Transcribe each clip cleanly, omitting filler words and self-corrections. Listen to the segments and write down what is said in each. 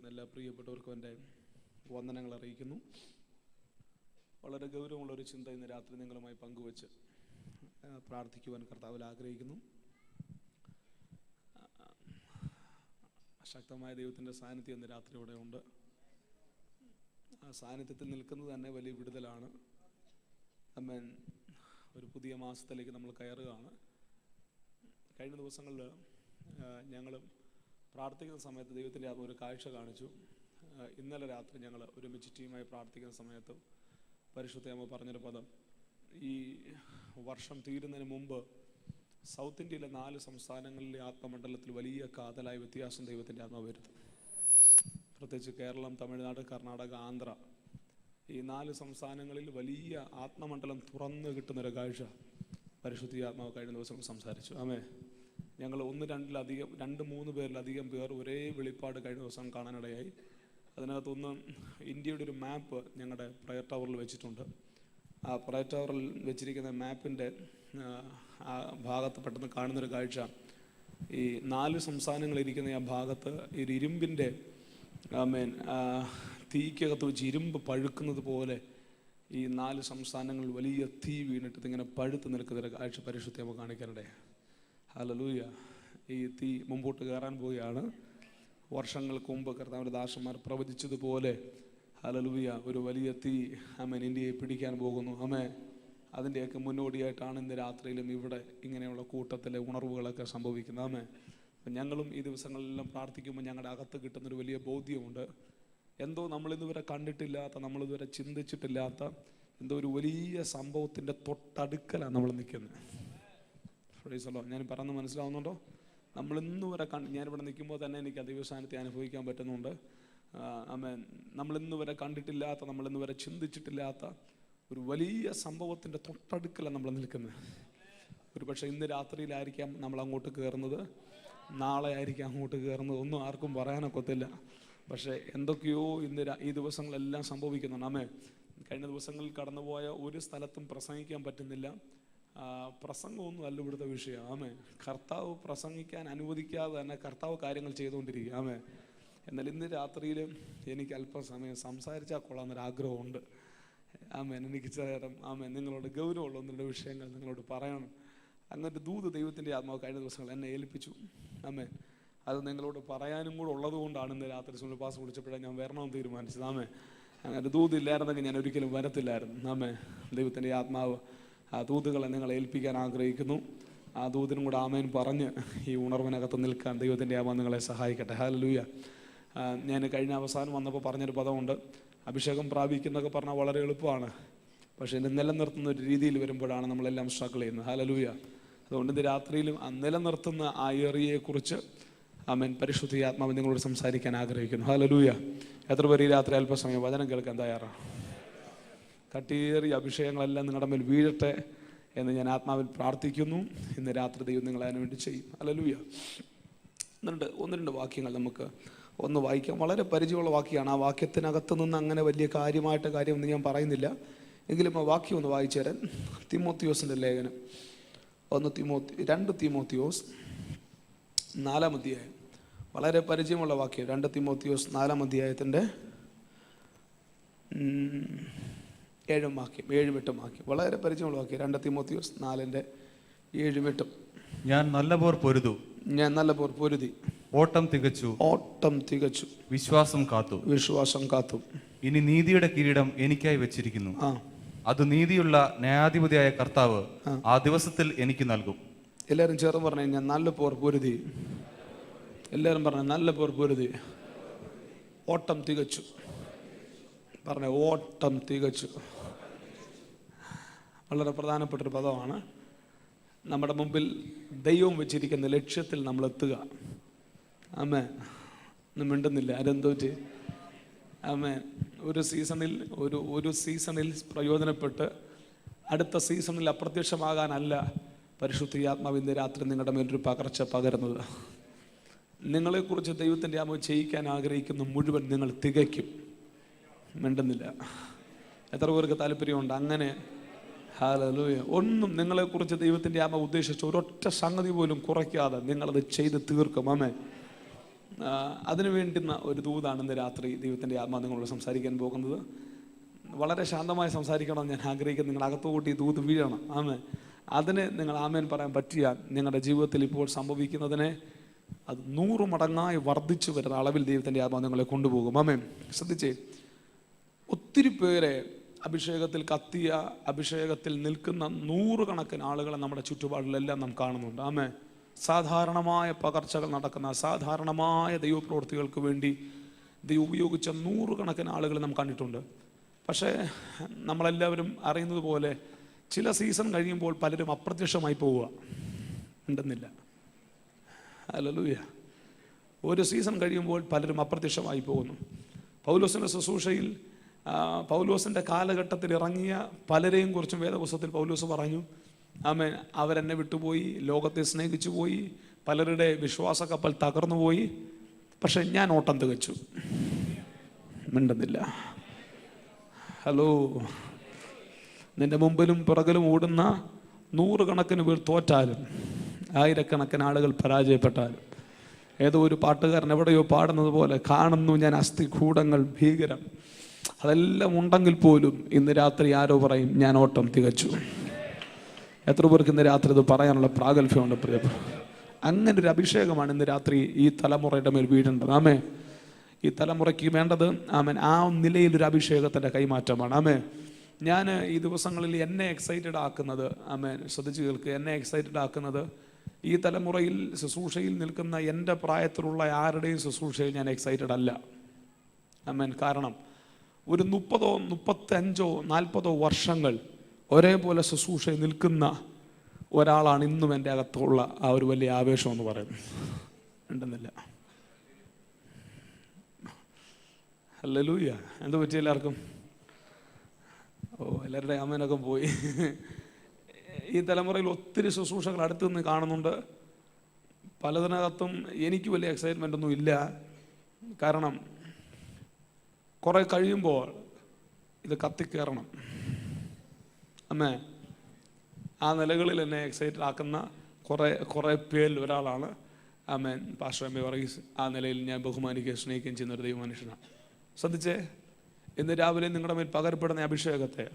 നിൽക്കുന്ന എല്ലാ പ്രിയപ്പെട്ടവർക്കും എൻ്റെ വന്ദനങ്ങൾ അറിയിക്കുന്നു. വളരെ ഗൗരവമുള്ളൊരു ചിന്ത ഇന്ന് രാത്രി നിങ്ങളുമായി പങ്കുവച്ച് പ്രാർത്ഥിക്കുവാൻ കർത്താവിൽ ആഗ്രഹിക്കുന്നു. ശക്തമായ ദൈവത്തിൻ്റെ സാന്നിധ്യം ഇന്ന് രാത്രി ഇവിടെ ഉണ്ട്. ആ സാന്നിധ്യത്തിൽ നിൽക്കുന്നത് തന്നെ വലിയ വിടുതലാണ്. അമ്മേൻ, ഒരു പുതിയ മാസത്തിലേക്ക് നമ്മൾ കയറുകയാണ്. കഴിഞ്ഞ ദിവസങ്ങളിൽ ഞങ്ങൾ പ്രാർത്ഥിക്കുന്ന സമയത്ത് ദൈവത്തിൻ്റെ ഒരു കാഴ്ച കാണിച്ചു. ഇന്നലെ രാത്രി ഞങ്ങൾ ഒരുമിച്ച് ടീമായി പ്രാർത്ഥിക്കുന്ന സമയത്ത് പരിശുദ്ധ അമ്മ പറഞ്ഞൊരു പദം, ഈ വർഷം തീരുന്നതിന് മുമ്പ് സൗത്ത് ഇന്ത്യയിലെ 4 സംസ്ഥാനങ്ങളിലെ ആത്മമണ്ഡലത്തിൽ വലിയ കാതലായ വ്യത്യാസം ദൈവത്തിൻ്റെ ആത്മ വരുത്തും. പ്രത്യേകിച്ച് കേരളം, തമിഴ്നാട്, കർണാടക, ആന്ധ്ര, ഈ 4 സംസ്ഥാനങ്ങളിൽ വലിയ ആത്മമണ്ഡലം തുറന്നു കിട്ടുന്നൊരു കാഴ്ച പരിശുദ്ധ ആത്മാവ് കഴിഞ്ഞ ദിവസം സംസാരിച്ചു. ആമേ, ഞങ്ങൾ 2-3 പേരിലധികം പേർ ഒരേ വെളിപ്പാട് കഴിഞ്ഞ ദിവസം കാണാനിടയായി. അതിനകത്തൊന്ന് ഇന്ത്യയുടെ ഒരു മാപ്പ് ഞങ്ങളുടെ പ്രയർ ടവറിൽ വെച്ചിട്ടുണ്ട്. ആ പ്രയർ ടവറിൽ വെച്ചിരിക്കുന്ന മാപ്പിൻ്റെ ആ ഭാഗത്ത് പെട്ടെന്ന് കാണുന്നൊരു കാഴ്ച, ഈ 4 സംസ്ഥാനങ്ങളിരിക്കുന്ന ആ ഭാഗത്ത് ഈ ഇരുമ്പിൻ്റെ തീക്കകത്ത് വെച്ച് ഇരുമ്പ് പഴുക്കുന്നത് പോലെ ഈ 4 സംസ്ഥാനങ്ങളിൽ വലിയ തീ വീണിട്ട് ഇങ്ങനെ പഴുത്ത് നിൽക്കുന്നൊരു കാഴ്ച പരിശുദ്ധ നമുക്ക് കാണിക്കാനിടയാണ്. ഹല്ലേലൂയ. ഈ തീ മുമ്പോട്ട് കയറാൻ പോവുകയാണ്. വർഷങ്ങൾക്ക് മുമ്പ് കർത്താവിൻ്റെ ദാസന്മാർ പ്രവചിച്ചതുപോലെ ഹല്ലേലൂയ, ഒരു വലിയ തീ ഇന്ത്യയെ പിടിക്കാൻ പോകുന്നു. അതിൻ്റെയൊക്കെ മുന്നോടിയായിട്ടാണ് ഇന്ന് രാത്രിയിലും ഇവിടെ ഇങ്ങനെയുള്ള കൂട്ടത്തിലെ ഉണർവുകളൊക്കെ സംഭവിക്കുന്നത്. ഞങ്ങളും ഈ ദിവസങ്ങളിലെല്ലാം പ്രാർത്ഥിക്കുമ്പോൾ ഞങ്ങളുടെ അകത്ത് കിട്ടുന്നൊരു വലിയ ബോധ്യമുണ്ട്. എന്തോ നമ്മളിതുവരെ കണ്ടിട്ടില്ലാത്ത, നമ്മളിതുവരെ ചിന്തിച്ചിട്ടില്ലാത്ത എന്തോ ഒരു വലിയ സംഭവത്തിൻ്റെ തൊട്ടടുക്കലാണ് നമ്മൾ നിൽക്കുന്നത്. ഞാൻ പറഞ്ഞ് മനസ്സിലാവുന്നുണ്ടോ? നമ്മളിന്ന് വരെ ഞാനിവിടെ നിൽക്കുമ്പോൾ തന്നെ എനിക്ക് ദൈവസാന്നിധ്യം അനുഭവിക്കാൻ പറ്റുന്നുണ്ട്. നമ്മളിന്ന് വരെ കണ്ടിട്ടില്ലാത്ത, നമ്മളിന്ന് വരെ ചിന്തിച്ചിട്ടില്ലാത്ത ഒരു വലിയ സംഭവത്തിൻ്റെ തൊട്ടടുക്കലാണ് നമ്മൾ നിൽക്കുന്നത്. ഒരു പക്ഷേ ഇന്ന് രാത്രിയിലായിരിക്കാം നമ്മൾ അങ്ങോട്ട് കയറുന്നത്, നാളെ ആയിരിക്കാം അങ്ങോട്ട് കയറുന്നത്, ഒന്നും ആർക്കും പറയാനൊക്കത്തില്ല. പക്ഷേ എന്തൊക്കെയോ ഈ ദിവസങ്ങളെല്ലാം സംഭവിക്കുന്നുണ്ട്. കഴിഞ്ഞ ദിവസങ്ങളിൽ കടന്നുപോയ ഒരു സ്ഥലത്തും പ്രസംഗിക്കാൻ പറ്റുന്നില്ല. പ്രസംഗമൊന്നും അല്ല ഇവിടുത്തെ വിഷയം. കർത്താവ് പ്രസംഗിക്കാൻ അനുവദിക്കാതെ തന്നെ കർത്താവ് കാര്യങ്ങൾ ചെയ്തുകൊണ്ടിരിക്കുക. എന്നാൽ ഇന്ന് രാത്രിയിൽ എനിക്ക് അല്പസമയം സംസാരിച്ചാൽ കൊള്ളാമെന്നൊരാഗ്രഹമുണ്ട്. എനിക്ക് ചേരം നിങ്ങളോട് ഗൗരവമുള്ള 1-2 വിഷയങ്ങൾ നിങ്ങളോട് പറയണം. അങ്ങനത്തെ ദൂത് ദൈവത്തിൻ്റെ ആത്മാവ് കഴിഞ്ഞ ദിവസങ്ങൾ എന്നെ ഏൽപ്പിച്ചു. അത് നിങ്ങളോട് പറയാനും കൂടെ ഉള്ളത് കൊണ്ടാണ് ഇന്ന് രാത്രി സുനിൽപാസ് വിളിച്ചപ്പോഴേ ഞാൻ വരണമെന്ന് തീരുമാനിച്ചത്. അങ്ങനെ ദൂതില്ലായിരുന്നെങ്കിൽ ഞാൻ ഒരിക്കലും വരത്തില്ലായിരുന്നു. ദൈവത്തിൻ്റെ ആത്മാവ് ആ ദൂതുകളെ നിങ്ങളെ ഏൽപ്പിക്കാൻ ആഗ്രഹിക്കുന്നു. ആ ദൂതിനും കൂടെ ആമേൻ പറഞ്ഞ് ഈ ഉണർവിനകത്ത് നിൽക്കാൻ ദൈവത്തിൻ്റെ ആത്മാവ് നിങ്ങളെ സഹായിക്കട്ടെ. ഹല്ലേലൂയ. ഞാൻ കഴിഞ്ഞ അവസാനം വന്നപ്പോൾ പറഞ്ഞൊരു പദമുണ്ട്, അഭിഷേകം പ്രാപിക്കുന്നതൊക്കെ പറഞ്ഞാൽ വളരെ എളുപ്പമാണ്, പക്ഷേ ഇതിനെ നിലനിർത്തുന്ന ഒരു രീതിയിൽ വരുമ്പോഴാണ് നമ്മളെല്ലാം സ്ട്രഗിൾ ചെയ്യുന്നത്. ഹല്ലേലൂയ. അതുകൊണ്ട് ഇത് രാത്രിയിലും ആ നിലനിർത്തുന്ന ആ ഏറിയയെക്കുറിച്ച് പരിശുദ്ധ ആത്മാവ് നിങ്ങളോട് സംസാരിക്കാൻ ആഗ്രഹിക്കുന്നു. ഹല്ലേലൂയ. എത്ര പേര് ഈ രാത്രി അല്പസമയം വചനം കേൾക്കാൻ തയ്യാറാണ്? കട്ടിയേറിയ അഭിഷേകങ്ങളെല്ലാം നിങ്ങളുടെ മേൽ വീഴട്ടെ എന്ന് ഞാൻ ആത്മാവിൽ പ്രാർത്ഥിക്കുന്നു. ഇന്ന് രാത്രി ദൈവം നിങ്ങളെ അതിനു വേണ്ടി ചെയ്യും. ഹല്ലേലൂയ. 1-2 വാക്യങ്ങൾ നമുക്ക് ഒന്ന് വായിക്കാം. വളരെ പരിചയമുള്ള വാക്യമാണ്. ആ വാക്യത്തിനകത്ത് നിന്ന് അങ്ങനെ വലിയ കാര്യമൊന്നും ഞാൻ പറയുന്നില്ല, എങ്കിലും ആ വാക്യം ഒന്ന് വായിച്ചു തരാൻ. തിമോത്തിയോസിൻ്റെ ലേഖനം 2 തിമോത്തിയോസ് 4-ാം അധ്യായം. വളരെ പരിചയമുള്ള വാക്യം. 2 തിമോത്തിയോസ് 4-ാം അധ്യായത്തിൻ്റെ 7-ാം വാക്യം, 7-8 വാക്യം. വളരെ പരിചയമുള്ള വാക്യം. 2 തിമോത്തിയോസ് 4-7-8. ഞാൻ നല്ല പോർ പൊരുതി ഓട്ടം തികച്ചു വിശ്വാസം കാത്തു. ഇനി നീതിയുടെ കിരീടം എനിക്കായി വെച്ചിരിക്കുന്നു. അത് നീതിയുള്ള ന്യായാധിപതിയായ കർത്താവ് ആ ദിവസത്തിൽ എനിക്ക് നൽകും. എല്ലാവരും ചേർന്ന് പറഞ്ഞു, ഞാൻ നല്ല പോർ പൊരുതി. എല്ലാവരും പറഞ്ഞു, നല്ല പോർ പൊരുതി, ഓട്ടം തികച്ചു. പറഞ്ഞ ഓട്ടം തികച്ചു. വളരെ പ്രധാനപ്പെട്ടൊരു പദമാണ്. നമ്മുടെ മുമ്പിൽ ദൈവം വെച്ചിരിക്കുന്ന ലക്ഷ്യത്തിൽ നമ്മൾ എത്തുക. ഒന്നും മിണ്ടുന്നില്ല. ആരെന്തോ ഒരു സീസണിൽ പ്രയോജനപ്പെട്ട് അടുത്ത സീസണിൽ അപ്രത്യക്ഷമാകാനല്ല പരിശുദ്ധ ആത്മാവ് ഇന്ന് രാത്രി നിങ്ങളുടെ മേലൊരു പകർച്ച പകരുന്നത്. നിങ്ങളെക്കുറിച്ച് ദൈവത്തിൻ്റെ ആത്മാവ് ചെയ്യിക്കാൻ ആഗ്രഹിക്കുന്ന മുഴുവൻ നിങ്ങൾ തികയ്ക്കും. മിണ്ടുന്നില്ല. എത്ര പേർക്ക് താല്പര്യമുണ്ട് അങ്ങനെ? ഹല്ലേലൂയ. ഒന്നും നിങ്ങളെക്കുറിച്ച് ദൈവത്തിൻ്റെ ആത്മാവ് ഉദ്ദേശിച്ച ഒരൊറ്റ സംഗതി പോലും കുറയ്ക്കാതെ നിങ്ങളത് ചെയ്ത് തീർക്കും. അതിനു വേണ്ടുന്ന ഒരു ദൂതാണ് ഇന്ന് രാത്രി ദൈവത്തിൻ്റെ ആത്മാവ് നിങ്ങളോട് സംസാരിക്കാൻ പോകുന്നത്. വളരെ ശാന്തമായി സംസാരിക്കണം ഞാൻ ആഗ്രഹിക്കുന്നത്. നിങ്ങളുടെ അകത്തുകൂട്ടി ദൂത് വീഴണം. ആമേൻ. അതിന് നിങ്ങൾ ആമേൻ പറയാൻ പറ്റിയാൽ നിങ്ങളുടെ ജീവിതത്തിൽ ഇപ്പോൾ സംഭവിക്കുന്നതിനെ അത് 100 മടങ്ങായി വർദ്ധിച്ചു വരുന്ന അളവിൽ ദൈവത്തിൻ്റെ ആത്മാവ് നിങ്ങളെ കൊണ്ടുപോകും. ആമേൻ. ശ്രദ്ധിച്ചേ, ഒത്തിരി പേരെ അഭിഷേകത്തിൽ കത്തിയ, അഭിഷേകത്തിൽ നിൽക്കുന്ന 100 കണക്കിന് ആളുകളെ നമ്മുടെ ചുറ്റുപാടിലെല്ലാം നാം കാണുന്നുണ്ട്. ആമേൻ. സാധാരണമായ പകർച്ചകൾ നടക്കുന്ന, സാധാരണമായ ദൈവപ്രവൃത്തികൾക്ക് വേണ്ടി ദൈവം ഉപയോഗിച്ച 100 കണക്കിന് ആളുകളെ നാം കണ്ടിട്ടുണ്ട്. പക്ഷേ നമ്മളെല്ലാവരും അറിയുന്നത് പോലെ ചില സീസൺ കഴിയുമ്പോൾ പലരും അപ്രത്യക്ഷമായി പോവുക ഉണ്ടെന്നില്ല. ഹല്ലേലൂയ. ഒരു സീസൺ കഴിയുമ്പോൾ പലരും അപ്രത്യക്ഷമായി പോകുന്നു. പൗലോസിൻ്റെ ശുശ്രൂഷയിൽ പൗലോസിൻ്റെ കാലഘട്ടത്തിൽ ഇറങ്ങിയ പലരെയും കുറിച്ചും വേദപുസ്തകത്തിൽ പൗലോസ് പറഞ്ഞു. ആമേൻ. അവരെന്നെ വിട്ടുപോയി, ലോകത്തെ സ്നേഹിച്ചു പോയി, പലരുടെ വിശ്വാസ കപ്പൽ തകർന്നു പോയി. പക്ഷെ ഞാൻ ഓട്ടം തികച്ചു. മിണ്ടുന്നില്ല. ഹലോ. നിന്റെ മുമ്പിലും പിറകിലും ഓടുന്ന 100 കണക്കിന് പേർ തോറ്റാലും, 1000കണക്കിന് ആളുകൾ പരാജയപ്പെട്ടാലും, ഏതോ ഒരു പാട്ടുകാരൻ എവിടെയോ പാടുന്നത് പോലെ, കാണുന്നു ഞാൻ അസ്ഥികൂടങ്ങൾ ഭീകരം, അതെല്ലാം ഉണ്ടെങ്കിൽ പോലും ഇന്ന് രാത്രി ആരോ പറയും ഞാൻ ഓട്ടം തികച്ചു. എത്ര പേർക്ക് ഇന്ന് രാത്രി ഇത് പറയാനുള്ള പ്രാഗൽഭ്യമുണ്ട് പ്രിയപ്പെട്ട? അങ്ങനെ ഒരു അഭിഷേകമാണ് ഇന്ന് രാത്രി ഈ തലമുറയുടെ മേൽ വീഴേണ്ടത്. ആമേ. ഈ തലമുറയ്ക്ക് വേണ്ടത് ആമേൻ ആ നിലയിലൊരു അഭിഷേകത്തിൻ്റെ കൈമാറ്റമാണ്. ആമേ. ഞാൻ ഈ ദിവസങ്ങളിൽ എന്നെ എക്സൈറ്റഡ് ആക്കുന്നത്, ആമേൻ, ശ്രദ്ധിച്ച് കേൾക്ക്, എന്നെ എക്സൈറ്റഡ് ആക്കുന്നത് ഈ തലമുറയിൽ ശുശ്രൂഷയിൽ നിൽക്കുന്ന എൻ്റെ പ്രായത്തിലുള്ള ആരുടെയും ശുശ്രൂഷയിൽ ഞാൻ എക്സൈറ്റഡ് അല്ല. ആമേൻ. കാരണം ഒരു 30, 35, 40 വർഷങ്ങൾ ഒരേപോലെ ശുശ്രൂഷയിൽ നിൽക്കുന്ന ഒരാളാണ് ഇന്നും എൻ്റെ അകത്തുള്ള ആ ഒരു വലിയ ആവേശം എന്ന് പറയുന്നത്. ഉണ്ടെന്നില്ല. ഹല്ലേലൂയ. എന്ത് പറ്റി എല്ലാവർക്കും? എല്ലാവരുടെ ആമേനൊക്കെ പോയി. ഈ തലമുറയിൽ ഒത്തിരി ശുശ്രൂഷകൾ അടുത്ത് നിന്ന് കാണുന്നുണ്ട്. പലതിനകത്തും എനിക്ക് വലിയ എക്സൈറ്റ്മെൻ്റ് ഒന്നും ഇല്ല. കാരണം കുറെ കഴിയുമ്പോൾ ഇത് കത്തിക്കയറണം. അമ്മേ, ആ നിലകളിൽ എന്നെ എക്സൈറ്റഡ് ആക്കുന്ന കുറേ പേരിൽ ഒരാളാണ് ആമേൻ പാസ്റ്റർ എം എ വർഗീസ്. ആ നിലയിൽ ഞാൻ ബഹുമാനിക്കുകയും സ്നേഹിക്കുകയും ചെയ്യുന്ന ഒരു ദൈവമനുഷ്യനാണ്. ശ്രദ്ധിച്ചേ, ഇന്ന് രാവിലെ നിങ്ങളുടെ മേൽ പകരപ്പെടുന്ന അഭിഷേകത്തെ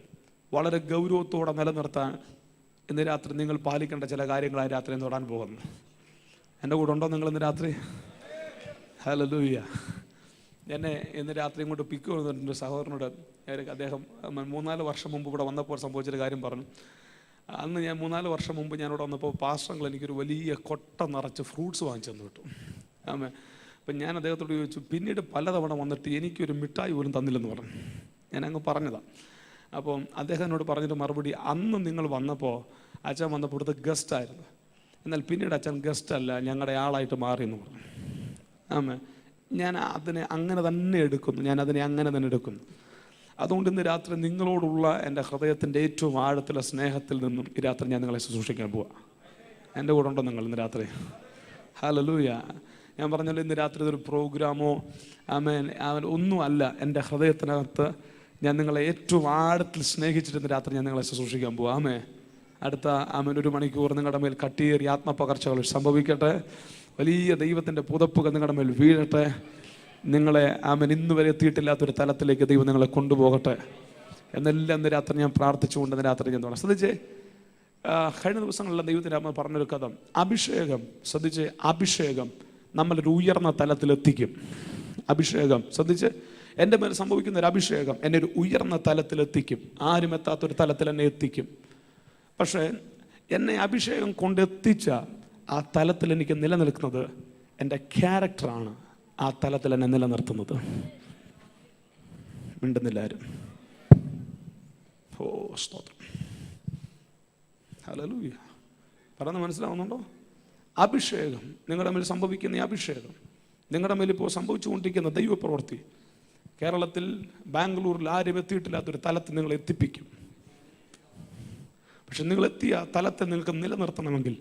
വളരെ ഗൗരവത്തോടെ നിലനിർത്താൻ ഇന്ന് രാത്രി നിങ്ങൾ പാലിക്കേണ്ട ചില കാര്യങ്ങളായി രാത്രി തൊടാൻ പോകുന്നു. എൻ്റെ കൂടെ ഉണ്ടോ നിങ്ങൾ ഇന്ന് രാത്രി? ഹല്ലേലൂയ. എന്നെ ഇന്ന് രാത്രി ഇങ്ങോട്ട് പിക്ക് വന്നിട്ടുണ്ട് സഹോദരനോട്. അദ്ദേഹം 3-4 വർഷം മുമ്പ് ഇവിടെ വന്നപ്പോൾ സംഭവിച്ചൊരു കാര്യം പറഞ്ഞു. അന്ന് ഞാൻ 3-4 വർഷം മുമ്പ് ഞാനിവിടെ വന്നപ്പോൾ പാസ്റ്റങ്ങൾ എനിക്കൊരു വലിയ കൊട്ട നിറച്ച് ഫ്രൂട്ട്സ് വാങ്ങിച്ചു തന്നു കിട്ടും. ആമേ. അപ്പം ഞാൻ അദ്ദേഹത്തോട് ചോദിച്ചു, പിന്നീട് പലതവണ വന്നിട്ട് എനിക്കൊരു മിഠായി പോലും തന്നില്ലെന്ന് പറഞ്ഞു. ഞാൻ അങ്ങ് പറഞ്ഞതാണ്. അപ്പം അദ്ദേഹം എന്നോട് പറഞ്ഞിട്ട് മറുപടി, അന്ന് നിങ്ങൾ വന്നപ്പോൾ അച്ഛൻ വന്നപ്പോൾ ഇവിടുത്തെ ഗസ്റ്റായിരുന്നു, എന്നാൽ പിന്നീട് അച്ഛൻ ഗസ്റ്റ് അല്ല, ഞങ്ങളുടെ ആളായിട്ട് മാറി എന്ന് പറഞ്ഞു. ആമേ. ഞാൻ അതിനെ അങ്ങനെ തന്നെ എടുക്കുന്നു. അതുകൊണ്ട് ഇന്ന് രാത്രി നിങ്ങളോടുള്ള എൻ്റെ ഹൃദയത്തിൻ്റെ ഏറ്റവും ആഴത്തിലെ സ്നേഹത്തിൽ നിന്നും ഈ രാത്രി ഞാൻ നിങ്ങളെ ശുശ്രൂഷിക്കാൻ പോവാം. എൻ്റെ കൂടെ ഉണ്ടോ നിങ്ങൾ ഇന്ന് രാത്രി? ഹല്ലേലൂയ. ഞാൻ പറഞ്ഞല്ലോ, ഇന്ന് രാത്രി ഇതൊരു പ്രോഗ്രാമോ ആമേൻ ഒന്നും അല്ല. എൻ്റെ ഹൃദയത്തിനകത്ത് ഞാൻ നിങ്ങളെ ഏറ്റവും ആഴത്തിൽ സ്നേഹിച്ചിട്ട് ഇന്ന് രാത്രി ഞാൻ നിങ്ങളെ ശുശ്രൂഷിക്കാൻ പോവാം. ആമേ. അടുത്ത 1 മണിക്കൂർ നിങ്ങളുടെ മേൽ കട്ടിയേറി ആത്മപകർച്ചകൾ സംഭവിക്കട്ടെ. വലിയ ദൈവത്തിൻ്റെ പുതപ്പുകൾ നിങ്ങളുടെ മേൽ വീഴട്ടെ. നിങ്ങളെ ആമേൻ ഇന്ന് വരെ എത്തിയിട്ടില്ലാത്തൊരു തലത്തിലേക്ക് ദൈവം നിങ്ങളെ കൊണ്ടുപോകട്ടെ എന്നെല്ലാം ഇന്ന് രാത്രി ഞാൻ പ്രാർത്ഥിച്ചുകൊണ്ട് ഇന്ന് രാത്രി ഞാൻ തുടങ്ങാം. ശ്രദ്ധിച്ചേ, കഴിഞ്ഞ ദിവസങ്ങളിലെ ദൈവത്തിൻ്റെ അമ്മ പറഞ്ഞൊരു കഥ. അഭിഷേകം, ശ്രദ്ധിച്ചേ, അഭിഷേകം നമ്മളൊരു ഉയർന്ന തലത്തിലെത്തിക്കും. അഭിഷേകം, ശ്രദ്ധിച്ച്, എൻ്റെ മേൽ സംഭവിക്കുന്ന ഒരു അഭിഷേകം എന്നെ ഒരു ഉയർന്ന തലത്തിലെത്തിക്കും. ആരും എത്താത്തൊരു തലത്തിൽ എന്നെ എത്തിക്കും. പക്ഷേ എന്നെ അഭിഷേകം കൊണ്ടെത്തിച്ച ആ തലത്തിൽ എനിക്ക് നിലനിൽക്കുന്നത് എൻ്റെ ക്യാരക്ടറാണ്. ആ തലത്തിൽ എന്നെ നിലനിർത്തുന്നത്. മിണ്ടുന്നില്ലാരും. ഓ സ്തോത്രം. ഹല്ലേലൂയ. പറഞ്ഞ് മനസ്സിലാവുന്നുണ്ടോ? അഭിഷേകം, നിങ്ങളുടെ മേൽ സംഭവിക്കുന്ന ഈ അഭിഷേകം, നിങ്ങളുടെ മേൽ ഇപ്പോൾ സംഭവിച്ചുകൊണ്ടിരിക്കുന്ന ദൈവപ്രവൃത്തി കേരളത്തിൽ, ബാംഗ്ലൂരിൽ ആരും എത്തിയിട്ടില്ലാത്തൊരു തലത്തിൽ നിങ്ങൾ എത്തിപ്പിക്കും. പക്ഷെ നിങ്ങളെത്തിയ തലത്തെ നിങ്ങൾക്ക് നിലനിർത്തണമെങ്കിൽ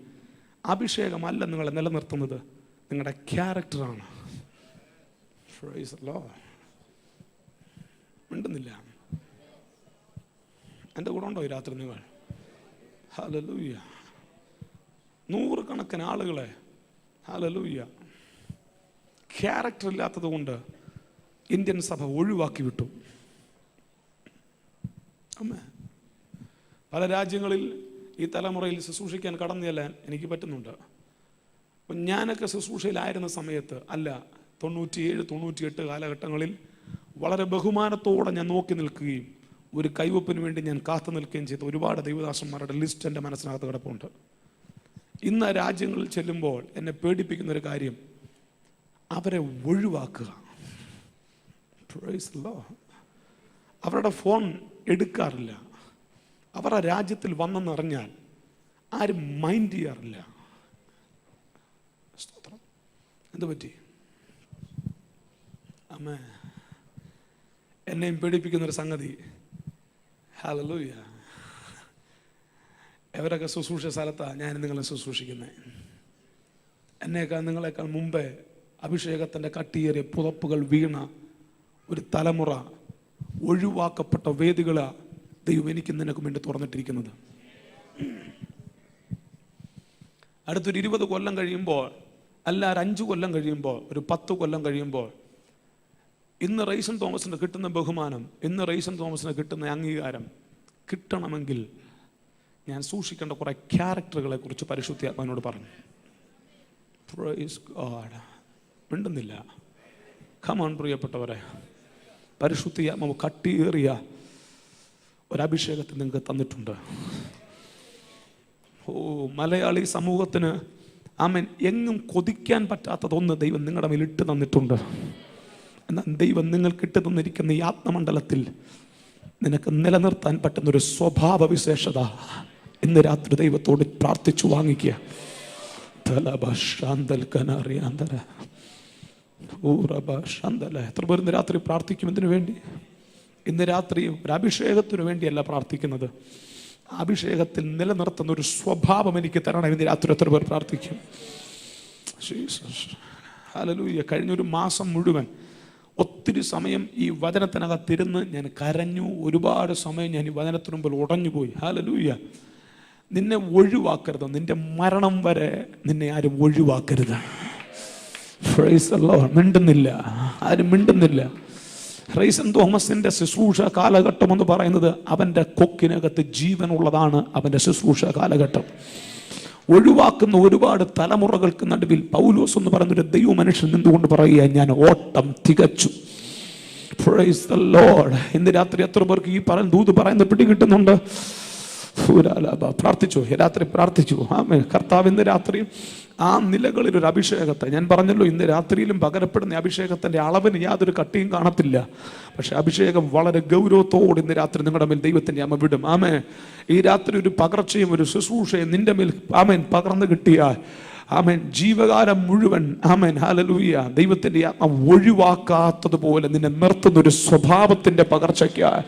അഭിഷേകമല്ല നിങ്ങളെ നിലനിർത്തുന്നത്, നിങ്ങളുടെ ക്യാരക്ടറാണ്. മിണ്ടുന്നില്ല. എൻ്റെ കൂടെ ഉണ്ടോ ഈ രാത്രി നിങ്ങൾ? ഹല്ലേലൂയ. 100 കണക്കിന് ആളുകളെ ഹല്ലേലൂയ ക്യാരക്ടർ ഇല്ലാത്തത് കൊണ്ട് ഇന്ത്യൻ സഭ ഒഴിവാക്കി വിട്ടു. പല രാജ്യങ്ങളിൽ ഈ തലമുറയിൽ ശുശ്രൂഷിക്കാൻ കടന്നു ചെല്ലാൻ എനിക്ക് പറ്റുന്നുണ്ട്. അപ്പം ഞാനൊക്കെ ശുശ്രൂഷയിലായിരുന്ന സമയത്ത് 97, 98 കാലഘട്ടങ്ങളിൽ വളരെ ബഹുമാനത്തോടെ ഞാൻ നോക്കി നിൽക്കുകയും ഒരു കൈവപ്പിന് വേണ്ടി ഞാൻ കാത്തു നിൽക്കുകയും ചെയ്ത ഒരുപാട് ദൈവദാസന്മാരുടെ ലിസ്റ്റ് എൻ്റെ മനസ്സിനകത്ത് കിടപ്പുണ്ട്. ഇന്ന് രാജ്യങ്ങളിൽ ചെല്ലുമ്പോൾ എന്നെ പേടിപ്പിക്കുന്ന ഒരു കാര്യം, അവരെ ഒഴിവാക്കുക. അവരുടെ ഫോൺ എടുക്കാറില്ല. അവരുടെ രാജ്യത്തിൽ വന്നെന്നറിഞ്ഞാൽ ആരും മൈൻഡ് ചെയ്യാറില്ല. എന്ത് പറ്റി? അമ്മേ, എന്നെയും പേടിപ്പിക്കുന്നൊരു സംഗതി. ഹല്ലേലൂയ. എവരൊക്കെ ശുശ്രൂഷ സ്ഥലത്താണ് ഞാൻ നിങ്ങളെ ശുശ്രൂഷിക്കുന്നത്. നിങ്ങളെക്കാൾ മുമ്പേ അഭിഷേകത്തിൻ്റെ കട്ടിയേറിയ പുതപ്പുകൾ വീണ ഒരു തലമുറ, ഒഴിവാക്കപ്പെട്ട വേദികളാണ് ദൈവം എനിക്കും നിനക്കും വേണ്ടി തുറന്നിട്ടിരിക്കുന്നത്. അടുത്തൊരു 20 കൊല്ലം കഴിയുമ്പോൾ, അല്ല ഒരു 5 കൊല്ലം കഴിയുമ്പോൾ, ഒരു 10 കൊല്ലം കഴിയുമ്പോൾ, ഇന്ന് റൈസൺ തോമസിന് കിട്ടുന്ന ബഹുമാനം, ഇന്ന് റൈസൺ തോമസിന് കിട്ടുന്ന അംഗീകാരം കിട്ടണമെങ്കിൽ ഞാൻ സൂക്ഷിക്കേണ്ട കുറെ ക്യാരക്ടറുകളെ കുറിച്ച് പരിശുദ്ധാത്മാവിനോട് പറഞ്ഞു. Praise God. മിണ്ടുന്നില്ല. കമോൺ പ്രിയപ്പെട്ടവരെ, പരിശുദ്ധാത്മാവ് കട്ടിയേറിയ ഒരഭിഷേകത്തെ നിങ്ങൾക്ക് തന്നിട്ടുണ്ട്. മലയാളി സമൂഹത്തിന് ആമേൻ എങ്ങും കൊതിക്കാൻ പറ്റാത്തതൊന്ന് ദൈവം നിങ്ങളുടെ മേൽ ഇട്ട് തന്നിട്ടുണ്ട്. എന്നാൽ ദൈവം നിങ്ങൾക്ക് ഇട്ട് തന്നിരിക്കുന്ന ഈ ആത്മമണ്ഡലത്തിൽ നിനക്ക് നിലനിർത്താൻ പറ്റുന്നൊരു സ്വഭാവ വിശേഷത ഇന്ന് രാത്രി ദൈവത്തോട് പ്രാർത്ഥിച്ചു വാങ്ങിക്കുക. എത്ര പേർ ഇന്ന് രാത്രി പ്രാർത്ഥിക്കും? ഇതിനു വേണ്ടി. ഇന്ന് രാത്രി ഒരു അഭിഷേകത്തിനു വേണ്ടിയല്ല പ്രാർത്ഥിക്കുന്നത്, അഭിഷേകത്തിൽ നിലനിർത്തുന്ന ഒരു സ്വഭാവം എനിക്ക് തരണം. ഇന്ന് രാത്രി എത്ര പേർ പ്രാർത്ഥിക്കും? ഹല്ലേലൂയ. കഴിഞ്ഞൊരു മാസം മുഴുവൻ ഒത്തിരി സമയം ഈ വചനത്തിനകത്തിരുന്ന് ഞാൻ കരഞ്ഞു. ഒരുപാട് സമയം ഞാൻ ഈ വചനത്തിന് മുമ്പിൽ ഉടഞ്ഞുപോയി. ഹല്ലേലൂയ. നിന്നെ ഒഴിവാക്കരുത്. നിന്റെ മരണം വരെ നിന്നെ ആരും ഒഴിവാക്കരുത്. Praise the Lord. മിണ്ടുന്നില്ല, ആരും മിണ്ടുന്നില്ല. റൈസൺ തോമസിന്റെ ശുശ്രൂഷ കാലഘട്ടം എന്ന് പറയുന്നത് അവന്റെ കൊക്കിനകത്ത് ജീവനുള്ളതാണ്. അവന്റെ ശുശ്രൂഷ കാലഘട്ടം ഒഴിവാക്കുന്ന ഒരുപാട് തലമുറകൾക്ക് നടുവിൽ പൗലോസ് എന്ന് പറയുന്നൊരു ദൈവ മനുഷ്യൻ നിന്നുകൊണ്ട് പറയുക, ഞാൻ ഓട്ടം തികച്ചു. Praise the Lord. ഇന്ന് രാത്രി എത്ര പേർക്ക് ഈ ദൂത് പറയുന്ന പിടികിട്ടുന്നുണ്ട്? പ്രാർത്ഥിച്ചു, രാത്രി പ്രാർത്ഥിച്ചു. ആമേൻ. കർത്താവ് ഇന്ന് രാത്രി ആ നിലകളിൽ ഒരു അഭിഷേകത്തെ, ഞാൻ പറഞ്ഞല്ലോ ഇന്ന് രാത്രിയിലും പകരപ്പെടുന്ന അഭിഷേകത്തിന്റെ അളവിന് യാതൊരു കട്ടിയും കാണത്തില്ല. പക്ഷെ അഭിഷേകം വളരെ ഗൗരവത്തോടെ ഇന്ന് രാത്രി നിങ്ങളുടെ മേൽ ദൈവത്തിന്റെ അമ്മ വിടും. ആമേൻ. ഈ രാത്രി ഒരു പകർച്ചയും ഒരു ശുശ്രൂഷയും നിന്റെ മേൽ ആമേൻ പകർന്നു കിട്ടിയാൽ ആമേൻ ജീവകാലം മുഴുവൻ ആമേൻ ഹല്ലേലൂയ ദൈവത്തിന്റെ ആത്മ ഒഴിവാക്കാത്തതുപോലെ നിന്നെ നിർത്തുന്ന ഒരു സ്വഭാവത്തിന്റെ പകർച്ചയ്ക്കായി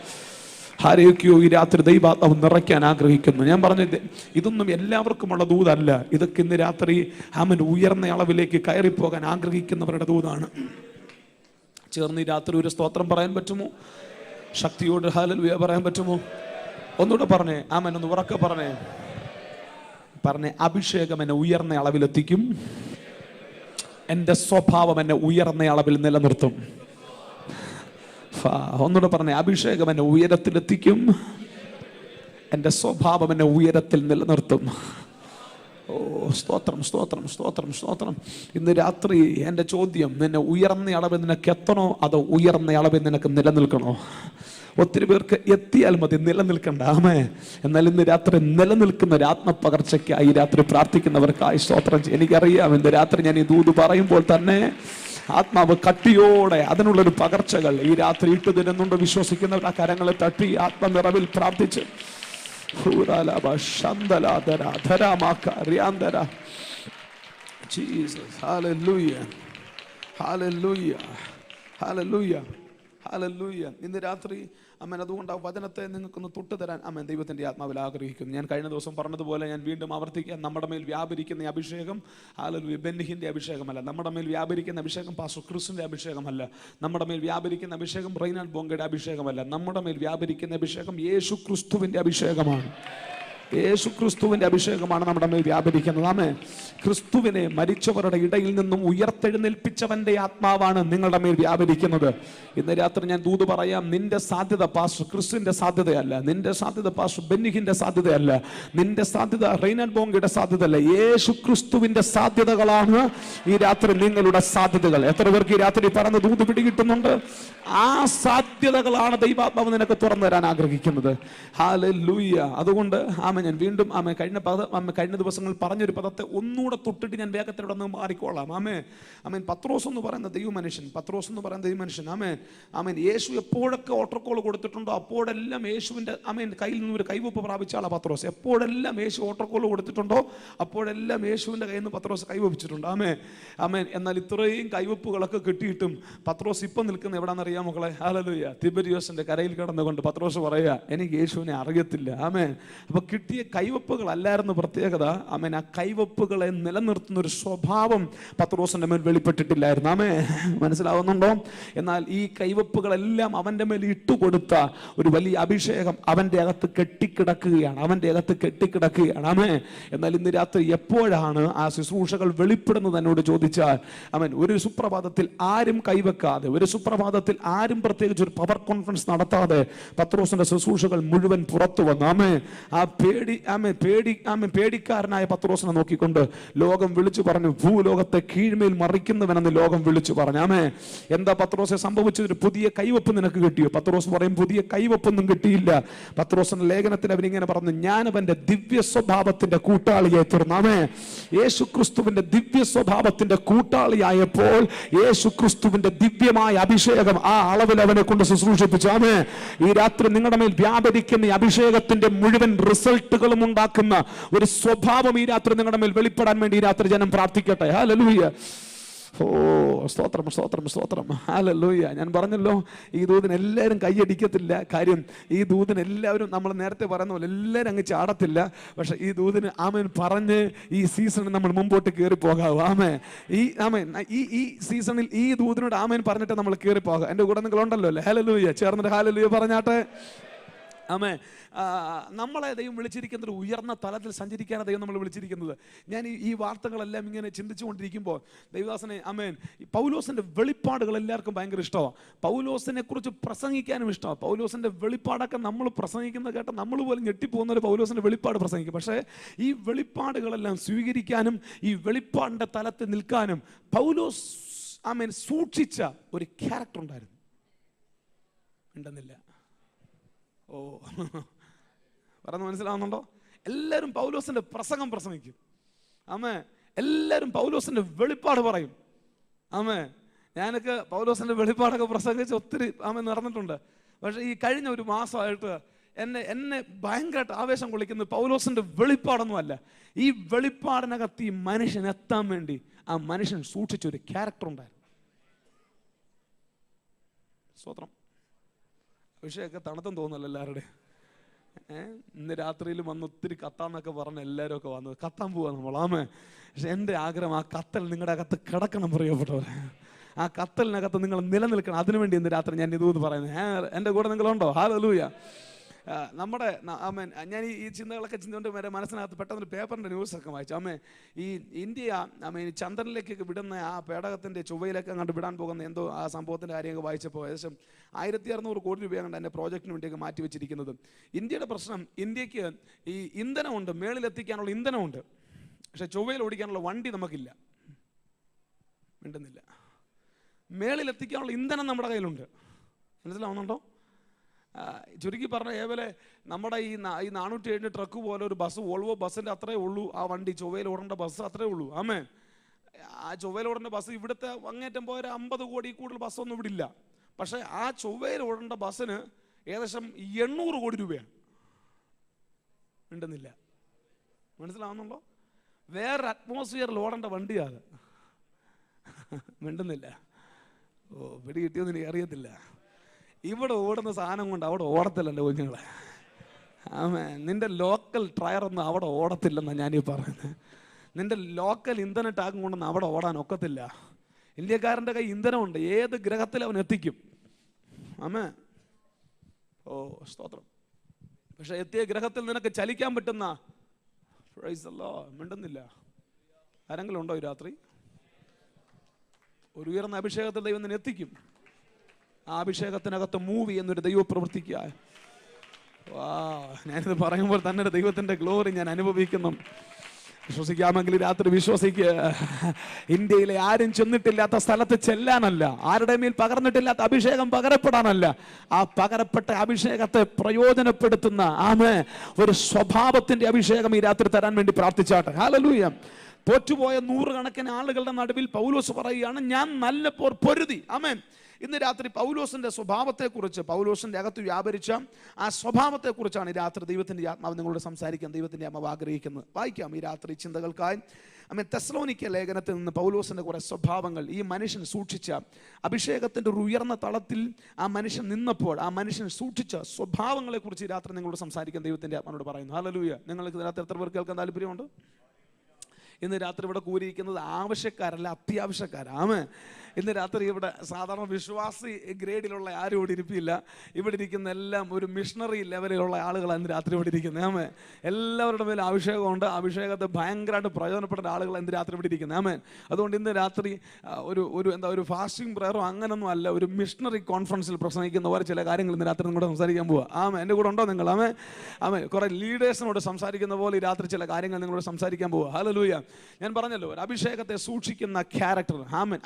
ആരെയൊക്കെയോ ഈ രാത്രി ദൈവാത്മാവ് നിറയ്ക്കാൻ ആഗ്രഹിക്കുന്നു. ഞാൻ പറഞ്ഞത് ഇതൊന്നും എല്ലാവർക്കുമുള്ള ദൂതല്ല. ഇതൊക്കെ ഇന്ന് രാത്രി ആമൻ ഉയർന്ന അളവിലേക്ക് കയറിപ്പോകാൻ ആഗ്രഹിക്കുന്നവരുടെ ദൂതാണ്. ചേർന്ന് ഈ രാത്രി ഒരു സ്തോത്രം പറയാൻ പറ്റുമോ? ശക്തിയോട് ഹല്ലേലൂയ പറയാൻ പറ്റുമോ? ഒന്നുകൂടെ പറഞ്ഞേ, ആമൻ. ഒന്ന് ഉറക്കെ പറഞ്ഞേ. അഭിഷേകം എന്നെ ഉയർന്ന അളവിലെത്തിക്കും. എൻ്റെ സ്വഭാവം എന്നെ ഉയർന്ന അളവിൽ നിലനിർത്തും. ഒന്നുകൂടെ പറഞ്ഞേ, അഭിഷേകം എന്നെ ഉയരത്തിലെത്തിക്കും, എൻ്റെ സ്വഭാവം എന്നെ ഉയരത്തിൽ നിലനിർത്തും. ഓ സ്തോത്രം, സ്തോത്രം, സ്തോത്രം, സ്തോത്രം. ഇന്ന് രാത്രി എൻ്റെ ചോദ്യം, നിന്നെ ഉയർന്ന അളവിൽ നിനക്ക് എത്തണോ അതോ ഉയർന്ന അളവിൽ നിനക്ക് നിലനിൽക്കണോ? ഒത്തിരി പേർക്ക് എത്തിയാൽ മതി, നിലനിൽക്കണ്ട. ആമേ. എന്നാൽ ഇന്ന് രാത്രി നിലനിൽക്കുന്ന ഒരു ആത്മപകർച്ചയ്ക്കായി രാത്രി പ്രാർത്ഥിക്കുന്നവർക്കായി സ്തോത്രം. എനിക്കറിയാം ഇന്ന് രാത്രി ഞാൻ ഈ ദൂത് പറയുമ്പോൾ തന്നെ ആത്മാവ് കട്ടിയോടെ അതിനുള്ളൊരു പകർച്ചകൾ ഈ രാത്രി ഇട്ട് തരുന്നുണ്ട്. വിശ്വസിക്കുന്നവർ ആ കരങ്ങളെ തട്ടി ആത്മനിറവിൽ പ്രാർത്ഥിച്ച് ഇന്ന് രാത്രി അമ്മൻ അതുകൊണ്ട് ആ വചനത്തെ നിങ്ങൾക്കൊന്ന് തൊട്ട് തരാൻ അമ്മൻ ദൈവത്തിൻ്റെ ആത്മാവിൽ ആഗ്രഹിക്കുന്നു. ഞാൻ കഴിഞ്ഞ ദിവസം പറഞ്ഞതുപോലെ ഞാൻ വീണ്ടും ആവർത്തിക്കാം, നമ്മുടെ മേൽ വ്യാപരിക്കുന്ന അഭിഷേകം ഹല്ലേലൂയ ബെന്നിഹിൻ്റെ അഭിഷേകമല്ല. നമ്മുടെ മേൽ വ്യാപരിക്കുന്ന അഭിഷേകം പാസ്റ്റർ ക്രിസ്തുവിൻ്റെ അഭിഷേകമല്ല. നമ്മുടെ മേൽ വ്യാപരിക്കുന്ന അഭിഷേകം റൈനാൾഡ് ബോങ്കയുടെ അഭിഷേകമല്ല. നമ്മുടെ മേൽ വ്യാപരിക്കുന്ന അഭിഷേകം യേശു ക്രിസ്തുവിൻ്റെ അഭിഷേകമാണ്. യേശു ക്രിസ്തുവിന്റെ അഭിഷേകമാണ് നമ്മുടെ മേൽ വ്യാപരിക്കുന്നത്. ആമേൻ. ക്രിസ്തുവിനെ മരിച്ചവരുടെ ഇടയിൽ നിന്നും ഉയർത്തെഴുന്നേൽപ്പിച്ചവന്റെ ആത്മാവാണ് നിങ്ങളുടെ മേൽ വ്യാപരിക്കുന്നത്. ഇന്ന് രാത്രി ഞാൻ ദൂത് പറയാം, നിന്റെ സാധ്യത പാസ്റ്റർ ക്രിസ്തുവിന്റെ സാധ്യതയല്ല, നിന്റെ സാധ്യത പാസ്റ്റർ ബെന്നിഹിന്റെ സാധ്യതയല്ല, നിന്റെ സാധ്യത റെയ്നാഡ് ബോങ്കയുടെ സാധ്യതയല്ല, യേശു ക്രിസ്തുവിന്റെ സാധ്യതകളാണ് ഈ രാത്രി നിങ്ങളുടെ സാധ്യതകൾ. എത്ര പേർക്ക് ഈ രാത്രി പറഞ്ഞ ദൂത് പിടികിട്ടുന്നുണ്ട്? ആ സാധ്യതകളാണ് ദൈവാത്മാവ് നിനക്ക് തുറന്നു തരാൻ ആഗ്രഹിക്കുന്നത്. ഹല്ലേലൂയ. അതുകൊണ്ട് ഞാൻ വീണ്ടും കഴിഞ്ഞ ദിവസങ്ങൾ പറഞ്ഞൊരു പദത്തെ ഒന്നുകൂടെ തൊട്ടിട്ട് ഞാൻ വേഗത്തിലൂടെ ഒന്ന് മാറിക്കോളാം. പത്രോസ് എന്ന് പറയുന്ന ദൈവമനുഷ്യൻ യേശു എപ്പോഴൊക്കെ ഓട്ടർകോൾ കൊടുത്തിട്ടുണ്ടോ അപ്പോഴെല്ലാം യേശുവിന്റെ കയ്യിൽ നിന്ന് ഒരു കൈവപ്പ് പ്രാപിച്ച ആളാ പത്രോസ്. എപ്പോഴെല്ലാം യേശു ഓട്ടർകോൾ കൊടുത്തിട്ടുണ്ടോ അപ്പോഴെല്ലാം യേശുവിന്റെ കയ്യിൽ നിന്ന് പത്രോസ് കൈവപ്പിച്ചിട്ടുണ്ട്. എന്നാൽ ഇത്രയും കൈവപ്പുകളൊക്കെ കിട്ടിയിട്ടും പത്രോസ് ഇപ്പം നിൽക്കുന്ന എവിടാന്നറിയാം മക്കളെ? ഹല്ലേലൂയ. തിബരിയോസിന്റെ കരയിൽ കിടന്നുകൊണ്ട് പത്രോസ് പറയുക, എനിക്ക് യേശുവിനെ അറിയത്തില്ല. അപ്പൊ കിട്ടിയ കൈവപ്പുകളല്ലായിരുന്നു പ്രത്യേകത. ആ കൈവപ്പുകളെ നിലനിർത്തുന്ന ഒരു സ്വഭാവം പത്രോസിന്റെ മേൽ വെളിപ്പെട്ടിട്ടില്ലായിരുന്നു. മനസ്സിലാവുന്നുണ്ടോ? എന്നാൽ ഈ കൈവപ്പുകളെല്ലാം അവന്റെ മേൽ ഇട്ടുകൊടുത്ത ഒരു വലിയ അഭിഷേകം അവന്റെ അകത്ത് കെട്ടിക്കിടക്കുകയാണ്. എന്നാൽ ഇന്ന് രാത്രി എപ്പോഴാണ് ആ ശുശ്രൂഷകൾ വെളിപ്പെടുന്നത് എന്നോട് ചോദിച്ചാൽ, ഒരു സുപ്രഭാതത്തിൽ ആരും കൈവെക്കാതെ, ഒരു സുപ്രഭാതത്തിൽ ആരും പ്രത്യേകിച്ച് ഒരു പവർ കോൺഫറൻസ് നടത്താതെ പത്രോസിന്റെ ശുശ്രൂഷകൾ മുഴുവൻ പുറത്തു വന്നു. പേടിക്കാരനായ പത്രോസിനെ നോക്കിക്കൊണ്ട് ലോകം വിളിച്ചു പറഞ്ഞു, ഭൂലോകത്തെ കീഴ്മേൽ മറിക്കുന്നവനെന്ന് ലോകം വിളിച്ചു പറഞ്ഞു. എന്താ പത്രോസെ സംഭവിച്ചത്? ഒരു പുതിയ കൈവപ്പ് നിനക്ക് കിട്ടിയോ? പത്രോസ് പറയും, പുതിയ കൈവപ്പൊന്നും കിട്ടിയില്ല. പത്രോസിന്റെ ലേഖനത്തിൽ അവനിങ്ങനെ പറഞ്ഞു, ഞാൻ അവന്റെ ദിവ്യ സ്വഭാവത്തിന്റെ കൂട്ടാളിയായി തീർന്നു. യേശു ക്രിസ്തുവിന്റെ ദിവ്യ സ്വഭാവത്തിന്റെ കൂട്ടാളിയായപ്പോൾ യേശു ക്രിസ്തുവിന്റെ ദിവ്യമായ അഭിഷേകം ആ അളവിൽ അവനെ കൊണ്ട് ശുശ്രൂഷിപ്പിച്ചു. ഈ രാത്രി നിങ്ങളുടെ മേൽ വ്യാപരിക്കുന്ന ഈ അഭിഷേകത്തിന്റെ മുഴുവൻ റിസൾട്ടുകളും ഉണ്ടാക്കുന്ന ഒരു സ്വഭാവം ഈ രാത്രി നിങ്ങളുടെ മേൽ വെളിപ്പെടാൻ വേണ്ടി ഈ രാത്രി ജനം പ്രാർത്ഥിക്കട്ടെ. ഹല്ലേലൂയ. ഓ സ്തോത്രം, സ്തോത്രം, സ്തോത്രം. ഹല്ലേലൂയ. ഞാൻ പറഞ്ഞല്ലോ, ഈ ദൂതിന് എല്ലാവരും കൈയടിക്കത്തില്ല. കാര്യം ഈ ദൂതിന് എല്ലാവരും, നമ്മൾ നേരത്തെ പറയുന്ന പോലെ എല്ലാവരും അങ്ങ് ചാടത്തില്ല. പക്ഷെ ഈ ദൂതിന് പറഞ്ഞ് ഈ സീസണിൽ നമ്മൾ മുമ്പോട്ട് കയറി പോകാവൂ. ഈ സീസണിൽ ഈ ദൂതിനോട് പറഞ്ഞിട്ട് നമ്മൾ കയറി പോകാം. എൻ്റെ കൂടെ നിങ്ങളുണ്ടല്ലോ അല്ലേ? ഹല്ലേലൂയ. ചേർന്നിട്ട് ഹല്ലേലൂയ പറഞ്ഞാട്ടെ. നമ്മളെ ദൈവം വിളിച്ചിരിക്കുന്ന ഒരു ഉയർന്ന തലത്തിൽ സഞ്ചരിക്കാനാണ് ദൈവം നമ്മൾ വിളിച്ചിരിക്കുന്നത്. ഞാൻ ഈ വാർത്തകളെല്ലാം ഇങ്ങനെ ചിന്തിച്ചുകൊണ്ടിരിക്കുമ്പോൾ ദൈവദാസനെ പൗലോസിന്റെ വെളിപ്പാടുകൾ എല്ലാവർക്കും ഭയങ്കര ഇഷ്ടമാണ്. പൗലോസിനെ കുറിച്ച് പ്രസംഗിക്കാനും ഇഷ്ടമാണ്. പൗലോസിന്റെ വെളിപ്പാടൊക്കെ നമ്മൾ പ്രസംഗിക്കുന്നത് കേട്ട നമ്മൾ പോലും ഞെട്ടിപ്പോകുന്ന ഒരു പൗലോസിന്റെ വെളിപ്പാട് പ്രസംഗിക്കും. പക്ഷേ ഈ വെളിപ്പാടുകളെല്ലാം സ്വീകരിക്കാനും ഈ വെളിപ്പാടിന്റെ തലത്തിൽ നിൽക്കാനും പൗലോസ് സൂക്ഷിച്ച ഒരു ക്യാരക്ടർ ഉണ്ടായിരുന്നു. ഉണ്ടെന്നില്ല. ഓ പറഞ്ഞ് മനസ്സിലാവുന്നുണ്ടോ? എല്ലാവരും പൗലോസിന്റെ പ്രസംഗം പ്രസംഗിക്കും. എല്ലാവരും പൗലോസിന്റെ വെളിപ്പാട് പറയും. ഞാനൊക്കെ പൗലോസിന്റെ വെളിപ്പാടൊക്കെ പ്രസംഗിച്ച് ഒത്തിരി നടന്നിട്ടുണ്ട്. പക്ഷെ ഈ കഴിഞ്ഞ ഒരു മാസമായിട്ട് എന്നെ ഭയങ്കരമായിട്ട് ആവേശം കൊള്ളിക്കുന്നത് പൗലോസിന്റെ വെളിപ്പാടൊന്നും അല്ല. ഈ വെളിപ്പാടിനകത്ത് ഈ മനുഷ്യൻ എത്താൻ വേണ്ടി ആ മനുഷ്യൻ സൂക്ഷിച്ചൊരു ക്യാരക്ടർ ഉണ്ടായിരുന്നു. സ്തോത്രം. അഭിഷേകമൊക്കെ തണുത്തെന്ന് തോന്നുന്നല്ലോ എല്ലാവരുടെയും. ഇന്ന് രാത്രിയിൽ വന്ന് ഒത്തിരി കത്താന്നൊക്കെ പറഞ്ഞ് എല്ലാവരും ഒക്കെ വന്നത് കത്താൻ പോവാ നമ്മൾ. പക്ഷെ എൻ്റെ ആഗ്രഹം ആ കത്തൽ നിങ്ങളുടെ അകത്ത് കിടക്കണം പ്രിയപ്പെട്ടവരെ. ആ കത്തലിനകത്ത് നിങ്ങൾ നിലനിൽക്കണം. അതിനുവേണ്ടി ഇന്ന് രാത്രി ഞാൻ ഇതും പറയുന്നത്. എൻ്റെ കൂടെ നിങ്ങളുണ്ടോ? ഹല്ലേലൂയ. നമ്മുടെ ഞാൻ ഈ ചിന്തകളൊക്കെ ചിന്തകൊണ്ട് വരെ മനസ്സിനകത്ത് പെട്ടെന്ന് പേപ്പറിൻ്റെ ന്യൂസൊക്കെ വായിച്ചു. ഈ ഇന്ത്യ ചന്ദ്രനിലേക്കൊക്കെ വിടുന്ന ആ പേടകത്തിൻ്റെ ചൊവ്വയിലേക്ക് അങ്ങോട്ട് വിടാൻ പോകുന്ന എന്തോ ആ സംഭവത്തിൻ്റെ കാര്യമൊക്കെ വായിച്ചപ്പോൾ ഏകദേശം 1600 കോടി രൂപയാണ് എൻ്റെ പ്രോജക്റ്റിന് വേണ്ടിയൊക്കെ മാറ്റി വെച്ചിരിക്കുന്നത്. ഇന്ത്യയുടെ പ്രശ്നം, ഇന്ത്യക്ക് ഈ ഇന്ധനമുണ്ട്, മേളിലെത്തിക്കാനുള്ള ഇന്ധനമുണ്ട്. പക്ഷെ ചൊവ്വയിൽ ഓടിക്കാനുള്ള വണ്ടി നമുക്കില്ല. മിണ്ടുന്നില്ല. മേളിലെത്തിക്കാനുള്ള ഇന്ധനം നമ്മുടെ കയ്യിലുണ്ട്. മനസ്സിലാവുന്നുണ്ടോ? ചുരുക്കി പറഞ്ഞ ഏവലെ നമ്മുടെ ഈ 407 ട്രക്ക് പോലെ ഒരു ബസ്, വോൾവോ ബസ്സിൻ്റെ അത്രേ ഉള്ളൂ ആ വണ്ടി. ചൊവ്വയിൽ ഓടേണ്ട ബസ് അത്രേ ഉള്ളൂ. ആ ചൊവ്വയിൽ ഓടേണ്ട ബസ് ഇവിടുത്തെ അങ്ങേറ്റം പോയ 50 കോടി കൂടുതൽ ബസ്സൊന്നും ഇവിടെ ഇല്ല. പക്ഷേ ആ ചൊവ്വയിൽ ഓടേണ്ട ബസ്സിന് ഏകദേശം 800 കോടി രൂപയാണ്. ഉണ്ടെന്നില്ല. മനസ്സിലാവുന്നുണ്ടോ? വേറെ അറ്റ്മോസ്ഫിയറിൽ ഓടേണ്ട വണ്ടിയാണ്. മിണ്ടുന്നില്ല. ഓ പിടി കിട്ടിയൊന്നും എനിക്ക് അറിയത്തില്ല. ഇവിടെ ഓടുന്ന സാധനം കൊണ്ട് അവിടെ ഓടത്തില്ലല്ലോ കുഞ്ഞുങ്ങളെ. നിന്റെ ലോക്കൽ ടയറൊന്നും അവിടെ ഓടത്തില്ലെന്നാണ് ഞാനീ പറയുന്നത്. നിന്റെ ലോക്കൽ ഇന്ധന ടാങ്കും കൊണ്ടൊന്നും അവിടെ ഓടാൻ ഒക്കത്തില്ല. ഇന്ത്യക്കാരൻ്റെ കൈ ഇന്ധനമുണ്ട്. ഏത് ഗ്രഹത്തിൽ അവൻ എത്തിക്കും. ഓ സ്തോത്രം. പക്ഷെ എത്തിയ ഗ്രഹത്തിൽ നിനക്ക് ചലിക്കാൻ പറ്റുന്ന മിണ്ടുന്നില്ല. ആരെങ്കിലും ഉണ്ടോ ഈ രാത്രി? ഒരു ഉയർന്ന അഭിഷേകത്തിൽ ദൈവം നിന്നെ എത്തിക്കും. ആ അഭിഷേകത്തിനകത്ത് മൂവ് എന്നൊരു ദൈവം പ്രവർത്തിക്കുക. ഞാനിത് പറയുമ്പോൾ തന്നെ ദൈവത്തിന്റെ ഗ്ലോറി ഞാൻ അനുഭവിക്കുന്നു. വിശ്വസിക്കാമെങ്കിൽ രാത്രി വിശ്വസിക്കുക. ഇന്ത്യയിലെ ആരും ചെന്നിട്ടില്ലാത്ത സ്ഥലത്ത് ചെല്ലാനല്ല, ആരുടെ മേൽ പകർന്നിട്ടില്ലാത്ത അഭിഷേകം പകരപ്പെടാനല്ല, ആ പകരപ്പെട്ട അഭിഷേകത്തെ പ്രയോജനപ്പെടുത്തുന്ന ഒരു സ്വഭാവത്തിന്റെ അഭിഷേകം ഈ രാത്രി തരാൻ വേണ്ടി പ്രാർത്ഥിച്ചാട്ടെ. ഹല്ലേലൂയ. തോറ്റുപോയ 100 കണക്കിന് ആളുകളുടെ നടുവിൽ പൗലോസ് പറയുകയാണ്, ഞാൻ നല്ല പോർ പൊരുതി. ആമേൻ. ഇന്ന് രാത്രി പൗലോസിന്റെ സ്വഭാവത്തെക്കുറിച്ച്, പൗലോസിന്റെ അകത്ത് വ്യാപരിച്ച ആ സ്വഭാവത്തെക്കുറിച്ചാണ് ഈ രാത്രി ദൈവത്തിന്റെ ആത്മാവ് നിങ്ങളോട് സംസാരിക്കാൻ ദൈവത്തിന്റെ ആത്മാവ് ആഗ്രഹിക്കുന്നത്. വായിക്കാം ഈ രാത്രി ചിന്തകൾക്കായി. തെസ്സലോനിക്ക ലേഖനത്തിൽ നിന്ന് പൗലോസിന്റെ കുറെ സ്വഭാവങ്ങൾ, ഈ മനുഷ്യൻ സൂക്ഷിച്ച അഭിഷേകത്തിന്റെ ഒരു ഉയർന്ന തളത്തിൽ ആ മനുഷ്യൻ നിന്നപ്പോൾ ആ മനുഷ്യൻ സൂക്ഷിച്ച സ്വഭാവങ്ങളെ കുറിച്ച് ഈ രാത്രി നിങ്ങളോട് സംസാരിക്കാൻ ദൈവത്തിന്റെ ആത്മാവോട് പറയുന്നു. ഹല്ലേലൂയ. നിങ്ങൾക്ക് രാത്രി എത്ര പേർക്ക് കേൾക്കാൻ താല്പര്യമുണ്ട്? ഇന്ന് രാത്രി ഇവിടെ കൂടിയിരിക്കുന്നത് ആവശ്യക്കാരല്ല, അത്യാവശ്യക്കാരാണ്. ഇന്ന് രാത്രി ഇവിടെ സാധാരണ വിശ്വാസി ഗ്രേഡിലുള്ള ആരും ഇവിടെ ഇരിപ്പില്ല. ഇവിടെ ഇരിക്കുന്ന എല്ലാം ഒരു മിഷണറി ലെവലിലുള്ള ആളുകളാണ് ഇന്ന് രാത്രി ഇവിടെ ഇരിക്കുന്നത്. എല്ലാവരുടെ മേലും അഭിഷേകമുണ്ട്. അഭിഷേകത്തെ ഭയങ്കരമായിട്ട് പ്രയോജനപ്പെട്ട ആളുകളാണ് ഇന്ന് രാത്രി ഇവിടെ ഇരിക്കുന്നത്. അതുകൊണ്ട് ഇന്ന് രാത്രി ഒരു ഫാസ്റ്റിംഗ് പ്രയറോ അങ്ങനൊന്നും അല്ല, ഒരു മിഷണറി കോൺഫറൻസിൽ പ്രസംഗിക്കുന്നവർ ചില കാര്യങ്ങൾ ഇന്ന് രാത്രി നിങ്ങളോട് സംസാരിക്കാൻ പോവുക. എൻ്റെ കൂടെ ഉണ്ടോ നിങ്ങൾ? കുറെ ലീഡേഴ്സിനോട് സംസാരിക്കുന്ന പോലെ ഈ രാത്രി ചില കാര്യങ്ങൾ നിങ്ങളോട് സംസാരിക്കാൻ പോവുക. ഹല്ലേലൂയ. ഞാൻ പറഞ്ഞല്ലോ, ഒരു അഭിഷേകത്തെ സൂക്ഷിക്കുന്ന ക്യാരക്ടർ,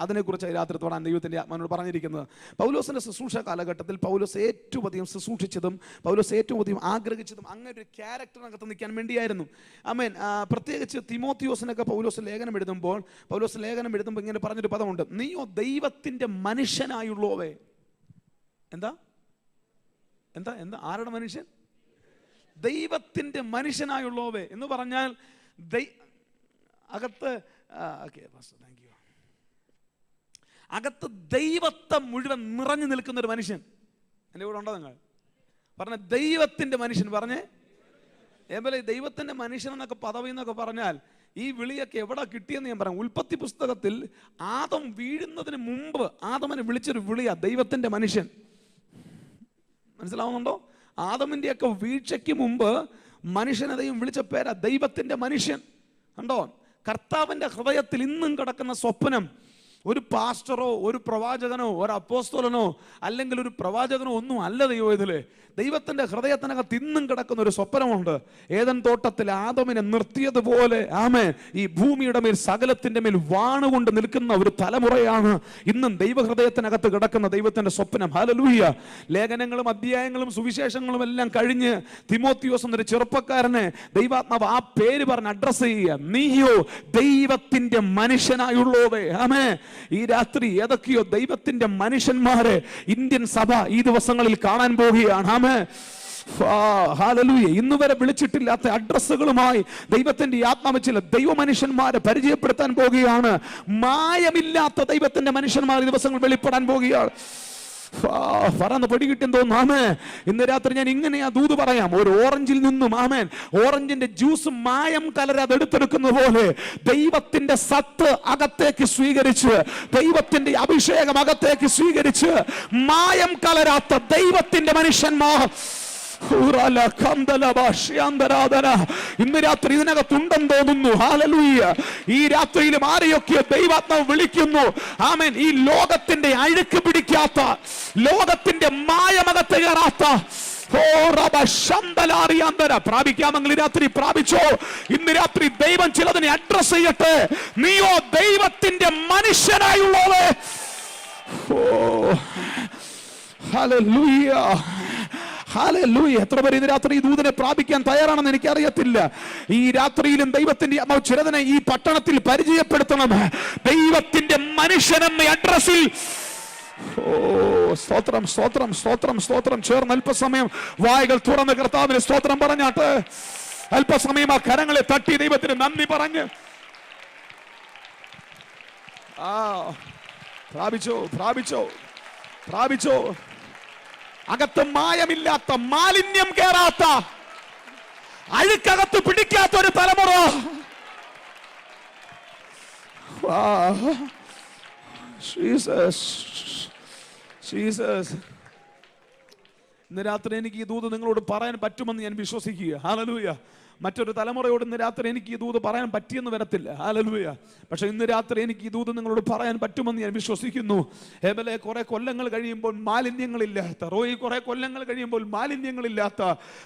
അതിനെക്കുറിച്ച് രാത്രി തൊടാൻ ദൈവത്തിന്റെ ആത്മാവിനോട് പറഞ്ഞിരിക്കുന്നത്. പൗലോസിന്റെ ശുശ്രൂഷ കാലഘട്ടത്തിൽ പൗലോസ് ഏറ്റവും അധികം ശുശ്രൂഷിച്ചതും പൗലോസ് ഏറ്റവും അധികം ആഗ്രഹിച്ചതും അങ്ങനെ ഒരു ക്യാരക്ടറിനകത്ത് നിൽക്കാൻ വേണ്ടിയായിരുന്നു. പ്രത്യേകിച്ച് തിമോത്തിയോസിനൊക്കെ പൗലോസ് ലേഖനം എഴുതുമ്പോൾ ഇങ്ങനെ പറഞ്ഞൊരു പദമുണ്ട്, നീയോ ദൈവത്തിന്റെ മനുഷ്യനായുള്ളോവേ. എന്താ എന്താ എന്താ ആരുടെ മനുഷ്യൻ? ദൈവത്തിന്റെ മനുഷ്യനായുള്ളോവേ എന്ന് പറഞ്ഞാൽ അകത്ത് ദൈവത്തെ മുഴുവൻ നിറഞ്ഞു നിൽക്കുന്ന ഒരു മനുഷ്യൻ. എൻ്റെ കൂടെ ഉണ്ടോ നിങ്ങൾ? പറഞ്ഞ ദൈവത്തിന്റെ മനുഷ്യൻ. പറഞ്ഞേ ഏപോലെ ദൈവത്തിന്റെ മനുഷ്യൻ എന്നൊക്കെ പദവി എന്നൊക്കെ പറഞ്ഞാൽ ഈ വിളിയൊക്കെ എവിടെ കിട്ടിയെന്ന് ഞാൻ പറയാം. ഉൽപ്പത്തി പുസ്തകത്തിൽ ആദം വീഴുന്നതിന് മുമ്പ് ആദമിനെ വിളിച്ചൊരു വിളിയാ ദൈവത്തിന്റെ മനുഷ്യൻ. മനസ്സിലാവുന്നുണ്ടോ? ആദമിന്റെയൊക്കെ വീഴ്ചയ്ക്ക് മുമ്പ് മനുഷ്യനതയും വിളിച്ച പേരാ ദൈവത്തിന്റെ മനുഷ്യൻ. കണ്ടോ? കർത്താവിന്റെ ഹൃദയത്തിൽ ഇന്നും കിടക്കുന്ന സ്വപ്നം ഒരു പാസ്റ്ററോ ഒരു പ്രവാചകനോ ഒരു അപ്പോസ്തലനോ അല്ലെങ്കിൽ ഒരു പ്രവാചകനോ ഒന്നും അല്ല ദൈവത്തില്. ദൈവത്തിന്റെ ഹൃദയത്തിനകത്ത് ഇന്നും കിടക്കുന്ന ഒരു സ്വപ്നമുണ്ട്. ഏദൻ തോട്ടത്തിൽ ആദമിനെ നിർത്തിയതുപോലെ ഈ ഭൂമിയുടെ മേൽ സകലത്തിന്റെ മേൽ വാണുകൊണ്ട് നിൽക്കുന്ന ഒരു തലമുറയാണ് ഇന്നും ദൈവഹൃദയത്തിനകത്ത് കിടക്കുന്ന ദൈവത്തിന്റെ സ്വപ്നം. ഹല്ലേലൂയ. ലേഖനങ്ങളും അധ്യായങ്ങളും സുവിശേഷങ്ങളും എല്ലാം കഴിഞ്ഞ് തിമോത്തിയോസ് എന്നൊരു ചെറുപ്പക്കാരനെ ദൈവാത്മാവ് ആ പേര് പറഞ്ഞ് അഡ്രസ് ചെയ്യുക, നീയോ ദൈവത്തിന്റെ മനുഷ്യനായുള്ളോവേ. ഈ രാത്രി ഏതൊക്കെയോ ദൈവത്തിന്റെ മനുഷ്യന്മാരെ ഇന്ത്യൻ സഭ ഈ ദിവസങ്ങളിൽ കാണാൻ പോവുകയാണ്. ഹല്ലേലൂയ. ഇന്ന് വരെ വിളിച്ചിട്ടില്ലാത്ത അഡ്രസ്സുകളുമായി ദൈവത്തിന്റെ ആത്മാവ് ചില ദൈവ മനുഷ്യന്മാരെ പരിചയപ്പെടുത്താൻ പോവുകയാണ്. മായമില്ലാത്ത ദൈവത്തിന്റെ മനുഷ്യന്മാർ ഈ ദിവസങ്ങൾ വെളിപ്പെടാൻ പോവുകയാണ്. പറന്ന് പിടികിട്ടും തോന്നുന്നു. ഇന്ന് രാത്രി ഞാൻ ഇങ്ങനെയാ ദൂത് പറയാം. ഒരു ഓറഞ്ചിൽ നിന്നും ഓറഞ്ചിന്റെ ജ്യൂസ് മായം കലരാതെ എടുത്തെടുക്കുന്ന പോലെ ദൈവത്തിന്റെ സത്ത് അകത്തേക്ക് സ്വീകരിച്ച്, ദൈവത്തിന്റെ അഭിഷേകം അകത്തേക്ക് സ്വീകരിച്ച് മായം കലരാത്ത ദൈവത്തിന്റെ മനുഷ്യന്മാർ ഇന്ന് രാത്രി ഇതിനകത്തുണ്ടെന്ന് തോന്നുന്നു. ഹല്ലേലൂയ. ഈ രാത്രിയിലും ആരെയൊക്കെ ദൈവാത്മാവ് വിളിക്കുന്നു. ആമേൻ. ഈ ലോകത്തിന്റെ അഴുക്ക് പിടിക്കാത്ത, ലോകത്തിന്റെ മായമകത്ത് കയറാത്ത പ്രാപിക്കാമെങ്കിൽ രാത്രി പ്രാപിച്ചോ. ഇന്ന് രാത്രി ദൈവം ചിലതിനെ അഡ്രസ് ചെയ്യട്ടെ. നീയോ ദൈവത്തിന്റെ മനുഷ്യനായുള്ളവേ. ഹല്ലേലൂയ. ഹല്ലേലൂയ. എത്ര പേര് ഇന്ന് രാത്രി ഈ ദൂതനെ പ്രാപിക്കാൻ തയ്യാറാണെന്ന് എനിക്കറിയത്തില്ല. ഈ രാത്രിയിലും ദൈവത്തിന്റെ ചിലതിനെ ഈ പട്ടണത്തിൽ പരിചയപ്പെടുത്തണം. ദൈവത്തിന്റെ മനുഷ്യനെന്ന അഡ്രസ്സിൽ. സ്തോത്രം സ്തോത്രം സ്തോത്രം സ്തോത്രം. ചേർന്ന് അല്പസമയം വായകൾ തുറന്ന് കർത്താവിന് സ്തോത്രം പറഞ്ഞാട്ട് അല്പസമയം ആ കരങ്ങളെ തട്ടി ദൈവത്തിന് നന്ദി പറഞ്ഞ് പ്രാപിച്ചോ പ്രാപിച്ചോ പ്രാപിച്ചോ. അകത്ത് മായമില്ലാത്ത, മാലിന്യം കേറാത്ത, അഴുക്കകത്ത് പിടിക്കാത്ത ഒരു തലമുറ. Jesus Jesus. ഇന്ന് രാത്രി എനിക്ക് ഈ ദൂത് നിങ്ങളോട് പറയാൻ പറ്റുമെന്ന് ഞാൻ വിശ്വസിക്കുക. ഹല്ലേലൂയ. മറ്റൊരു തലമുറയോട് ഇന്ന് രാത്രി എനിക്ക് ഈ ദൂത് പറയാൻ പറ്റിയെന്ന് വരത്തില്ല. ഹല്ലേലൂയ. പക്ഷെ ഇന്ന് രാത്രി എനിക്ക് ഈ ദൂത് നിങ്ങളോട് പറയാൻ പറ്റുമെന്ന് ഞാൻ വിശ്വസിക്കുന്നു. ഹേബലെ കുറെ കൊല്ലങ്ങൾ കഴിയുമ്പോൾ മാലിന്യങ്ങളില്ലാത്ത, റോയി കുറെ കൊല്ലങ്ങൾ കഴിയുമ്പോൾ മാലിന്യങ്ങളില്ലാത്ത,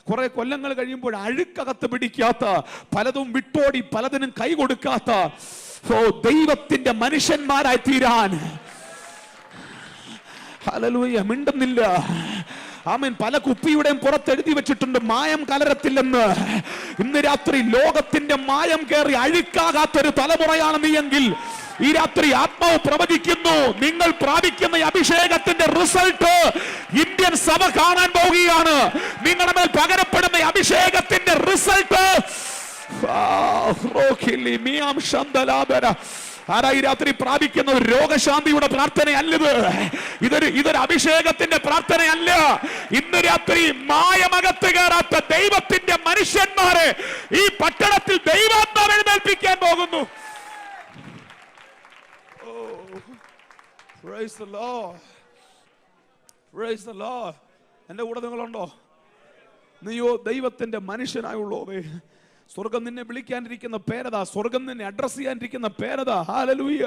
കുറെ കൊല്ലങ്ങൾ കഴിയുമ്പോൾ അഴുക്കകത്ത് പിടിക്കാത്ത, പലതും വിട്ടോടി പലതിനും കൈ കൊടുക്കാത്ത ദൈവത്തിന്റെ മനുഷ്യന്മാരായി തീരാൻ. ഹല്ലേലൂയ. മിണ്ടുന്നില്ല. ആമേൻ. പല കുപ്പിയുടെയും പുറത്ത് എഴുതി വെച്ചിട്ടുണ്ട് മായം കലരത്തില്ലെന്ന്. ഇന്ന് രാത്രി ലോകത്തിന്റെ മായം കയറി അഴുക്കാകാത്തൊരു തലമുറയാണ് നീയെങ്കിൽ ഈ രാത്രി ആത്മാവ് പ്രവചിക്കുന്നു, നിങ്ങൾ പ്രാപിക്കുന്ന അഭിഷേകത്തിന്റെ റിസൾട്ട് ഇന്ത്യൻ സഭ കാണാൻ പോവുകയാണ്. നിങ്ങളുടെ മേൽ പകരപ്പെടുന്ന അഭിഷേകത്തിന്റെ റിസൾട്ട് ആരാ ഈ രാത്രി പ്രാപിക്കുന്ന ഒരു രോഗശാന്തിയുടെ പ്രാർത്ഥനയല്ലത്. ഇതൊരു അഭിഷേകത്തിന്റെ പ്രാർത്ഥനയല്ല. ഇന്ന് രാത്രി മായമകത്ത് കയറാത്ത ദൈവത്തിന്റെ മനുഷ്യന്മാരെ ഈ പട്ടണത്തിൽ ദൈവാത്മാവ് എഴുന്നേൽപ്പിക്കാൻ പോകുന്നു. Praise the Lord. Praise the Lord. എന്റെ കൂടെ നിങ്ങളുണ്ടോ? നീയോ ദൈവത്തിന്റെ മനുഷ്യനായുള്ളോവേ. സ്വർഗം നിന്നെ വിളിക്കാനിരിക്കുന്ന പേരതാ, സ്വർഗം നിന്നെ അഡ്രസ് ചെയ്യാനിരിക്കുന്ന പേരതാ. ഹല്ലേലൂയ.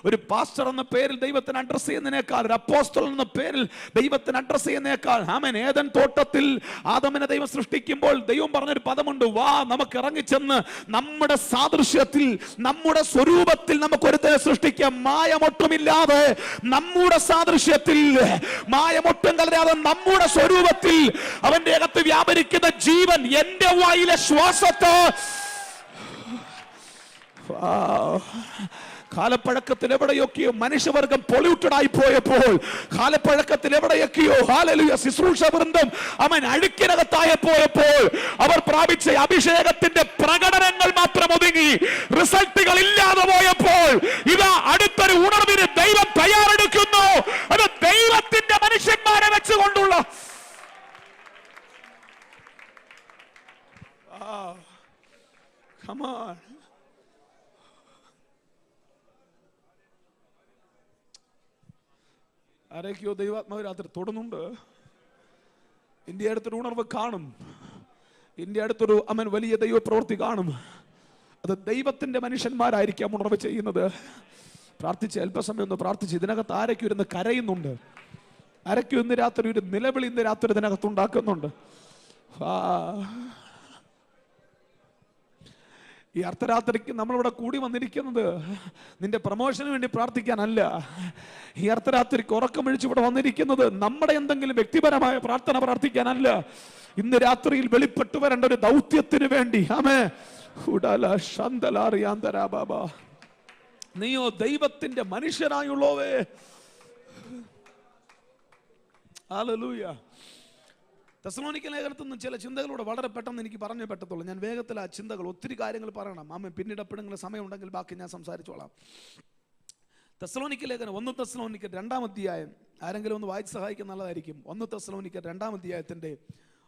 ഒരു പാസ്റ്റർ എന്ന പേരിൽ ദൈവത്തിന് അഡ്രസ് ചെയ്യുന്നതിനേക്കാൾ, ഒരു അപ്പോസ്തലൻ എന്ന പേരിൽ ദൈവത്തിന് അഡ്രസ് ചെയ്യുന്നതിനേക്കാൾ, ആമേൻ, ഏദൻ തോട്ടത്തിൽ ആദമിനെ ദൈവം സൃഷ്ടിക്കുമ്പോൾ ദൈവം പറഞ്ഞൊരു പദമുണ്ട്, വാ നമുക്ക് ഇറങ്ങിച്ചെന്ന് നമ്മുടെ സാദൃശ്യത്തിൽ, നമ്മുടെ സ്വരൂപത്തിൽ നമുക്ക് ഒരുത്തനെ സൃഷ്ടിക്കാം. മായമൊട്ടുമില്ലാതെ നമ്മുടെ സാദൃശ്യത്തിൽ, മായമൊട്ടും കലരാതെ നമ്മുടെ സ്വരൂപത്തിൽ അവന്റെ അകത്ത് വ്യാപരിക്കുന്ന ജീവൻ, എന്റെ വായിലെ ശ്വാസത്തെ കാലപ്പഴക്കത്തിൽ എവിടെയൊക്കെയോ മനുഷ്യവർഗം പൊള്യൂട്ടഡ് ആയി പോയപ്പോൾ, കാലപ്പഴക്കത്തിൽ എവിടെയൊക്കെയോ ഹല്ലേലൂയ ശുശ്രൂഷ വൃന്ദം അവൻ അഴുക്കിനകത്തായി പോയപ്പോൾ, അവർ പ്രാപിച്ച അഭിഷേകത്തിന്റെ പ്രകടനങ്ങൾ മാത്രം ഒതുങ്ങി, റിസൾട്ടുകൾ ഇല്ലാതെ പോയപ്പോൾ, ഇതാ അടുത്തൊരു ഉണർവിന് ദൈവം തയ്യാറെടുക്കുന്നു. അത് ദൈവത്തിന്റെ മനുഷ്യന്മാരെ വെച്ചുകൊണ്ടുള്ള Come on. ആരൊക്കെയോ ദൈവാത്മാവ് രാത്രി തൊടുന്നുണ്ട്. ഇന്ത്യ അടുത്തൊരു ഉണർവ് കാണും. ഇന്ത്യ അടുത്തൊരു വലിയ ദൈവ പ്രവൃത്തി കാണും. അത് ദൈവത്തിന്റെ മനുഷ്യന്മാരായിരിക്കാം ഉണർവ് ചെയ്യുന്നത്. പ്രാർത്ഥിച്ച് അല്പസമയം ഒന്ന് പ്രാർത്ഥിച്ച്. ഇതിനകത്ത് ആരൊക്കെ ഇരുന്ന് കരയുന്നുണ്ട്, ആരൊക്കെ ഇന്ന് രാത്രി ഒരു നിലവിളി ഇന്ന് രാത്രി ഇതിനകത്ത് ഉണ്ടാക്കുന്നുണ്ട്. ഈ അർദ്ധരാത്രിക്ക് നമ്മളിവിടെ കൂടി വന്നിരിക്കുന്നത് നിന്റെ പ്രമോഷന് വേണ്ടി പ്രാർത്ഥിക്കാനല്ല. ഈ അർദ്ധരാത്രിക്ക് ഉറക്കമഴിച്ച് ഇവിടെ വന്നിരിക്കുന്നത് നമ്മുടെ എന്തെങ്കിലും വ്യക്തിപരമായ പ്രാർത്ഥന പ്രാർത്ഥിക്കാനല്ല. ഇന്ന് രാത്രിയിൽ വെളിപ്പെട്ടു വരേണ്ട ഒരു ദൗത്യത്തിന് വേണ്ടി. നീയോ ദൈവത്തിന്റെ മനുഷ്യനായുള്ളോവേ. ഹല്ലേലൂയ. തെസ്സലോനിക്ക ലേഖനത്തിൽ നിന്ന് ചില ചിന്തകളോട് വളരെ പെട്ടെന്ന് എനിക്ക് പറഞ്ഞേ പറ്റത്തുള്ളൂ. ഞാൻ വേഗത്തിൽ ആ ചിന്തകൾ, ഒത്തിരി കാര്യങ്ങൾ പറയണം. പിന്നീട് എപ്പോഴെങ്കിലും സമയമുണ്ടെങ്കിൽ ബാക്കി ഞാൻ സംസാരിച്ചോളാം. തെസ്സലോനിക്ക ലേഖനം 1 തെസ്സലോനിക്കർ 2-ാം അധ്യായം ആരെങ്കിലും ഒന്ന് വായിച്ച് സഹായിക്കാൻ നല്ലതായിരിക്കും. 1 തെസ്സലോനിക്കർ 2-ാം അധ്യായത്തിന്റെ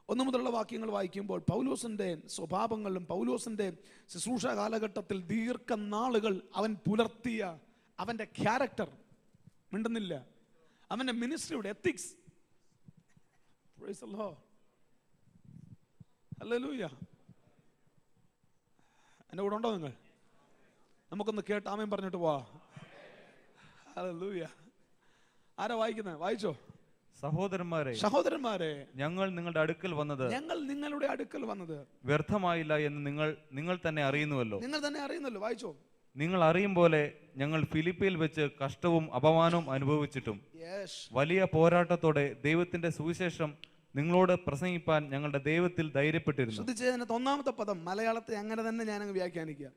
1 മുതലുള്ള വാക്യങ്ങൾ വായിക്കുമ്പോൾ പൗലോസിന്റെ സ്വഭാവങ്ങളും പൗലോസിന്റെ ശുശ്രൂഷ കാലഘട്ടത്തിൽ ദീർഘനാളുകൾ അവൻ പുലർത്തിയ അവന്റെ ക്യാരക്ടർ, മിണ്ടുന്നില്ല, അവന്റെ മിനിസ്ട്രിയുടെ ethics. Praise the Lord. Hallelujah. എൻ്റെ കൂടെ ഉണ്ടോ നിങ്ങൾ? നമുക്കൊന്ന് കേട്ട് ആമേൻ പറഞ്ഞിട്ട് പോവാ. ഹല്ലേലൂയ. ആരാ വായിക്കുന്നത്? വായിച്ചോ. സഹോദരന്മാരെ, ഞങ്ങൾ നിങ്ങളുടെ അടുക്കൽ വന്നത്, ഞങ്ങൾ നിങ്ങളുടെ അടുക്കൽ വന്നത് വ്യർത്ഥമായില്ല എന്ന് നിങ്ങൾ തന്നെ അറിയുന്നുവല്ലോ. നിങ്ങൾ തന്നെ അറിയുന്നല്ലോ. വായിച്ചോ. നിങ്ങൾ അറിയും പോലെ ഞങ്ങൾ ഫിലിപ്പിയിൽ വെച്ച് കഷ്ടവും അപമാനവും അനുഭവിച്ചിട്ടും വലിയ പോരാട്ടത്തോടെ ദൈവത്തിന്റെ സുവിശേഷം നിങ്ങളോട് പ്രസംഗിപ്പാൻ ഞങ്ങളുടെ ദൈവത്തിൽ ധൈര്യപ്പെട്ടിരുന്നു. ശ്രദ്ധിച്ചതിനകത്ത് ഒന്നാമത്തെ പദം മലയാളത്തെ അങ്ങനെ തന്നെ ഞാനങ്ങ് വ്യാഖ്യാനിക്കുക.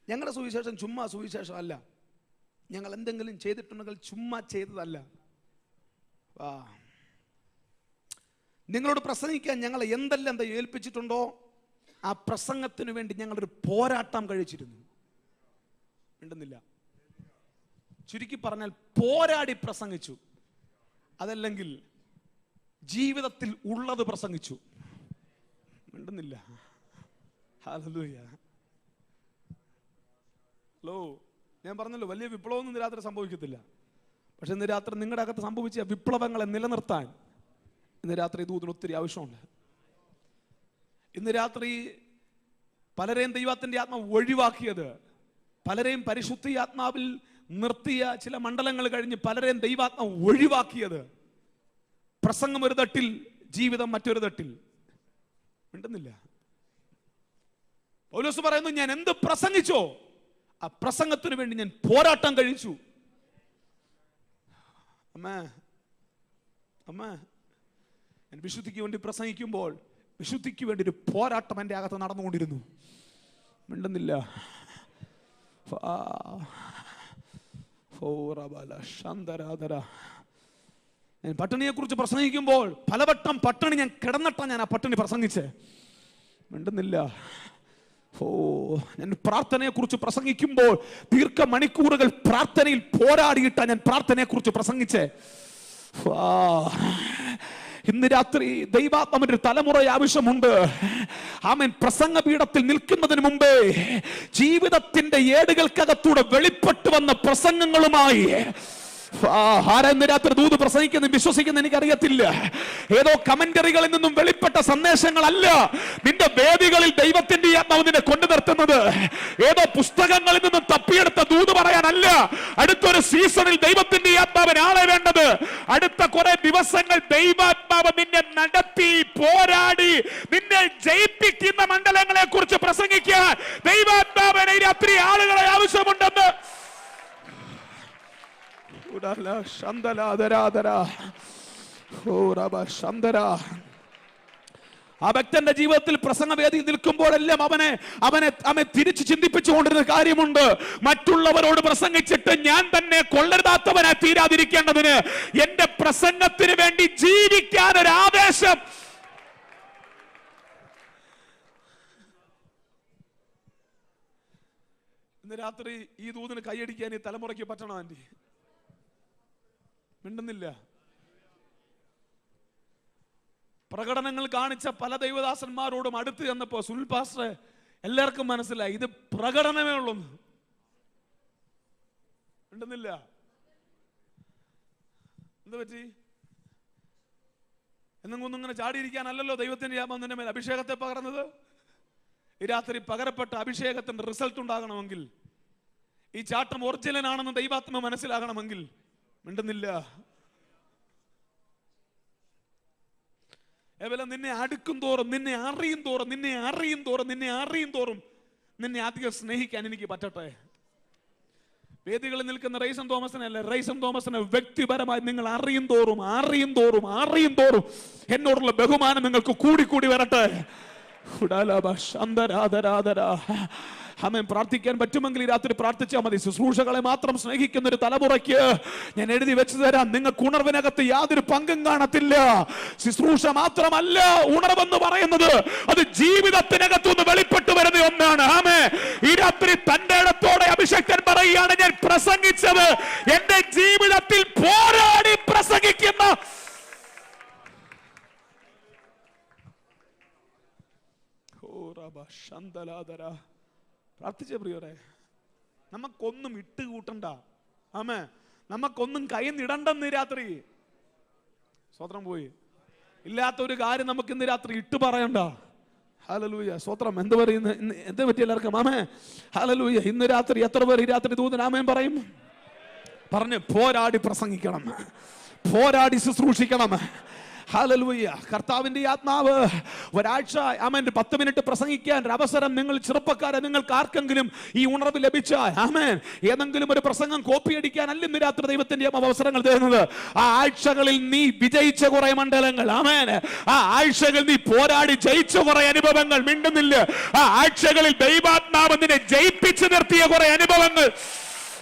ഞങ്ങളുടെ സുവിശേഷം ചുമ്മാ സുവിശേഷം അല്ല. ഞങ്ങൾ എന്തെങ്കിലും ചെയ്തിട്ടുണ്ടെങ്കിൽ ചുമ്മാ ചെയ്തതല്ല. നിങ്ങളോട് പ്രസംഗിക്കാൻ ഞങ്ങൾ എന്തെല്ലാം ഏൽപ്പിച്ചിട്ടുണ്ടോ ആ പ്രസംഗത്തിന് വേണ്ടി ഞങ്ങളൊരു പോരാട്ടം കഴിച്ചിരുന്നു. മിണ്ടുന്നില്ല. ചുരുക്കി പറഞ്ഞാൽ പോരാടി പ്രസംഗിച്ചു. അതല്ലെങ്കിൽ ജീവിതത്തിൽ ഉള്ളത് പ്രസംഗിച്ചു. മിണ്ടുന്നില്ല. ഹല്ലേലൂയ. ഹലോ, ഞാൻ പറഞ്ഞല്ലോ വലിയ വിപ്ലവമൊന്നും ഇന്ന് രാത്രി സംഭവിക്കത്തില്ല. പക്ഷെ ഇന്ന് രാത്രി നിങ്ങളുടെ അകത്ത് സംഭവിച്ച വിപ്ലവങ്ങളെ നിലനിർത്താൻ ഇന്ന് രാത്രി ദൂതിന് ഒത്തിരി ആവശ്യമുണ്ട്. ഇന്ന് രാത്രി പലരെയും ദൈവത്തിന്റെ ആത്മാവ് ഒഴിവാക്കിയത്, പലരെയും പരിശുദ്ധാത്മാവിൽ നിർത്തിയ ചില മണ്ഡലങ്ങൾ കഴിഞ്ഞ് പലരെയും ദൈവാത്മാവ് ഒഴിവാക്കിയത്, പ്രസംഗം ഒരു തട്ടിൽ, ജീവിതം മറ്റൊരു തട്ടിൽ. മിണ്ടുന്നില്ല. പൗലോസ് പറയുന്നു, ഞാൻ എന്ത് പ്രസംഗിച്ചോ ആ പ്രസംഗത്തിന് വേണ്ടി ഞാൻ പോരാട്ടം കഴിച്ചു. അമ്മേ അമ്മേ, ഞാൻ വിശുദ്ധിക്ക് വേണ്ടി പ്രസംഗിക്കുമ്പോൾ വിശുദ്ധിക്ക് വേണ്ടി ഒരു പോരാട്ടം എൻ്റെ അകത്ത് നടന്നുകൊണ്ടിരുന്നു. മിണ്ടുന്നില്ല. ഞാൻ പട്ടിണിയെ കുറിച്ച് പ്രസംഗിക്കുമ്പോൾ പലവട്ടം പട്ടിണി ഞാൻ കിടന്നിട്ടാണ് ഞാൻ ആ പട്ടിണി പ്രസംഗിച്ചേ. മിണ്ടുന്നില്ല. ഞാൻ പ്രാർത്ഥനയെ കുറിച്ച് പ്രസംഗിക്കുമ്പോൾ ദീർഘമണിക്കൂറുകൾ പ്രാർത്ഥനയിൽ പോരാടിയിട്ടാണ് ഞാൻ പ്രാർത്ഥനയെ കുറിച്ച് പ്രസംഗിച്ചേ. ഇന്ന് രാത്രി ദൈവാത്മാവിന്റെ ഒരു തലമുറ ആവശ്യമുണ്ട്. ആമേൻ. പ്രസംഗപീഠത്തിൽ നിൽക്കുന്നതിന് മുമ്പേ ജീവിതത്തിന്റെ ഏടുകൾക്കകത്തൂടെ വെളിപ്പെട്ടു വന്ന പ്രസംഗങ്ങളുമായി ആരെന്ന് രാത്രി ദൂത് പ്രസംഗിക്കുന്ന വിശ്വസിക്കുന്ന എനിക്കറിയത്തില്ല. ഏതോ കമന്ററികളിൽ നിന്നും വെളിപ്പെട്ട സന്ദേശങ്ങളല്ല നിന്റെ വേദികളിൽ ദൈവത്തിന്റെ ആത്മാവ് നിന്നെ കൊണ്ടു നിർത്തുന്നത്. ഏതോ പുസ്തകങ്ങളിൽ നിന്നും തപ്പിയെടുത്ത ദൂത് പറയാനല്ല. അടുത്തൊരു സീസണിൽ ദൈവത്തിന്റെ ആത്മാവിന് ആളെ വേണ്ടത്. അടുത്ത കുറെ ദിവസങ്ങൾ ദൈവാത്മാവ് നിന്നെ നടത്തി പോരാടി നിന്നെ ജയിപ്പിക്കുന്ന മണ്ഡലങ്ങളെ കുറിച്ച് പ്രസംഗിക്കാൻ ദൈവാത്മാവിനെ രാത്രി ആളുകളെ ആവശ്യമുണ്ടെന്ന്. ആ ഭക്തന്റെ ജീവിതത്തിൽ പ്രസംഗവേദി നിൽക്കുമ്പോഴെല്ലാം അവനെ തിരിച്ചു ചിന്തിപ്പിച്ചുകൊണ്ടിരുന്ന കാര്യമുണ്ട്. മറ്റുള്ളവരോട് പ്രസംഗിച്ചിട്ട് ഞാൻ തന്നെ കൊള്ളരുതാത്തവനായി തീരാതിരിക്കേണ്ടതിന് എന്റെ പ്രസംഗത്തിന് വേണ്ടി ജീവിക്കാൻ ഒരു ആവേശം. ഇന്ന് രാത്രി ഈ ദൂതിന് കൈയടിക്കാൻ ഈ തലമുറയ്ക്ക് പറ്റണം. ആന്റി മിണ്ടുന്നില്ല. പ്രകടനങ്ങൾ കാണിച്ച പല ദൈവദാസന്മാരോടും അടുത്ത് ചെന്നപ്പോ സുനിൽ പാസ്റ്റർ എല്ലാവർക്കും മനസ്സിലായി ഇത് പ്രകടനമേ ഉള്ളൂ. മിണ്ടുന്നില്ല. എന്ത് പറ്റി? എന്നെങ്കൊന്നും ഇങ്ങനെ ചാടിയിരിക്കാനല്ലോ ദൈവത്തിന്റെ ആത്മാവിന്റെ മേൽ അഭിഷേകത്തെ പകർന്നത്. ഈ രാത്രി പകരപ്പെട്ട അഭിഷേകത്തിന്റെ റിസൾട്ട് ഉണ്ടാകണമെങ്കിൽ, ഈ ചാട്ടം ഒറിജിനൽ ആണെന്ന് ദൈവാത്മ മനസ്സിലാകണമെങ്കിൽ മിണ്ടുന്നില്ല. നിന്നെ അടുക്കും തോറും, നിന്നെ അറിയും തോറും, നിന്നെ അറിയും തോറും, നിന്നെ അറിയും തോറും നിന്നെ അധികം സ്നേഹിക്കാൻ എനിക്ക് പറ്റട്ടെ. വേദികളിൽ നിൽക്കുന്ന റൈസൻ തോമസിനല്ല, റൈസൻ തോമസിനെ വ്യക്തിപരമായി നിങ്ങൾ അറിയും തോറും അറിയും തോറും അറിയും തോറും എന്നോടുള്ള ബഹുമാനം നിങ്ങൾക്ക് കൂടി വരട്ടെ. പ്രാർത്ഥിക്കാൻ പറ്റുമെങ്കിൽ ഈ രാത്രി പ്രാർത്ഥിച്ചാൽ മതി. ശുശ്രൂഷകളെ മാത്രം സ്നേഹിക്കുന്ന ഒരു തലമുറയ്ക്ക് ഞാൻ എഴുതി വെച്ചു തരാം, നിങ്ങൾക്ക് ഉണർവിനകത്ത് യാതൊരു പങ്കും കാണത്തില്ല. ശുശ്രൂഷ മാത്രമല്ല ഉണർവെന്ന് പറയുന്നത്, അത് ജീവിതത്തിനകത്തുനിന്ന് വെളിപ്പെട്ടു വരുന്ന ഒന്നാണ്. ആമേ. ഈ രാത്രി തന്റെ ഇടത്തോടെ അഭിഷേകൻ പറയുകയാണ്, ഞാൻ പ്രസംഗിച്ചത് എന്റെ ജീവിതത്തിൽ പോരാടി പ്രസംഗിക്കുന്ന പ്രാർത്ഥിച്ച പ്രിയരെ, നമുക്കൊന്നും ഇട്ടുകൂട്ടണ്ട. ആമേ. നമുക്കൊന്നും കൈന്നിടണ്ടെന്ന് രാത്രി. സ്വത്രം പോയി ഇല്ലാത്തൊരു കാര്യം നമുക്ക് ഇന്ന് രാത്രി ഇട്ട് പറയണ്ട. ഹല്ലേലൂയ. സ്വത്രം. എന്ത് പറയുന്നു? എന്ത് പറ്റി എല്ലാവർക്കും? ആമേ. ഹല്ലേലൂയ. ഇന്ന് രാത്രി എത്ര പേർ ഈ രാത്രി ദൂതൻ ആമേൻ പറയും? പറഞ്ഞ് പോരാടി പ്രസംഗിക്കണം, പോരാടി ശുശ്രൂഷിക്കണം. ഹല്ലേലൂയ. കർത്താവിന്റെ ആത്മാവ് ഒരാഴ്ച ആമേൻ 10 മിനിറ്റ് പ്രസംഗിക്കാൻ ഒരു അവസരം നിങ്ങൾ ചെറുപ്പക്കാരെ നിങ്ങൾക്ക് ആർക്കെങ്കിലും ഈ ഉണർവ് ലഭിച്ചാൽ ആമേൻ, ഏതെങ്കിലും ഒരു പ്രസംഗം കോപ്പി അടിക്കാൻ അല്ല ഇന്ന് രാത്രി ദൈവത്തിന്റെ അവസരങ്ങൾ തരുന്നത്. ആ ആഴ്ചകളിൽ നീ വിജയിച്ച കുറെ മണ്ഡലങ്ങൾ, ആമേൻ, ആ ആഴ്ചകളിൽ നീ പോരാടി ജയിച്ച കുറെ അനുഭവങ്ങൾ, മിണ്ടുന്നില്ല, ആ ആഴ്ചകളിൽ ദൈവാത്മാവ് നിന്നെ ജയിപ്പിച്ചു നിർത്തിയ കുറെ അനുഭവങ്ങൾ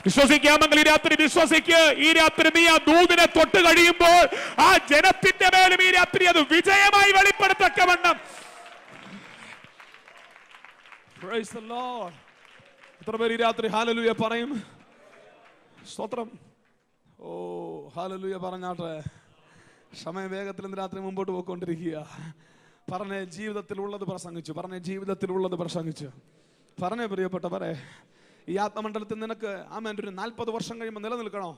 വിശ്വസിക്കാമെങ്കിൽ ഈ രാത്രി വിശ്വസിക്ക്. ഈ രാത്രി നീ ആ ദൂതിനെ തൊട്ട് കഴിയുമ്പോൾ ആ ജനത്തിന്റെ മേലും ഈ രാത്രി അത് വിജയമായി വെളിപ്പെടുത്തക്കവണ്ണം. Praise the Lord. എത്ര പേര് ഈ രാത്രി ഹല്ലേലൂയ പറയും? സ്തോത്രം. ഓ ഹല്ലേലൂയ പറഞ്ഞാട്ടെ. സമയം വേഗത്തിൽ ഇന്ന് രാത്രി മുമ്പോട്ട് പോയിക്കൊണ്ടിരിക്കുക. പറഞ്ഞേ ജീവിതത്തിലുള്ളത് പ്രസംഗിച്ചു. പറഞ്ഞേ ജീവിതത്തിലുള്ളത് പ്രസംഗിച്ചു. പറഞ്ഞേ പ്രിയപ്പെട്ടവരെ, ഈ ആത്മമണ്ഡലത്തിൽ നിനക്ക് ആമേൻ ഒരു 40 വർഷം കഴിയുമ്പോൾ നിലനിൽക്കണോ?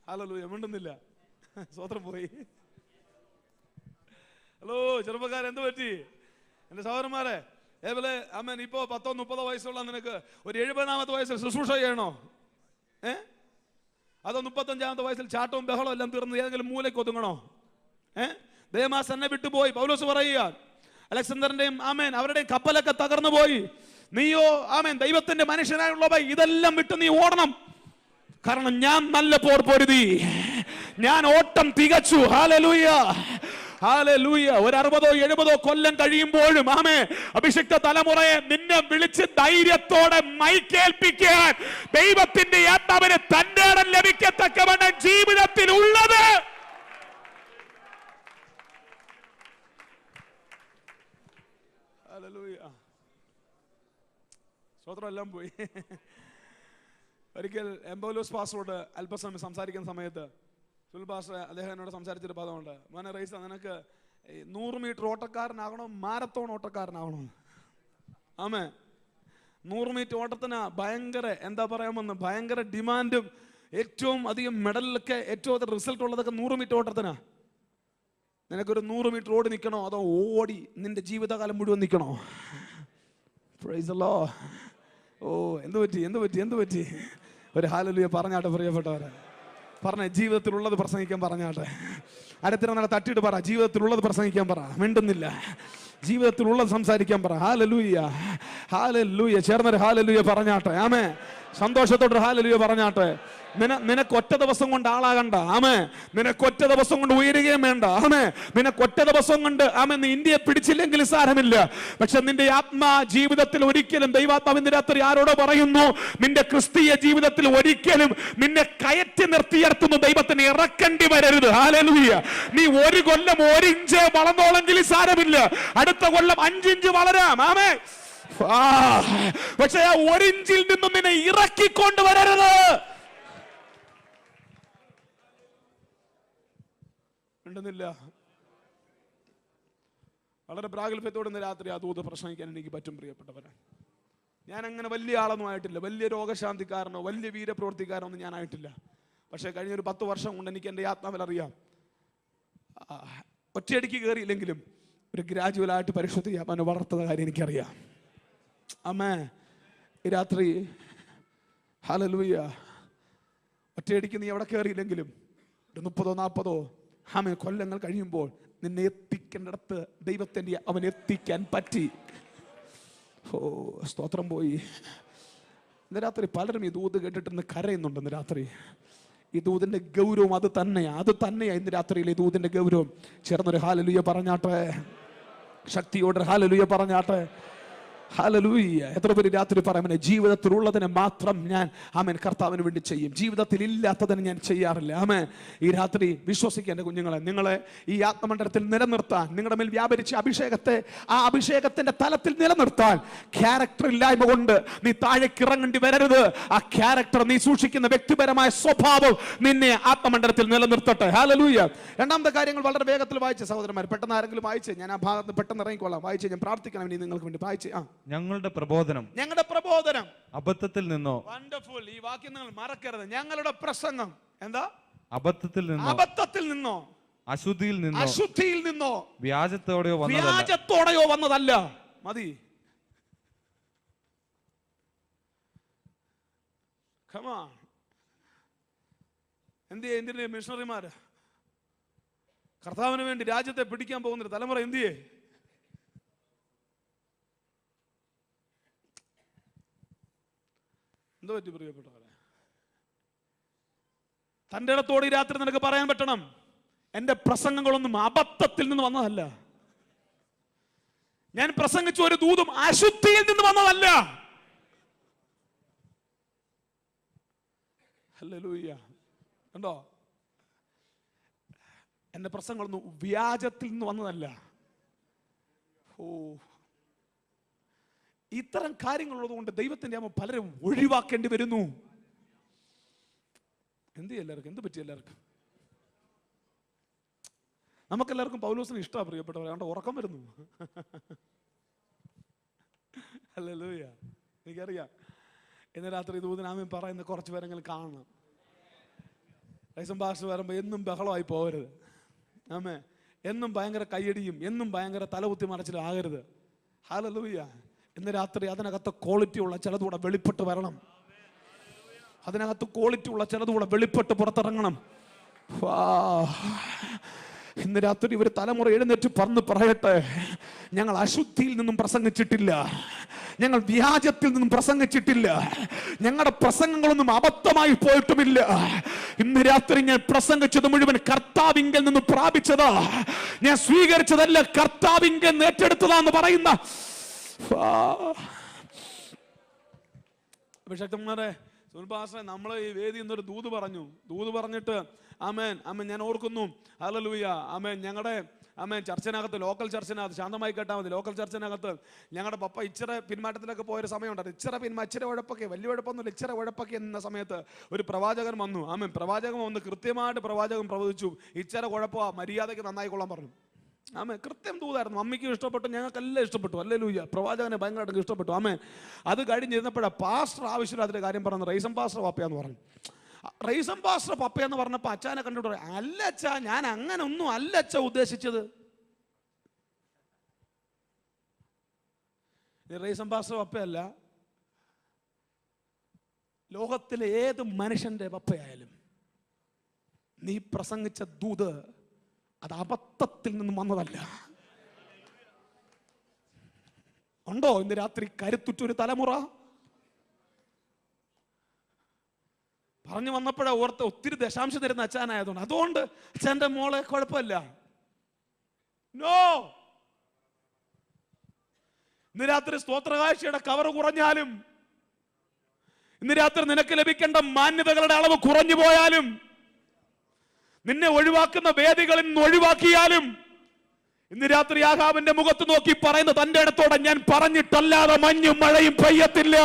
ഹല്ലേലൂയ. മിണ്ടുന്നില്ല. സ്തോത്രം പോയി. ഹലോ ചെറുപ്പക്കാരെ, എന്ത് പറ്റി എന്റെ സഹോദരന്മാരെ? ഏപോലെ അമ്മൻ ഇപ്പോ 10-30 വയസ്സുള്ള നിനക്ക് ഒരു 70-ാമത്തെ വയസ്സിൽ ശുശ്രൂഷ ചെയ്യണോ? അതോ 35-ാമത്തെ വയസ്സിൽ ചാട്ടവും ബഹളവും എല്ലാം തീർന്ന് ഏതെങ്കിലും മൂലയ്ക്ക് ഒതുങ്ങണോ? ദേമാസ് എന്നെ വിട്ടുപോയി. പൗലോസ് പറയുക, അലക്സാണ്ടറിന്റെയും ആമേൻ അവരുടെയും കപ്പലൊക്കെ തകർന്നു പോയി. നീയോ ആമേൻ ദൈവത്തിന്റെ മനുഷ്യനായുള്ളവ ഇതെല്ലാം വിട്ട് നീ ഓടണം. കാരണം ഞാൻ നല്ല പോർ പൊരുതി, ഞാൻ ഓട്ടം തികച്ചു. Hallelujah, hallelujah. ഒരു 60-70 കൊല്ലം കഴിയുമ്പോഴും ആമേ അഭിഷിക്ത തലമുറയെ നിന്നെ വിളിച്ച് ധൈര്യത്തോടെ മൈക്കേൽപ്പിക്കാൻ ദൈവത്തിന്റെ ആത്മാവിന് തന്റെ ഇടം ലഭിക്കത്തക്കവണ്ണം ജീവിതത്തിൽ ഉള്ളത്. ഹല്ലേലൂയ. സ്തോത്രം. എല്ലാം പോയി. ഒരിക്കൽ എംബോലോസ് പാസ്റ്ററോട് അല്പസമയം സംസാരിക്കുന്ന സമയത്ത് സുൽ പാസ്റ്റർ അദ്ദേഹം എന്നോട് സംസാരിച്ചൊരു പദമുണ്ട്, മോനെ റൈസ, നിനക്ക് 100 മീറ്റർ ഓട്ടക്കാരനാകണോ മാരത്തോൺ ഓട്ടക്കാരനാകണോ? ആമേ 100 മീറ്റർ ഓട്ടത്തിന് ഭയങ്കര എന്താ പറയാമെന്ന് ഭയങ്കര ഡിമാൻഡും ഏറ്റവും അധികം മെഡലിലൊക്കെ ഏറ്റവും അധികം റിസൾട്ട് ഉള്ളതൊക്കെ 100 മീറ്റർ ഓട്ടത്തിനാ. നിനക്കൊരു 100 മീറ്റർ ഓടി നിൽക്കണോ അതോ ഓടി നിന്റെ ജീവിതകാലം മുഴുവൻ നിൽക്കണോ? Praise the Lord. ഓ എന്ത് പറ്റി? ഒരു ഹല്ലേലൂയ പറഞ്ഞാട്ടെ പ്രിയപ്പെട്ടവരെ. പറഞ്ഞേ, ജീവിതത്തിലുള്ളത് പ്രസംഗിക്കാൻ പറഞ്ഞാട്ടെ. അടുത്തിരുന്നാളെ തട്ടിയിട്ട് പറ, ജീവിതത്തിലുള്ളത് പ്രസംഗിക്കാൻ പറ. മിണ്ടുന്നില്ല. ജീവിതത്തിലുള്ളത് സംസാരിക്കാൻ പറ. Hallelujah, hallelujah. ചേർന്നൊരു ഹല്ലേലൂയ പറഞ്ഞാട്ടെ. ആമേ സന്തോഷത്തോടെ ഹല്ലേലൂയ പറഞ്ഞാട്ടെ. നിനക്കൊറ്റ ദിവസം കൊണ്ട് ആളാകണ്ട. ആമേ നിനക്കൊറ്റ ദിവസം കൊണ്ട് ഉയരുകയും വേണ്ട. ആമേ നിനക്കൊറ്റ ദിവസം കൊണ്ട് ആമേ നീ ഇന്ത്യയെ പിടിച്ചില്ലെങ്കിൽ സാരമില്ല. പക്ഷെ നിന്റെ ആത്മാ ജീവിതത്തിൽ ഒരിക്കലും ദൈവാത്മാവിന്റെ രാത്രി ആരോടോ പറയുന്നു, നിന്റെ ക്രിസ്തീയ ജീവിതത്തിൽ ഒരിക്കലും നിന്നെ കയറ്റി നിർത്തിയർത്തുന്നു ദൈവത്തിന് ഇറക്കേണ്ടി വരരുത്. ഹല്ലേലൂയ. നീ 1 കൊല്ലം 1 ഇഞ്ച് വളർന്നോളെങ്കിലും സാരമില്ല, അടുത്ത കൊല്ലം 5 ഇഞ്ച് വളരാം. ആമേ പക്ഷെ ആ 1 ഇഞ്ചിൽ നിന്നും നിന്നെ ഇറക്കിക്കൊണ്ടുവരരുത്. മിണ്ടുന്നില്ല. വളരെ പ്രാഗൽഭ്യത്തോടെ ഇന്ന് രാത്രി ആ ദൂത് പ്രസംഗിക്കാൻ എനിക്ക് പറ്റും പ്രിയപ്പെട്ടവരെ. ഞാൻ അങ്ങനെ വലിയ ആളൊന്നും ആയിട്ടില്ല, വലിയ രോഗശാന്തിക്കാരനോ വലിയ വീരപ്രവർത്തിക്കാരനോ ഒന്നും ഞാനായിട്ടില്ല. പക്ഷേ കഴിഞ്ഞൊരു 10 വർഷം കൊണ്ട് എനിക്ക് എൻ്റെ ആത്മാവിൽ അറിയാം, ഒറ്റയടിക്ക് കയറിയില്ലെങ്കിലും ഒരു ഗ്രാജുവലായിട്ട് പരിശുദ്ധ ആത്മാവിനെ വളർത്തുന്ന കാര്യം എനിക്കറിയാം. ആമേ ഈ രാത്രി ഹല്ലേലൂയ, ഒറ്റയടിക്ക് നീ എവിടെ കയറിയില്ലെങ്കിലും ഒരു 30-40 ആമേ കൊല്ലങ്ങൾ കഴിയുമ്പോൾ നിന്നെ എത്തിക്കേണ്ടിടത്ത് ദൈവത്തിൻ്റെ അവൻ എത്തിക്കാൻ പറ്റി. ഓ സ്തോത്രം. പോയി ഇന്ന് രാത്രി പലരും ഈ ദൂത് കേട്ടിട്ട് ഇന്ന് കരയുന്നുണ്ട്. ഇന്ന് രാത്രി ഈ ദൂതിന്റെ ഗൗരവം അത് തന്നെയാ ഇന്ന് രാത്രിയിൽ ഈ ദൂതിന്റെ ഗൗരവം. ചേർന്നൊരു ഹല്ലേലൂയ പറഞ്ഞാട്ടെ, ശക്തിയോടെ ഹല്ലേലൂയ പറഞ്ഞാട്ടെ. ഹല്ലേലൂയ. എത്ര പേര് രാത്രി പറയാമേ, ജീവിതത്തിലുള്ളതിനെ മാത്രം ഞാൻ ആമേൻ കർത്താവിന് വേണ്ടി ചെയ്യും, ജീവിതത്തിൽ ഇല്ലാത്തതിന് ഞാൻ ചെയ്യാറില്ല. ആമേൻ. ഈ രാത്രി വിശ്വസിക്കേണ്ട കുഞ്ഞുങ്ങളെ, നിങ്ങളെ ഈ ആത്മമണ്ഡലത്തിൽ നിലനിർത്താൻ, നിങ്ങളുടെ മേൽ വ്യാപരിച്ച അഭിഷേകത്തെ ആ അഭിഷേകത്തിന്റെ തലത്തിൽ നിലനിർത്താൻ ക്യാരക്ടർ ഇല്ലായ്മ കൊണ്ട് നീ താഴേക്ക് ഇറങ്ങേണ്ടി വരരുത്. ആ ക്യാരക്ടർ, നീ സൂക്ഷിക്കുന്ന വ്യക്തിപരമായ സ്വഭാവം നിന്നെ ആത്മമണ്ഡലത്തിൽ നിലനിർത്തട്ടെ. ഹല്ലേലൂയ. രണ്ടാമത്തെ കാര്യങ്ങൾ വളരെ വേഗത്തിൽ വായിച്ച് സഹോദരന്മാർ, പെട്ടെന്ന് ആരെങ്കിലും വായിച്ച്, ഞാൻ ആ ഭാഗത്ത് പെട്ടെന്ന് ഇറങ്ങിക്കോളാം. വായിച്ച് ഞാൻ പ്രാർത്ഥിക്കണം ഇനി നിങ്ങൾക്ക് വേണ്ടി. വായിച്ച് ഞങ്ങളുടെ പ്രബോധനം അബദ്ധത്തിൽ നിന്നോ. വണ്ടർഫുൾ. ഈ വാക്യം നിങ്ങൾ മറക്കരുത്. ഞങ്ങളുടെ പ്രസംഗം എന്താ? അബദ്ധത്തിൽ നിന്നോ അശുദ്ധിയിൽ നിന്നോ വ്യാജത്തോടെയോ വന്നതല്ല. മതി. എന്തിയെ മിഷണറിമാര് കർത്താവിന് വേണ്ടി രാജ്യത്തെ പിടിക്കാൻ പോകുന്ന തലമുറ എന്തിയെ? എന്തോ പറ്റി പ്രിയപ്പെട്ടവരെ? തൻ്റെ ഇടത്തോട് ഈ രാത്രി നിനക്ക് പറയാൻ പറ്റണം, എന്റെ പ്രസംഗങ്ങളൊന്നും അബദ്ധത്തിൽ നിന്ന് വന്നതല്ല. ഞാൻ പ്രസംഗിച്ച ഒരു ദൂതും അശുദ്ധിയിൽ നിന്ന് വന്നതല്ല. ഹല്ലേലൂയ. കണ്ടോ? എന്റെ പ്രസംഗങ്ങളൊന്നും വ്യാജത്തിൽ നിന്ന് വന്നതല്ല. ഓ, ഇത്തരം കാര്യങ്ങളുള്ളത് കൊണ്ട് ദൈവത്തിന്റെ അമ്മ പലരും ഒഴിവാക്കേണ്ടി വരുന്നു. എല്ലാവർക്കും എന്ത് പറ്റി? എല്ലാവർക്കും നമുക്കെല്ലാവർക്കും പൗലോസിന് ഇഷ്ടമാണ് പ്രിയപ്പെട്ടവർ. അതുകൊണ്ട് ഉറക്കം വരുന്നു. ഹല്ലേലൂയ. എനിക്കറിയാം ഇന്ന് രാത്രി ദൂതനാമൻ പറയുന്ന കുറച്ച് പേരെങ്കിലും കാണണം. റൈസം പാസ്റ്റർ വരുമ്പോൾ എന്നും ബഹളമായി പോകരുത്. ആമേ എന്നും ഭയങ്കര കയ്യടിയും എന്നും ഭയങ്കര തലകുത്തി മറിച്ചിലും ആകരുത്. ഹല്ലേലൂയ. ഇന്ന് രാത്രി അതിനകത്ത് ക്വാളിറ്റി ഉള്ള ചിലതുകൂടെ വെളിപ്പെട്ട് വരണം. അതിനകത്ത് ക്വാളിറ്റി ഉള്ള ചിലതുകൂടെ വെളിപ്പെട്ട് പുറത്തിറങ്ങണം. ഇന്ന് രാത്രി ഒരു തലമുറ എഴുന്നേറ്റ് പറയട്ടെ, ഞങ്ങൾ അശുദ്ധിയിൽ നിന്നും പ്രസംഗിച്ചിട്ടില്ല, ഞങ്ങൾ വ്യാജത്തിൽ നിന്നും പ്രസംഗിച്ചിട്ടില്ല, ഞങ്ങളുടെ പ്രസംഗങ്ങളൊന്നും അബദ്ധമായി പോയിട്ടുമില്ല. ഇന്ന് രാത്രി ഞാൻ പ്രസംഗിച്ചത് മുഴുവൻ കർത്താവിങ്കൽ നിന്ന് പ്രാപിച്ചതാ, ഞാൻ സ്വീകരിച്ചതല്ല, കർത്താവിങ്കൽ ഏറ്റെടുത്തതാന്ന് പറയുന്ന അഭിഷക്തന്മാരെ, നമ്മൾ ഈ വേദി എന്നൊരു ദൂത് പറഞ്ഞിട്ട് ആമേൻ ആമേൻ ഞാൻ ഓർക്കുന്നു. ഹല്ലേലൂയ. ആമേൻ. ഞങ്ങളുടെ ചർച്ചിനകത്ത്, ലോക്കൽ ചർച്ചിനകത്ത്, ശാന്തമായി കേട്ടാൽ മതി, ലോക്കൽ ചർച്ചിനകത്ത് ഞങ്ങളുടെ പപ്പ ഇച്ചിരി പിന്മാറ്റത്തിലൊക്കെ പോയൊരു സമയമുണ്ടായിരുന്നു. ഇച്ചിരി ഉഴപ്പൊക്കെ, വലിയ ഉഴപ്പൊന്നുമില്ല, ഇച്ചിരി ഉഴപ്പൊക്കെ എന്ന സമയത്ത് ഒരു പ്രവാചകൻ വന്നു. ആമേൻ. പ്രവാചകൻ വന്ന് കൃത്യമായിട്ട് പ്രവാചകൻ പ്രവചിച്ചു, ഇച്ചിരി കുഴപ്പമാ, മര്യാദയ്ക്ക് നന്നായിക്കൊള്ളാൻ പറഞ്ഞു. ആമേ. കൃത്യം ദൂതായിരുന്നു. അമ്മയ്ക്കും ഇഷ്ടപ്പെട്ടു, ഞങ്ങൾക്കെല്ലാം ഇഷ്ടപ്പെട്ടു. ഹല്ലേലൂയ. പ്രവാചകനെ ഭയങ്കരമായിട്ട് ഇഷ്ടപ്പെട്ടു. ആമേ. അത് കഴിഞ്ഞിരുന്നപ്പോഴാണ് പാസ്റ്റർ ആവശ്യമില്ല അതിന്റെ കാര്യം പറഞ്ഞു. റൈസം പാസ്റ്റർ പപ്പയാന്ന് പറഞ്ഞു. റൈസം പാസ്റ്റർ പപ്പയെന്ന് പറഞ്ഞപ്പോൾ അച്ഛനെ കണ്ടിട്ട് പറയാം, അല്ല അച്ഛാ, ഞാൻ അങ്ങനെ ഒന്നും അല്ല അച്ഛ ഉദ്ദേശിച്ചത്. റൈസം പാസ്റ്റർ പപ്പയല്ല, ലോകത്തിലെ ഏത് മനുഷ്യന്റെ പപ്പയായാലും നീ പ്രസംഗിച്ച ദൂത് അത് അബദ്ധത്തിൽ നിന്നും വന്നതല്ല. ഉണ്ടോ ഇന്ന് രാത്രി കരുത്തുറ്റൊരു തലമുറ? പറഞ്ഞു വന്നപ്പോഴാ ഓർത്ത്, ഒത്തിരി ദശാംശം തരുന്ന അച്ഛനായതുകൊണ്ട്, അതുകൊണ്ട് അച്ഛൻ്റെ മോളെ കുഴപ്പമില്ല. നോ. ഇന്ന് രാത്രി സ്തോത്രകാഴ്ചയുടെ കവർ കുറഞ്ഞാലും, ഇന്ന് രാത്രി നിനക്ക് ലഭിക്കേണ്ട മാന്യതകളുടെ അളവ് കുറഞ്ഞു പോയാലും, നിന്നെ ഒഴിവാക്കുന്ന വേദികളിൽ നിന്ന് ഒഴിവാക്കിയാലും, ഇന്ന് രാത്രി ആഹാബിന്റെ മുഖത്ത് നോക്കി പറയുന്ന തന്റെ ഇടത്തോടെ, ഞാൻ പറഞ്ഞിട്ടല്ലാതെ മഞ്ഞും മഴയും പെയ്യത്തില്ല.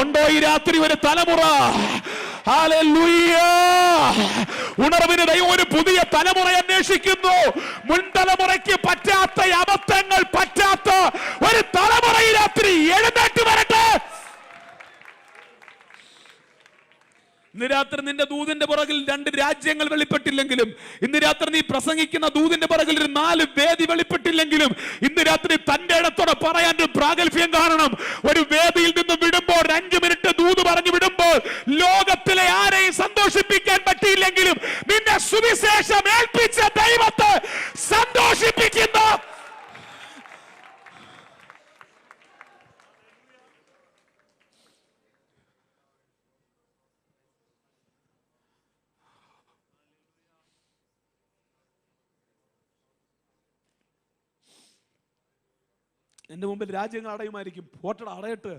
ഉണ്ടോ ഈ രാത്രി ഒരു തലമുറ? ഹല്ലേലൂയ. ഉണർവിന് ദൈവം ഒരു പുതിയ തലമുറ അന്വേഷിക്കുന്നു. മുൻ തലമുറയ്ക്ക് പറ്റാത്ത അബദ്ധങ്ങൾ പറ്റാത്ത ഒരു തലമുറ ഈ രാത്രി എഴുന്നേറ്റ് വരട്ടെ. ഇന്ന് രാത്രി നിന്റെ ദൂതിന്റെ പുറകിൽ 2 രാജ്യങ്ങൾ വെളിപ്പെട്ടില്ലെങ്കിലും, ഇന്ന് രാത്രി നീ പ്രസംഗിക്കുന്ന ദൂതിന്റെ പുറകിൽ ഒരു 4 വേദി വെളിപ്പെട്ടില്ലെങ്കിലും, ഇന്ന് രാത്രി തന്റെ ഇടത്തോടെ പറയാൻ ഒരു പ്രാഗൽഭ്യം കാണണം. ഒരു വേദിയിൽ നിന്ന് വിടുമ്പോൾ 5 മിനിറ്റ് ദൂത് പറഞ്ഞു വിടുമ്പോൾ ലോകത്തിലെ ആരെയും സന്തോഷിപ്പിക്കാൻ പറ്റിയില്ലെങ്കിലും നിന്നെ സുവിശേഷം ഏൽപ്പിച്ച ദൈവത്തെ സന്തോഷിപ്പിക്കുന്ന എന്റെ മുമ്പിൽ രാജ്യങ്ങൾ അടയുമായിരിക്കും. പോട്ടട, അടയട്ട്.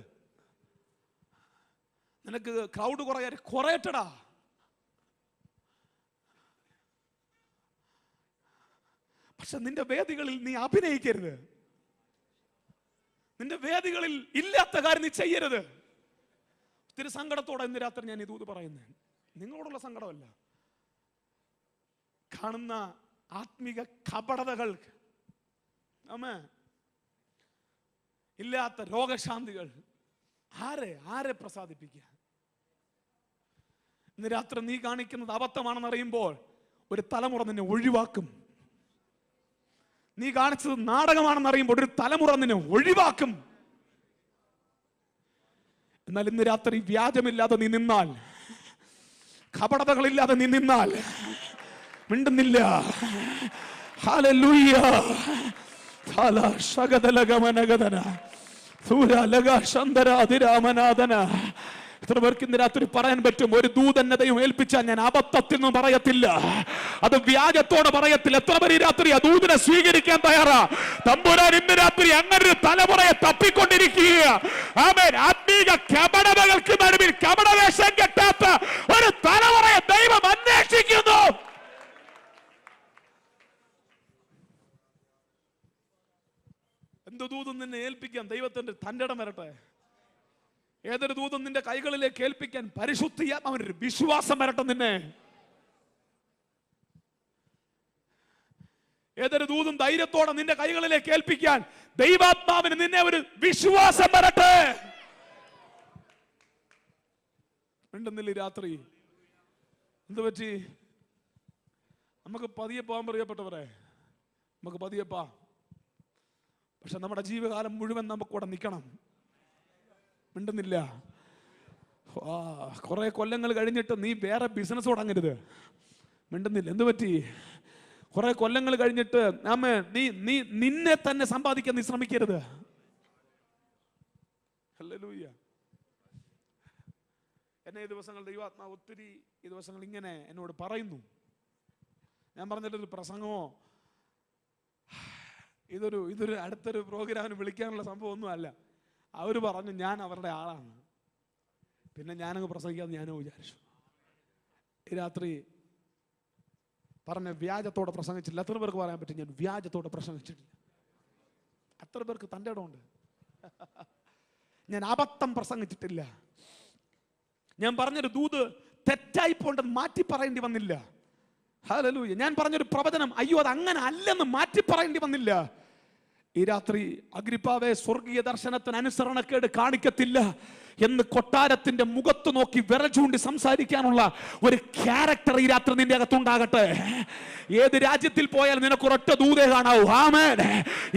നിനക്ക് ക്രൗഡ് കുറയട്ടടാ. പക്ഷെ നിന്റെ വേദികളിൽ നീ അഭിനയിക്കരുത്. നിന്റെ വേദികളിൽ ഇല്ലാത്ത കാര്യം നീ ചെയ്യരുത്. ഒത്തിരി സങ്കടത്തോടെ ഇന്ന് രാത്രി ഞാൻ ഇതൂത് പറയുന്നത്, നിങ്ങളോടുള്ള സങ്കടമല്ല, കാണുന്ന ആത്മീക കപടതകൾ, ഇല്ലാത്ത രോഗശാന്തികൾ ആരെ പ്രസാദിപ്പിക്കുക? ഇന്ന് രാത്രി നീ കാണിക്കുന്നത് അബദ്ധമാണെന്ന് അറിയുമ്പോൾ ഒരു തലമുറ നിന്നെ ഒഴിവാക്കും. നീ കാണിച്ചത് നാടകമാണെന്ന് അറിയുമ്പോൾ ഒരു തലമുറ നിന്നെ ഒഴിവാക്കും. എന്നാൽ ഇന്ന് രാത്രി വ്യാജമില്ലാതെ നീ നിന്നാൽ, കപടതകളില്ലാതെ നീ നിന്നാൽ, മിണ്ടുന്നില്ല. ഹല്ലേലൂയ. എത്ര പേർക്ക് ഇന്ന് രാത്രി പറയാൻ പറ്റും, ഒരു ദൂതന്നെ ദൈവം ഏൽപ്പിച്ചാൽ ഞാൻ അബദ്ധത്തിൽ നിന്നും പറയത്തില്ല, അത് വ്യാജത്തോടെ പറയത്തില്ല? എത്ര പേര് ഈ രാത്രി ആ ദൂതിനെ സ്വീകരിക്കാൻ തയ്യാറാ? തമ്പുരാൻ ഇന്ന് രാത്രി അങ്ങനെ ഒരു തലമുറയെ തപ്പിക്കൊണ്ടിരിക്കുക. ആമേൻ. ആത്മീക കപടതകൾക്ക് നടുവിൽ കപടവേഷം കെട്ടാത്ത ഒരു തലമുറയെ ദൈവം അന്വേഷിക്കുന്നു. എന്ത് ദൂതം നിന്നെ ഏൽപ്പിക്കാൻ ദൈവത്തിന്റെ തന്റെ ഇടം വരട്ടെ. ഏതൊരു ദൂതം നിന്റെ കൈകളിലേക്ക് ഏൽപ്പിക്കാൻ പരിശുദ്ധിയാത്മാവിന്റെ വിശ്വാസം വരട്ടെ. നിന്നെ ഏതൊരു ദൂതം ധൈര്യത്തോടെ നിന്റെ കൈകളിലേക്ക് ഏൽപ്പിക്കാൻ ദൈവാത്മാവിന് നിന്നെ ഒരു വിശ്വാസം വരട്ടെ. ഉണ്ടെന്നില്ല രാത്രി എന്ത് പറ്റി? നമുക്ക് പതിയെ പോകാൻ പ്രിയപ്പെട്ടവരെ, നമുക്ക് പതിയെ പോവാം. പക്ഷെ നമ്മുടെ ജീവകാലം മുഴുവൻ നമുക്കിവിടെ നിൽക്കണം. മിണ്ടുന്നില്ല. കുറെ കൊല്ലങ്ങൾ കഴിഞ്ഞിട്ട് നീ വേറെ ബിസിനസ് തുടങ്ങരുത്. മിണ്ടുന്നില്ല. എന്ത് പറ്റി? കുറെ കൊല്ലങ്ങൾ കഴിഞ്ഞിട്ട് നീ നിന്നെ തന്നെ സമ്പാദിക്കാൻ നീ ശ്രമിക്കരുത്. ഹല്ലേലൂയ. എന്നെ ഈ ദിവസങ്ങൾ ദൈവാത്മാവ് ഒത്തിരി ഈ ദിവസങ്ങൾ ഇങ്ങനെ എന്നോട് പറയുന്നു. ഞാൻ പറഞ്ഞിട്ടൊരു പ്രസംഗമോ ഇതൊരു അടുത്തൊരു പ്രോഗ്രാമിന് വിളിക്കാനുള്ള സംഭവമൊന്നും അല്ല. അവർ പറഞ്ഞു ഞാൻ അവരുടെ ആളാണ്. പിന്നെ ഞാനങ്ങ് പ്രസംഗിക്കാമെന്ന് ഞാനോ വിചാരിച്ചു. ഈ രാത്രി പറഞ്ഞ വ്യാജത്തോടെ പ്രസംഗിച്ചില്ല. എത്ര പേർക്ക് പറയാൻ പറ്റും ഞാൻ വ്യാജത്തോടെ പ്രസംഗിച്ചിട്ടില്ല? എത്ര പേർക്ക് തൻ്റെ ഇടമുണ്ട്? ഞാൻ അബദ്ധം പ്രസംഗിച്ചിട്ടില്ല. ഞാൻ പറഞ്ഞൊരു ദൂത് തെറ്റായി പോണ്ടെന്ന് മാറ്റി പറയേണ്ടി വന്നില്ല. ഹല്ലേലൂയ. ഞാൻ പറഞ്ഞൊരു പ്രവചനം അയ്യോ അത് അങ്ങനെ അല്ലെന്ന് മാറ്റി പറയേണ്ടി വന്നില്ല. ഈ രാത്രി അഗ്രിപ്പാവേ, സ്വർഗീയ ദർശനത്തിന് അനുസരണക്കേട് കാണിക്കത്തില്ല എന്ന് കൊട്ടാരത്തിന്റെ മുഖത്ത് നോക്കി വിരൽ ചൂണ്ടി സംസാരിക്കാനുള്ള ഒരു ക്യാരക്ടർ ഈ രാത്രി നിന്റെ അകത്തുണ്ടാകട്ടെ. ഏത് രാജ്യത്തിൽ പോയാൽ നിനക്കൊരൊറ്റ ദൂതേ കാണാവൂ. ആമേൻ.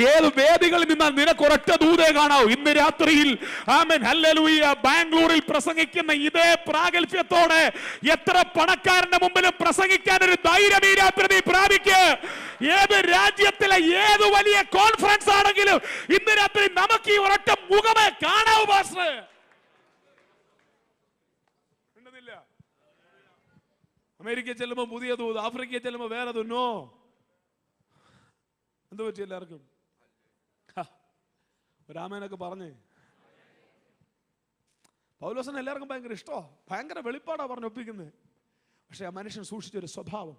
ഏത് വേദികളിൽ നിന്നാൽ നിനക്കൊരൊറ്റ ദൂതേ കാണാവൂ. ഇന്ന് രാത്രിയിൽ ആമേൻ ഹല്ലേലൂയ ബാംഗ്ലൂരിൽ പ്രസംഗിക്കുന്ന ഇതേ പ്രാഗൽഭ്യത്തോടെ എത്ര പണക്കാരന്റെ മുമ്പിലും പ്രസംഗിക്കാൻ ഒരു ധൈര്യം ഈ രാത്രി നീ പ്രാപിക്ക്. ഏത് രാജ്യത്തിലെ ഏത് വലിയ കോൺഫറൻസ് ആണെങ്കിലും ഇന്ന് രാത്രി നമുക്ക് ഈ ഒരൊറ്റ മുഖമേ കാണാവൂ പാസ്റ്റർ. അമേരിക്കയിൽ ചെല്ലുമ്പോൾ പുതിയ ദൂത്, ആഫ്രിക്കയിൽ ചെല്ലുമ്പോൾ വേറെ തുന്നോ. എന്ത് പറ്റി എല്ലാവർക്കും? രാമനൊക്കെ പറഞ്ഞേ. പൗലോസിന് എല്ലാവർക്കും ഭയങ്കര ഇഷ്ടോ, ഭയങ്കര വെളിപ്പാടാ പറഞ്ഞൊപ്പിക്കുന്നത്. പക്ഷെ ആ മനുഷ്യൻ സൂക്ഷിച്ചൊരു സ്വഭാവം.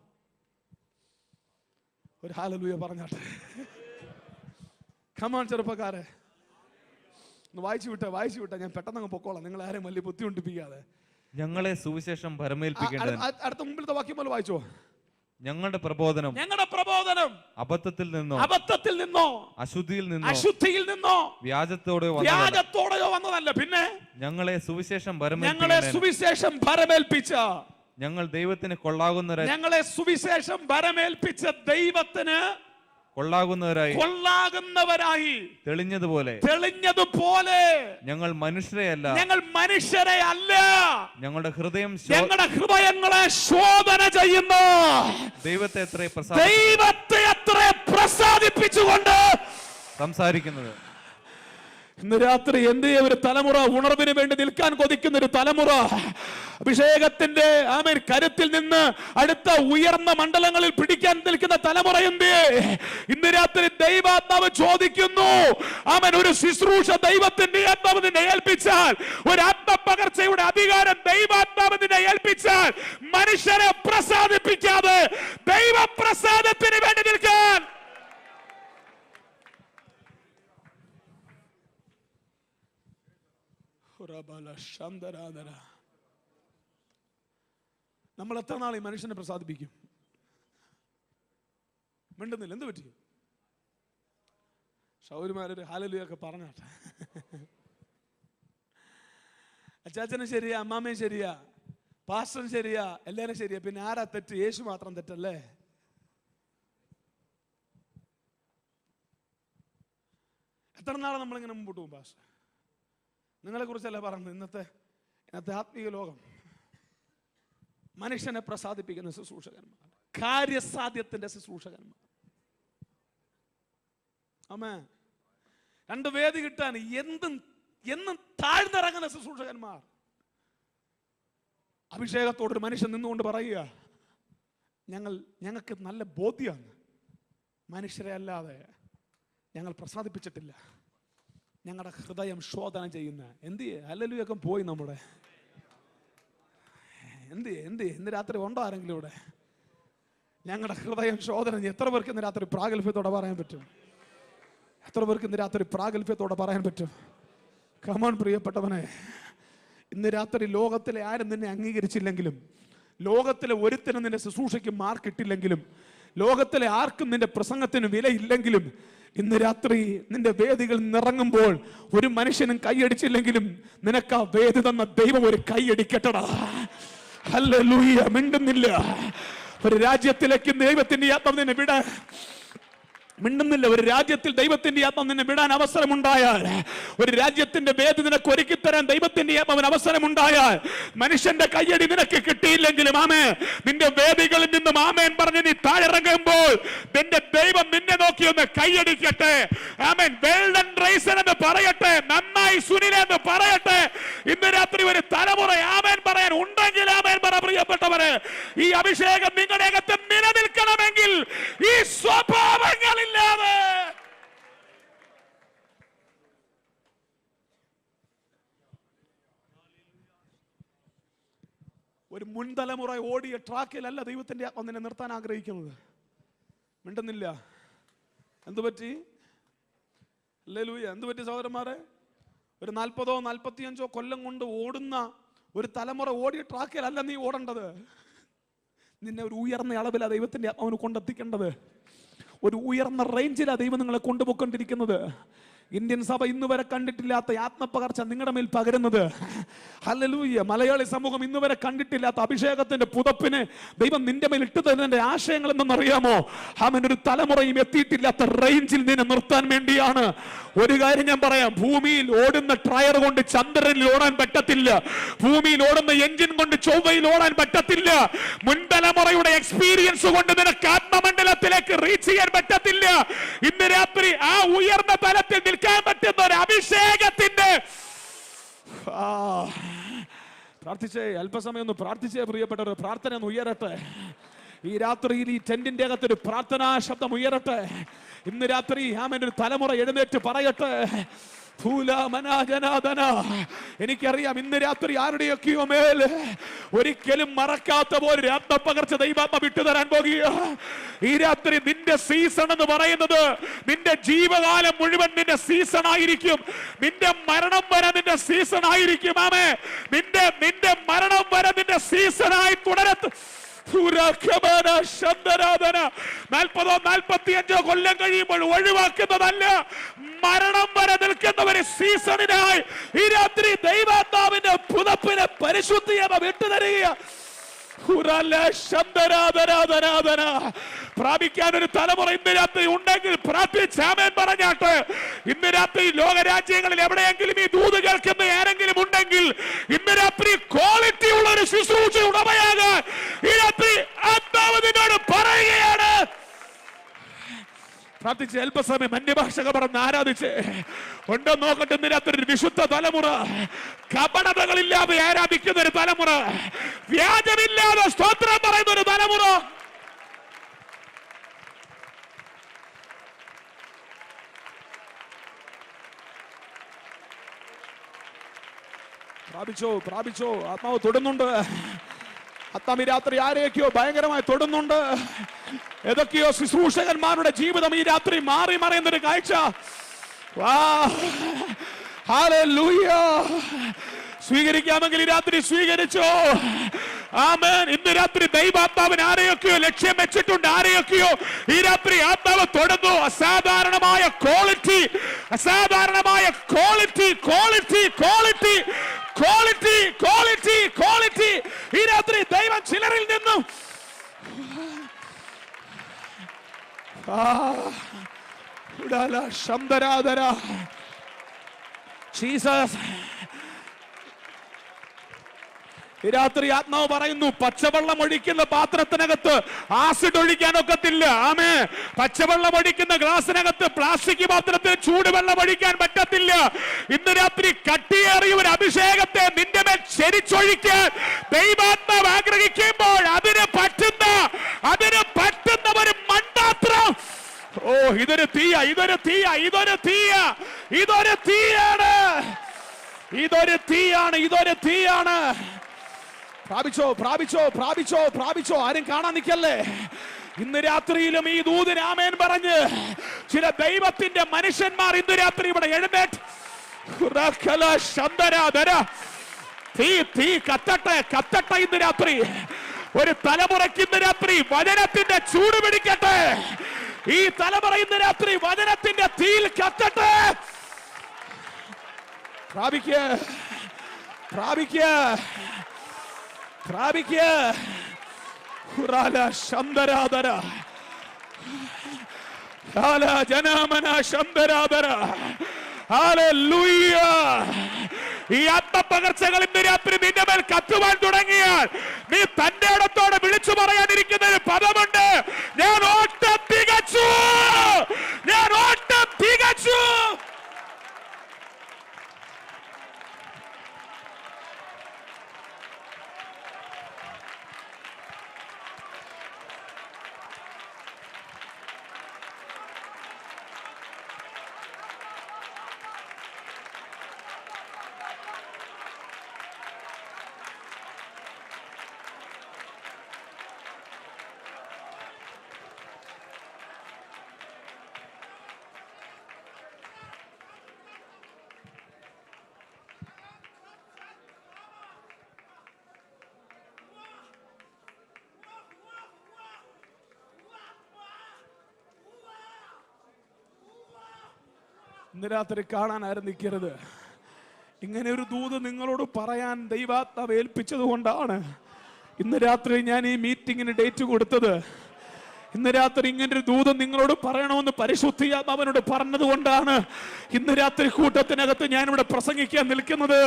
ഒരു ഹല്ലേലൂയ പറഞ്ഞാട്ടെ. കമാൻ ചെറുപ്പക്കാരെ, ഒന്ന് വായിച്ചു വിട്ടേ. ഞാൻ പെട്ടെന്ന് അങ്ങ് പൊക്കോളാം. നിങ്ങൾ ആരെയും വലിയ ബുദ്ധിമുട്ടിപ്പിക്കാതെ. ഞങ്ങളെ സുവിശേഷം ഭരമേൽപ്പിക്കേണ്ടത്. അടുത്ത മുമ്പിലത്തെ വാക്യം പോലെ വായിച്ചോ. ഞങ്ങളുടെ പ്രബോധനം അബദ്ധത്തിൽ നിന്നോ അശുദ്ധിയിൽ നിന്നോ വ്യാജത്തോടെയോ വന്നതല്ല. പിന്നെ ഞങ്ങളെ സുവിശേഷം ഭരമേൽപ്പിച്ച ഞങ്ങൾ ദൈവത്തിന് കൊള്ളാകുന്നവരായി, ഞങ്ങളെ സുവിശേഷം ഭരമേൽപ്പിച്ച ദൈവത്തിന് കൊള്ളാകുന്നവരായി തെളിഞ്ഞതുപോലെ ഞങ്ങൾ മനുഷ്യരെ അല്ല ഞങ്ങളുടെ ഹൃദയങ്ങളെ ശോധന ചെയ്യുന്നു. ദൈവത്തെ എത്ര പ്രസാദിപ്പിച്ചുകൊണ്ട് സംസാരിക്കുന്നത്. ഇന്ന് രാത്രി എന്തേ ഒരു തലമുറ ഉണർവിന് വേണ്ടി നിൽക്കാൻ കൊതിക്കുന്ന ഒരു തലമുറ, അഭിഷേകത്തിന്റെ ആമേൻ കരുത്തിൽ നിന്ന് അടുത്ത ഉയർന്ന മണ്ഡലങ്ങളിൽ പിടിക്കാൻ നിൽക്കുന്ന തലമുറ എന്തേ? ഇന്ന് രാത്രി ദൈവാത്മാവ് ചോദിക്കുന്നു. ആമേൻ, ഒരു ശുശ്രൂഷ ദൈവത്തിന്റെ ആത്മാവ് നിന്നെ ഏൽപ്പിച്ചാൽ, ഒരു ആത്മപകർച്ചയുടെ അധികാരം ദൈവാത്മാവ് നിന്നെ ഏൽപ്പിച്ചാൽ, മനുഷ്യരെ പ്രസാദിപ്പിക്കാതെ ദൈവപ്രസാദത്തിന് വേണ്ടി നിൽക്കാൻ നമ്മൾ എത്ര നാൾ ഈ മനുഷ്യനെ പ്രസാദിപ്പിക്കും? മിണ്ടുന്നില്ല. എന്ത് പറ്റി? ശൗര്യമാരൊരു ഹല്ലേലൂയൊക്കെ പറഞ്ഞാട്ടെ. അച്ചാച്ചനും ശരിയാ, അമ്മാമ്മയും ശരിയാ, പാസ്റ്ററും ശരിയാ, എല്ലാവരും ശരിയാ. പിന്നെ ആരാ തെറ്റ്? യേശു മാത്രം തെറ്റല്ലേ? എത്ര നാളെ നമ്മളിങ്ങനെ മുമ്പോട്ട് പോകും? പാസ്റ്റർ, നിങ്ങളെ കുറിച്ചല്ല പറഞ്ഞത്. ഇന്നത്തെ ആത്മീയ ലോകം മനുഷ്യനെ പ്രസാദിപ്പിക്കുന്ന ശുശ്രൂഷകന്മാർ, കാര്യസാധ്യത്തിന്റെ ശുശ്രൂഷകന്മാർ. ആമേൻ. രണ്ട് വേദി കിട്ടാൻ എന്നും താഴ്ന്നിറങ്ങുന്ന ശുശ്രൂഷകന്മാർ. അഭിഷേകത്തോടൊരു മനുഷ്യൻ നിന്നുകൊണ്ട് പറയുക, ഞങ്ങൾക്ക് നല്ല ബോധ്യമാണ്, മനുഷ്യരെ അല്ലാതെ ഞങ്ങൾ പ്രസാദിപ്പിച്ചിട്ടില്ല. ഞങ്ങളുടെ ഹൃദയം ശോധന ചെയ്യുന്ന ഹല്ലേലൂയൊക്കെ പോയി നമ്മുടെ ഇന്ന് രാത്രി ഉണ്ടോ ആരെങ്കിലും ഇവിടെ? ഞങ്ങളുടെ ഹൃദയം ശോധന. എത്ര പേർക്ക് ഇന്ന് രാത്രി പ്രാഗൽഭ്യത്തോടെ പറയാൻ പറ്റും? എത്ര പേർക്ക് ഇന്ന് രാത്രി പ്രാഗൽഭ്യത്തോടെ പറയാൻ പറ്റും? കമോൺ പ്രിയപ്പെട്ടവനെ, ഇന്ന് രാത്രി ലോകത്തിലെ ആരും നിന്നെ അംഗീകരിച്ചില്ലെങ്കിലും, ലോകത്തിലെ ഒരുത്തിനും നിന്റെ ശുശ്രൂഷയ്ക്ക് മാർക്ക് ഇട്ടില്ലെങ്കിലും, ലോകത്തിലെ ആർക്കും നിന്റെ പ്രസംഗത്തിന് വിലയില്ലെങ്കിലും, ഇന്ന് രാത്രി നിന്റെ വേദികൾ നിറങ്ങുമ്പോൾ ഒരു മനുഷ്യനും കൈയടിച്ചില്ലെങ്കിലും നിനക്ക് ആ വേദി തന്ന ദൈവം ഒരു കൈയടിക്കട്ടടാ. ഹല്ലേലൂയ. മിണ്ടുന്നില്ല. ഒരു രാജ്യത്തിലേക്ക് ദൈവത്തിന്റെ ആത്മാവ് നിന്നെ വിടാൻ മിണ്ടുന്നില്ല. ഒരു രാജ്യത്തിൽ ദൈവത്തിന്റെ ആത്മാവ് നിന്നെ വിടാൻ അവസരമുണ്ടായാൽ, ഒരു രാജ്യത്തിന്റെ വേദി നിനക്ക് ഒരുക്കി തരാൻ ദൈവത്തിന്റെ ആത്മാവിന് അവസരമുണ്ടായാൽ, മനുഷ്യന്റെ കയ്യടി നിനക്ക് കിട്ടിയില്ലെങ്കിലും ആമേൻ, നിന്റെ വേദികളിൽ നിന്നും ആമേൻ പറഞ്ഞ് നീ താഴിറങ്ങുമ്പോൾ നിന്റെ ദൈവം നിന്നെ നോക്കി ഒന്ന് കൈയടിക്കട്ടെ. ആമേൻ. വെൽ ഡൺ റൈസൻ എന്ന് പറയട്ടെ, നന്നായി സുനിൽ എന്ന് പറയട്ടെ. ഇന്ന് രാത്രി ഒരു തലമുറ ആമേൻ പറയാൻ ഉണ്ടെങ്കിൽ ആമേൻ പറ. പ്രിയപ്പെട്ടവരെ, ഈ അഭിഷേകം നിങ്ങളുടെ അകത്ത് നിലനിൽക്കണമെങ്കിൽ ഈ സ്വഭാവങ്ങളിൽ ഒരു മുൻതലമുറ ഓടിയ ട്രാക്കിലല്ല ദൈവത്തിന്റെ ഒന്നിനെ നിർത്താൻ ആഗ്രഹിക്കുന്നത്. മിണ്ടുന്നില്ല. എന്തുപറ്റി? ഹല്ലേലൂയ. എന്തുപറ്റി സഹോദരന്മാരെ? ഒരു 40 45 കൊല്ലം കൊണ്ട് ഓടുന്ന ഒരു തലമുറ ഓടിയ ട്രാക്കിലല്ല നീ ഓടേണ്ടത്. നിന്നെ ഒരു ഉയർന്ന അളവിലാണ് ദൈവത്തിന്റെ അവന് കൊണ്ടെത്തിക്കേണ്ടത്. ഒരു ഉയർന്ന റേഞ്ചിലാണ് ദൈവം നിങ്ങളെ കൊണ്ടുപോയിക്കൊണ്ടിരിക്കുന്നത്. ഇന്ത്യൻ സഭ ഇന്ന് വരെ കണ്ടിട്ടില്ലാത്ത ആത്മപകർച്ച നിങ്ങളുടെ മേൽ പകരുന്നത്. ഹല്ലേലൂയ. മലയാളി സമൂഹം ഇന്ന് വരെ കണ്ടിട്ടില്ലാത്ത അഭിഷേകത്തിന്റെ പുതപ്പിന് ദൈവം നിന്റെ മേൽ ഇട്ടു തരുന്നതിന്റെ ആശയങ്ങൾ എന്തെന്നറിയാമോ? അവൻ ഒരു തലമുറയും എത്തിയിട്ടില്ലാത്ത റേഞ്ചിൽ നിന്നെ നിർത്താൻ വേണ്ടിയാണ്. ഒരു കാര്യം ഞാൻ പറയാം, ഭൂമിയിൽ ഓടുന്ന ടയർ കൊണ്ട് ചന്ദ്രനിൽ ഓടാൻ പറ്റത്തില്ല. ഭൂമിയിൽ ഓടുന്ന എഞ്ചിൻ കൊണ്ട് ചൊവ്വയിൽ ഓടാൻ പറ്റത്തില്ല. മുൻതലമുറയുടെ എക്സ്പീരിയൻസ് കൊണ്ട് നിനക്ക് ആത്മമണ്ഡലത്തിലേക്ക് റീച്ച് ചെയ്യാൻ പറ്റത്തില്ല. ഇന്ന് രാത്രി ആ ഉയർന്ന തലത്തിൽ നിൽക്കാൻ പറ്റുന്ന ഒരു അഭിഷേകത്തിന്റെ പ്രാർത്ഥിച്ചേ. അല്പസമയം ഒന്ന് പ്രാർത്ഥിച്ചേ പ്രിയപ്പെട്ടവർ. പ്രാർത്ഥന ഒന്ന് ഉയരട്ടെ. ഈ രാത്രിയിൽ ഈ ടെന്റിന്റെ അകത്തൊരു പ്രാർത്ഥനാ ശബ്ദം ഉയരട്ടെ. ഇന്ന് രാത്രി ആമേൻ ഒരു തലമുറ എഴുന്നേറ്റ് പറയട്ടെ, എനിക്കറിയാം ഇന്ന് രാത്രി ആരുടെയൊക്കെയോ മേൽ ഒരിക്കലും മറക്കാത്ത പോലെ ആത്മപകർച്ച ദൈവാത്മ വിട്ടുതരാൻ പോകുക. ഈ രാത്രി നിന്റെ സീസൺ എന്ന് പറയുന്നത് നിന്റെ ജീവകാലം മുഴുവൻ നിന്റെ സീസൺ ആയിരിക്കും. നിന്റെ മരണം വരെ നിന്റെ സീസൺ ആയിരിക്കും. ആമേ, നിന്റെ മരണം വരെ നിന്റെ സീസണായി തുടരത്ത്. 40 45 കൊല്ലം കഴിയുമ്പോൾ ഒഴിവാക്കുന്നതല്ല, മരണം വരെ നിൽക്കുന്നവര് സീസണിനായി ഈ രാത്രി ദൈവാത്മാവിന്റെ പുതപ്പിനെ പരിശുദ്ധിയെ വിട്ടുതരിക. പ്രാപിക്കാൻ ഒരു തലമുറ ഇന്ന് രാത്രി ഉണ്ടെങ്കിൽ പ്രാർത്ഥിച്ചാമേൻ പറഞ്ഞാട്ട്. ഇന്ന് രാത്രി ലോകരാജ്യങ്ങളിൽ എവിടെയെങ്കിലും ഈ ദൂത് കേൾക്കുന്ന ആരെങ്കിലും ഉണ്ടെങ്കിൽ ഇന്ന് രാത്രി ക്വാളിറ്റി ഉള്ള ഒരു ശുശ്രൂഷ ഉടമയാകാൻ ഈ രാത്രി ആത്മാവ് നിന്നോട് പറയുകയാണ്. പ്രാർത്ഥിച്ച് അല്പസമയം അന്യഭാഷക പറഞ്ഞ് ആരാധിച്ച് ഉണ്ടോ നോക്കട്ടെ. ഇന്ന് രാത്രി ഒരു വിശുദ്ധ തലമുറ, കപടതകളില്ലാതെ ആരാധിക്കുന്ന ഒരു തലമുറ, വ്യാജമില്ലാതെ സ്തോത്രം പറയുന്ന ഒരു തലമുറ. പ്രാപിച്ചോ. ആത്മാവ് തൊടുന്നുണ്ട്. ആത്മാവ് രാത്രി ആരെയൊക്കെയോ ഭയങ്കരമായി തൊടുന്നുണ്ട്. ഏതൊക്കെയോ ശുശ്രൂഷകന്മാരുടെ ജീവിതം ഈ രാത്രി മാറി മറയുന്നൊരു കാഴ്ച. ഹല്ലേലൂയ. സ്വീകരിക്കാമെങ്കിൽ ഈ രാത്രി സ്വീകരിച്ചോ. ആമേൻ. ഇന്ന് രാത്രി ദൈവാത്മാവിന് ആരെയൊക്കെയോ ലക്ഷ്യം വെച്ചിട്ടുണ്ട്. ആരെയൊക്കെയോ ഈ രാത്രി ആത്മാവ് തൊടുന്നു. അസാധാരണമായ ക്വാളിറ്റി, അസാധാരണമായ quality, quality, quality, quality, quality, quality ഈ രാത്രി ദൈവം ചിലരിൽ നിന്നും ശബ്ദരാധര ജീസസ്. ഈ രാത്രി ആത്മാവ് പറയുന്നു, പച്ചവെള്ളം ഒഴിക്കുന്ന പാത്രത്തിനകത്ത് ആസിഡ് ഒഴിക്കാൻ ഒക്കത്തില്ല. ആമേ. പച്ചവെള്ളം ഒഴിക്കുന്ന ഗ്ലാസിനകത്ത് പ്ലാസ്റ്റിക് പാത്രത്തിൽ ചൂടുവെള്ളം ഒഴിക്കാൻ പറ്റത്തില്ല. ഇന്ന് രാത്രി കട്ടിയേറിയ ഒരു അഭിഷേകത്തെ നിന്റെ മേൽ ചെരിച്ചൊഴിക്കാൻ ദൈവാത്മാവ് ആഗ്രഹിക്കുമ്പോൾ അതിന് പറ്റുന്ന ഒരു മൺപാത്രം. ഓ, ഇതൊരു തീയാണ്. ഇതൊരു തീയാണ്. പ്രാപിച്ചോ. ആരും കാണാൻ നിൽക്കല്ലേ. ഇന്ന് രാത്രിയിലും ഈ ദൂതിന് ആമേൻ പറഞ്ഞ് ചില ദൈവത്തിന്റെ മനുഷ്യന്മാർ ഇന്ന് രാത്രി ഇവിടെ എഴുന്നേറ്റ് തീ കത്തട്ടെ ഇന്ന് രാത്രി. ഒരു തലമുറയ്ക്ക് ഇന്ന് രാത്രി വചനത്തിന്റെ ചൂട് പിടിക്കട്ടെ. ഈ തലമുറ ഇന്ന് രാത്രി വചനത്തിന്റെ തീയിൽ കത്തട്ടെ. പ്രാപിക്ക ഹുറാല ശന്തരാധര ഹാല ജനാമന ശന്തരാധര. ഹല്ലേലൂയ. ഈ ആത്മപകർച്ചകൾ ഇന്ന് രാത്രി നിന്റെ മേൽ കത്തുവാൻ തുടങ്ങിയാൽ നീ തന്റെ ഇടത്തോടെ വിളിച്ചു പറയാനിരിക്കുന്ന ഒരു പദമുണ്ട്: ഞാൻ ഓട്ടം തികച്ചു, ഞാൻ ഓട്ടം തികച്ചു. ഇന്ന് രാത്രി കാണാൻ ആരംഭിക്കരുത്. ഇങ്ങനെ ഒരു ദൂത് നിങ്ങളോട് പറയാൻ ദൈവാത്മാവ് ഏൽപ്പിച്ചത് കൊണ്ടാണ് ഇന്ന് രാത്രി ഞാൻ ഈ മീറ്റിങ്ങിന് ഡേറ്റ് കൊടുത്തത്. ഇന്ന് രാത്രി ഇങ്ങനൊരു ദൂതം നിങ്ങളോട് പറയണമെന്ന് പരിശുദ്ധാത്മാവിനോട് പറഞ്ഞത് കൊണ്ടാണ് ഇന്ന് രാത്രി കൂട്ടത്തിനകത്ത് ഞാനിവിടെ പ്രസംഗിക്കാൻ നിൽക്കുന്നത്.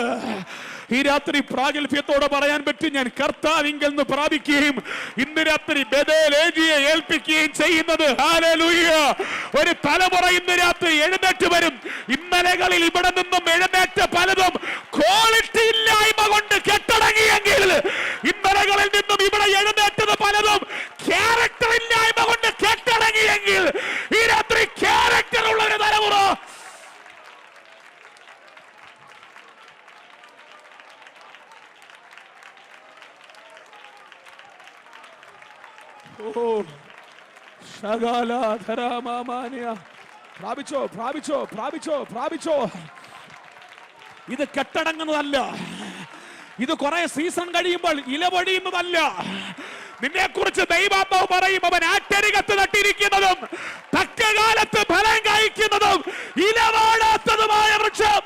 ഈ രാത്രി പ്രാഗൽഭ്യത്തോടെ പറയാൻ പറ്റും, ഞാൻ കർത്താവിങ്കൽ നിന്ന് പ്രാപിക്കുകയും ഇന്ന് രാത്രി ബേഥേലേജിയെ ഏൽപ്പിക്കുകയും ചെയ്യുന്നത്. ഹല്ലേലൂയ. ഒരു തലമുറ ഇന്ന് രാത്രി എഴുന്നേറ്റ് വരും. ഇന്നലകളിൽ ഇവിടെ നിന്നും എഴുന്നേറ്റ പലതും ക്വാളിറ്റി ഇല്ലായ്മ കൊണ്ട് കെട്ടടങ്ങിയെങ്കിൽ ഇന്നലകളിൽ നിന്നും ഇവിടെ എഴുന്നേറ്റത് പലതും ക്യാരക്ടർ ഇല്ലായ്മ കൊണ്ട് കെട്ടടങ്ങിയെങ്കിൽ ഈ രാത്രി ക്യാരക്ടർ ഉള്ള ഒരു തലമുറ പ്രാപിച്ചോ പ്രാപിച്ചോ പ്രാപിച്ചോ പ്രാപിച്ചോ. ഇത് കെട്ടടങ്ങുന്നതല്ല, ഇത് കുറെ സീസൺ കഴിയുമ്പോൾ ഇലപൊഴിയുന്നതല്ല. നിന്നെ കുറിച്ച് ദൈവാത്മാവ് പറയും, അവൻ ആറ്റരികത്ത് നട്ടിരിക്കുന്നതും തക്ക കാലത്ത് ഫലം കഴിക്കുന്നതും ഇലവാടാത്തതുമായ വൃക്ഷം.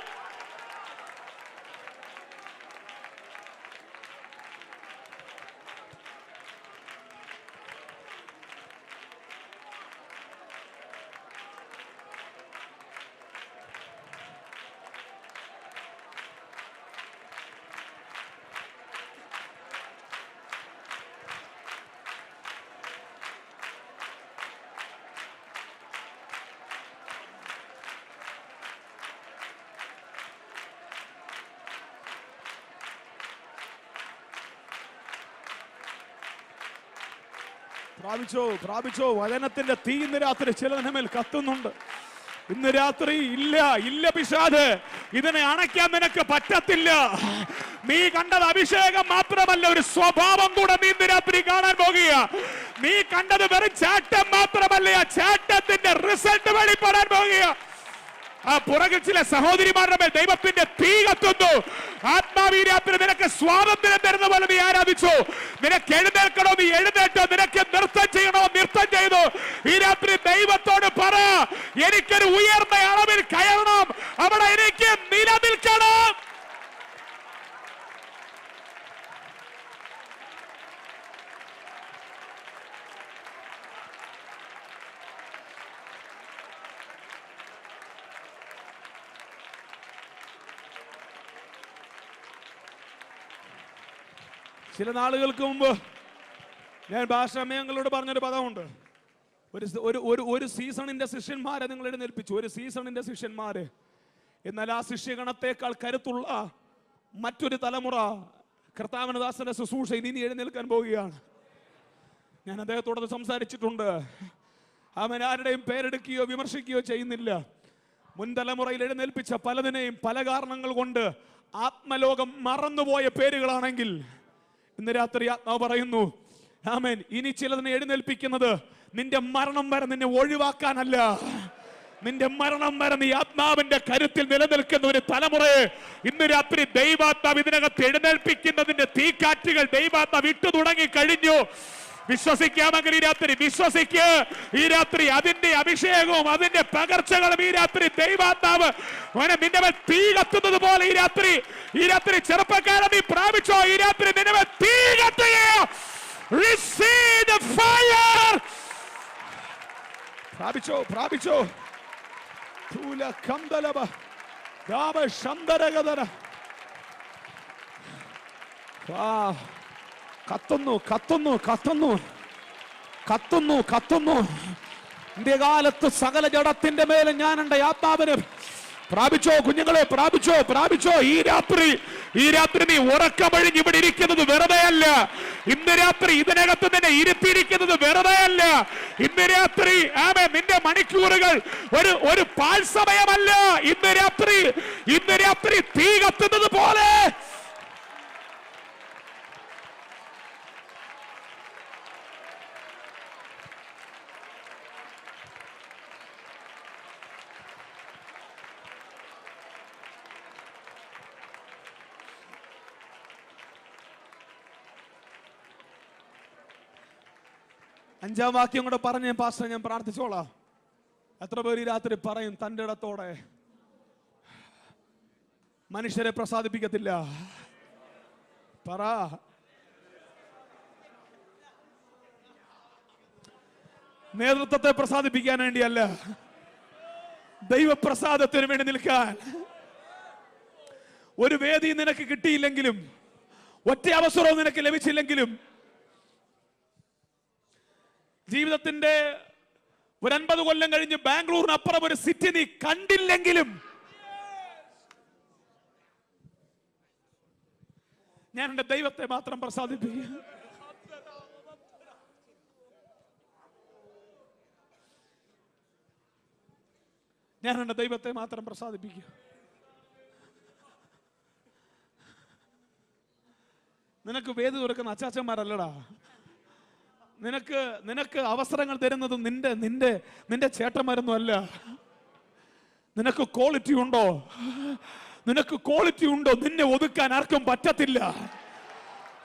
പ്രാപിച്ചോ പ്രാപിച്ചോ. വചനത്തിന്റെ തീ ഇന്ന് രാത്രി ചിലതിന് മേൽ കത്തുന്നുണ്ട്. ഇന്ന് രാത്രി ഇല്ല ഇല്ല പിശാച്, ഇതിനെ അണയ്ക്കാൻ നിനക്ക് പറ്റത്തില്ല. നീ കണ്ടത് അഭിഷേകം മാത്രമല്ല, ഒരു സ്വഭാവം കൂടെ നീ ഇന്ന് രാത്രി കാണാൻ പോകുക. നീ കണ്ടത് വെറും ചാട്ടം മാത്രമല്ല, ആ ചാട്ടത്തിന്റെ റിസൾട്ട് വെളിപ്പെടാൻ പോകുക. ആ പുറകിൽ ചില സഹോദരിമാരുടെ മേൽ ദൈവത്തിന്റെ തീ കത്തുന്നു. ആത്മാവീ രാത്രി നിനക്ക് സ്വാതന്ത്ര്യം തരുന്ന പോലെ നീ ആരാധിച്ചു. നിനക്ക് എഴുന്നേൽക്കണോ നീ എഴുന്നേറ്റോ, നിനക്ക് നൃത്തം ചെയ്യണോ നൃത്തം ചെയ്തു. ഈ രാത്രി ദൈവത്തോട് പറ, എനിക്കൊരു ഉയർന്ന അളവിൽ കയറണം, അവിടെ എനിക്ക് നിലനിൽക്കണം. ചില നാളുകൾക്ക് മുമ്പ് ഞാൻ ഭാഷാമയങ്ങളോട് പറഞ്ഞൊരു പദമുണ്ട്. ഒരു സീസണിന്റെ ശിഷ്യന്മാരെ നിങ്ങൾ എഴുന്നേൽപ്പിച്ചു, ഒരു സീസണിന്റെ ശിഷ്യന്മാര്. എന്നാൽ ആ ശിഷ്യഗണത്തേക്കാൾ കരുത്തുള്ള മറ്റൊരു തലമുറ കർത്താവിന്റെ ദാസന്റെ ശുശ്രൂഷ ഇനി എഴുന്നേൽക്കാൻ പോവുകയാണ്. ഞാൻ അദ്ദേഹത്തോടത് സംസാരിച്ചിട്ടുണ്ട്. അവൻ ആരുടെയും പേരെടുക്കുകയോ വിമർശിക്കുകയോ ചെയ്യുന്നില്ല. മുൻ തലമുറയിൽ എഴുന്നേൽപ്പിച്ച പലതിനെയും പല കാരണങ്ങൾ കൊണ്ട് ആത്മലോകം മറന്നുപോയ പേരുകളാണെങ്കിൽ ഇന്ന് രാത്രി ആത്മാവ് പറയുന്നു, ആമേൻ, ഇനി ചിലതിനെ എഴുന്നേൽപ്പിക്കുന്നത് നിന്റെ മരണം വരെ നിന്നെ ഒഴിവാക്കാനല്ല, നിന്റെ മരണം വരെ നീ ആത്മാവിന്റെ കരുത്തിൽ നിലനിൽക്കുന്ന ഒരു തലമുറയെ ഇന്ന് രാത്രി ദൈവാത്മാവ് ഇതിനകത്ത് എഴുന്നേൽപ്പിക്കുന്നതിന്റെ തീക്കാറ്റുകൾ ദൈവാത്മാവ് ഇട്ടു തുടങ്ങി കഴിഞ്ഞു. വിശ്വസിക്കാമെങ്കിൽ ഈ രാത്രി വിശ്വസിക്ക്. ഈ രാത്രി അതിന്റെ അഭിഷേകവും അതിന്റെ പകർച്ചകളും ഈ രാത്രി ദൈവാത്മാവ് നിന്റെ മേൽ തീ കത്തുന്നത് പോലെ ഈ രാത്രി ചെറുപ്പക്കാരൻ നീ പ്രാപിച്ചോ. ഈ രാത്രി നിന്റെ മേൽ തീ കത്തുകയോ. Receive the fire. പ്രാപിച്ചോ, പ്രാപിച്ചോ. Tuula കന്ദലബ dhaba ശന്തരഗദന. കത്തുന്നു, കത്തുന്നു, കത്തുന്നു, കത്തുന്നു, കത്തുന്നു. കാലത്ത് സകല ജഡത്തിന്റെ മേലെ ഞാൻ എന്റെ ആത്മാവിന് പ്രാപിച്ചോ. കുഞ്ഞുങ്ങളെ പ്രാപിച്ചോ, പ്രാപിച്ചോ. ഈ രാത്രി നീ ഉറക്കമഴിഞ്ഞ് ഇവിടെ ഇരിക്കുന്നത് വെറുതെ അല്ല. ഇന്ന് രാത്രി ഇതിനകത്ത് നിന്നെ ഇരുത്തിയിരിക്കുന്നത് വെറുതെ അല്ല. ഇന്ന് രാത്രി നിന്റെ മണിക്കൂറുകൾ ഒരു പാഴ്സമയമല്ല. ഇന്ന് രാത്രി തീ കത്തുന്നത് പോലെ അഞ്ചാം വാക്യം കൂടെ പറഞ്ഞ പാസ്റ്റർ ഞാൻ പ്രാർത്ഥിച്ചോളാം. എത്ര പേര് ഈ രാത്രി പറയും തന്റെ ഇടത്തോടെ മനുഷ്യരെ പ്രസാദിപ്പിക്കത്തില്ല? പറ. നേതൃത്വത്തെ പ്രസാദിപ്പിക്കാൻ വേണ്ടിയല്ല, ദൈവപ്രസാദത്തിന് വേണ്ടി നിൽക്കാൻ. ഒരു വേദി നിനക്ക് കിട്ടിയില്ലെങ്കിലും, ഒറ്റ അവസരവും നിനക്ക് ലഭിച്ചില്ലെങ്കിലും, ജീവിതത്തിന്റെ ഒരു 50 കൊല്ലം കഴിഞ്ഞ് ബാംഗ്ലൂരിനപ്പുറം ഒരു സിറ്റി നീ കണ്ടില്ലെങ്കിലും, ഞാൻ എന്റെ ദൈവത്തെ മാത്രം പ്രസാദിപ്പിക്കുക. ഞാൻ എന്റെ ദൈവത്തെ മാത്രം പ്രസാദിപ്പിക്കുക. നിനക്ക് വേദി തുറക്കുന്ന അച്ചാച്ചന്മാരല്ലടാ. നിനക്ക് അവസരങ്ങൾ തരുന്നത് നിന്റെ ചേട്ടന്മാരൊന്നും അല്ല. നിനക്ക് ക്വാളിറ്റി ഉണ്ടോ? നിന്നെ ഒതുക്കാൻ ആർക്കും പറ്റത്തില്ല.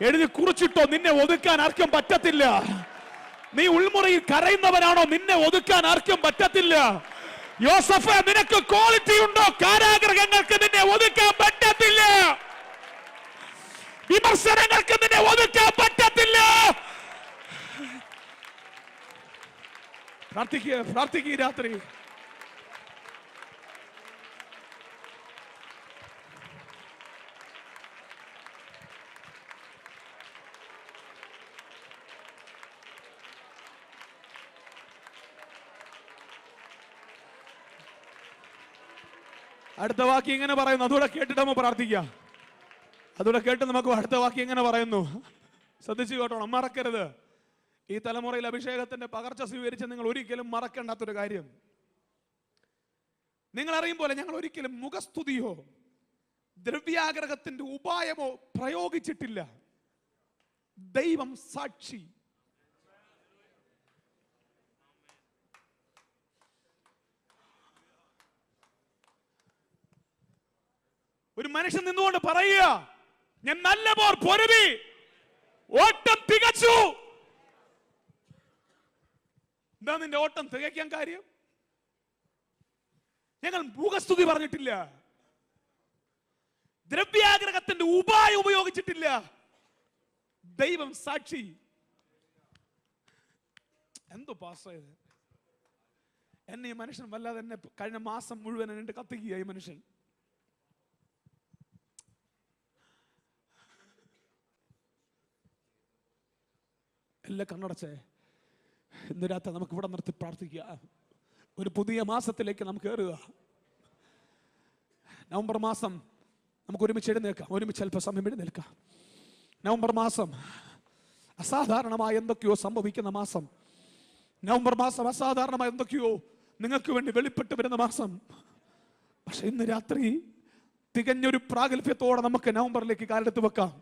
എഴുതി കുറിച്ചിട്ടോ, നിന്നെ ഒതുക്കാൻ ആർക്കും പറ്റത്തില്ല. നീ ഉൾമുറയിൽ കരയുന്നവനാണോ? നിന്നെ ഒതുക്കാൻ ആർക്കും പറ്റത്തില്ല. യോസഫ്, നിനക്ക് ക്വാളിറ്റി ഉണ്ടോ? കാരാഗ്രഹങ്ങൾക്ക് നിന്നെ ഒതുക്കാൻ പറ്റത്തില്ല. വിമർശനങ്ങൾക്ക് നിന്നെ ഒതുക്കാൻ പറ്റത്തില്ല. പ്രാർത്ഥിക്കുക രാത്രി. അടുത്ത വാക്യം ഇങ്ങനെ പറയുന്നു. അതുകൂടെ കേട്ടിട്ട് നമ്മൾ പ്രാർത്ഥിക്കാം. അതുകൂടെ കേട്ട് നമുക്ക് അടുത്ത വാക്യം ഇങ്ങനെ പറയുന്നു. ശ്രദ്ധിച്ചു കേട്ടോണം, മറക്കരുത്. ഈ തലമുറയിൽ അഭിഷേകത്തിന്റെ പകർച്ച സ്വീകരിച്ച് നിങ്ങൾ ഒരിക്കലും മറക്കേണ്ടാത്തൊരു കാര്യം, നിങ്ങൾ അറിയും പോലെ ഞങ്ങൾ ഒരിക്കലും മുഖസ്തുതിയോ ദ്രവ്യാഗ്രഹത്തിന്റെ ഉപായമോ പ്രയോഗിച്ചിട്ടില്ല. ദൈവം സാക്ഷി. ഒരു മനുഷ്യൻ നിന്നുകൊണ്ട് പറയുക, ഞാൻ നല്ല പോർ പൊരുതി ഓട്ടം തികച്ചു. എന്താ നിന്റെ ഓട്ടം തികയ്ക്കാൻ കാര്യം? ഞങ്ങൾ മുഖസ്തുതി പറഞ്ഞിട്ടില്ല, ദ്രവ്യാഗ്രഹത്തിന്റെ ഉപായം ഉപയോഗിച്ചിട്ടില്ല. ദൈവം സാക്ഷി. എന്തോ പാസ്സായത് എന്നെ ഈ മനുഷ്യൻ വല്ലാതെ എന്നെ കഴിഞ്ഞ മാസം മുഴുവൻ എന്നെ കത്തിക്കുക. ഈ മനുഷ്യൻ എല്ലാം കണ്ണടച്ചേ. ഇന്ന് രാത്രി നമുക്ക് ഇവിടെ നിർത്തി പ്രാർത്ഥിക്കുക. ഒരു പുതിയ മാസത്തിലേക്ക് നമുക്ക് കയറുക. നവംബർ മാസം നമുക്ക് ഒരുമിച്ച് എഴുന്നേൽക്കാം, ഒരുമിച്ച് അല്പ സമയം എഴുന്നേൽക്കാം. നവംബർ മാസം അസാധാരണമായ എന്തൊക്കെയോ സംഭവിക്കുന്ന മാസം. നവംബർ മാസം അസാധാരണമായ എന്തൊക്കെയോ നിങ്ങൾക്ക് വേണ്ടി വെളിപ്പെട്ട് വരുന്ന മാസം. പക്ഷെ ഇന്ന് രാത്രി തികഞ്ഞൊരു പ്രാഗൽഭ്യത്തോടെ നമുക്ക് നവംബറിലേക്ക് കാലെടുത്ത് വെക്കാം.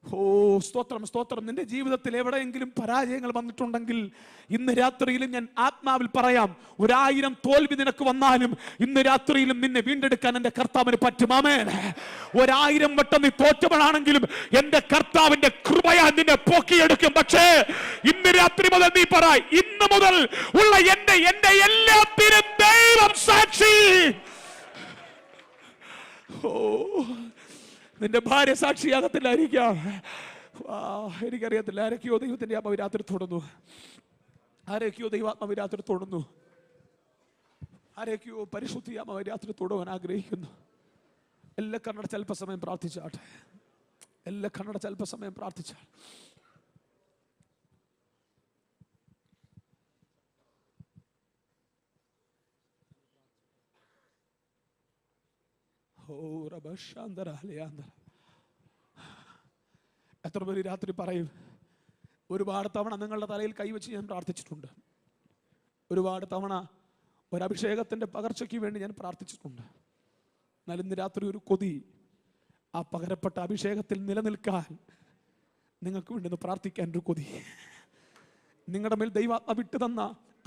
ഓ സ്തോത്രം, സ്തോത്രം. നിന്റെ ജീവിതത്തിൽ എവിടെയെങ്കിലും പരാജയങ്ങൾ വന്നിട്ടുണ്ടെങ്കിൽ ഇന്ന് രാത്രിയിലും ഞാൻ ആത്മാവിൽ പറയാം, 1000 തോൽവി നിനക്ക് വന്നാലും ഇന്ന് രാത്രിയിലും നിന്നെ വീണ്ടെടുക്കാൻ എന്റെ കർത്താവിന് പറ്റും. ആമേൻ. 1000 വട്ടം നീ തോറ്റവനാണെങ്കിലും എന്റെ കർത്താവിന്റെ കൃപയാ നിന്നെ പോക്കിയെടുക്കും. പക്ഷേ ഇന്ന് രാത്രി മുതൽ നീ പറ, ഇന്ന് മുതൽ ഉള്ള എന്റെ എല്ലാത്തിനും ദൈവം സാക്ഷി. ഓ, നിന്റെ ഭാര്യ സാക്ഷിയാകത്തില്ലായിരിക്കാം. എനിക്കറിയത്തില്ല ആരൊക്കെയോ ദൈവത്തിന്റെ ആത്മാവ് രാത്രി തൊടുന്നു, ആരൊക്കെയോ ദൈവാത്മാവ് രാത്രി തൊടുന്നു, ആരൊക്കെയോ പരിശുദ്ധ ആത്മാവ് രാത്രി തൊടുവാൻ ആഗ്രഹിക്കുന്നു. എല്ലാ കണ്ണട അല്പസമയം പ്രാർത്ഥിച്ചാട്ടെ, എല്ലാ കണ്ണട അല്പസമയം പ്രാർത്ഥിച്ചാൽ. എത്ര പേര് രാത്രി പറയും, ഒരുപാട് തവണ നിങ്ങളുടെ തലയിൽ കൈവച്ച് ഞാൻ പ്രാർത്ഥിച്ചിട്ടുണ്ട്, ഒരുപാട് തവണ ഒരഭിഷേകത്തിൻ്റെ പകർച്ചയ്ക്ക് വേണ്ടി ഞാൻ പ്രാർത്ഥിച്ചിട്ടുണ്ട്. എന്നാൽ ഇന്ന് രാത്രി ഒരു കൊതി, ആ പകരപ്പെട്ട അഭിഷേകത്തിൽ നിലനിൽക്കാൻ നിങ്ങൾക്ക് വേണ്ടി ഒന്ന് പ്രാർത്ഥിക്കാൻ ഒരു കൊതി. നിങ്ങളുടെ മേൽ ദൈവാത്മ വിട്ടു തന്ന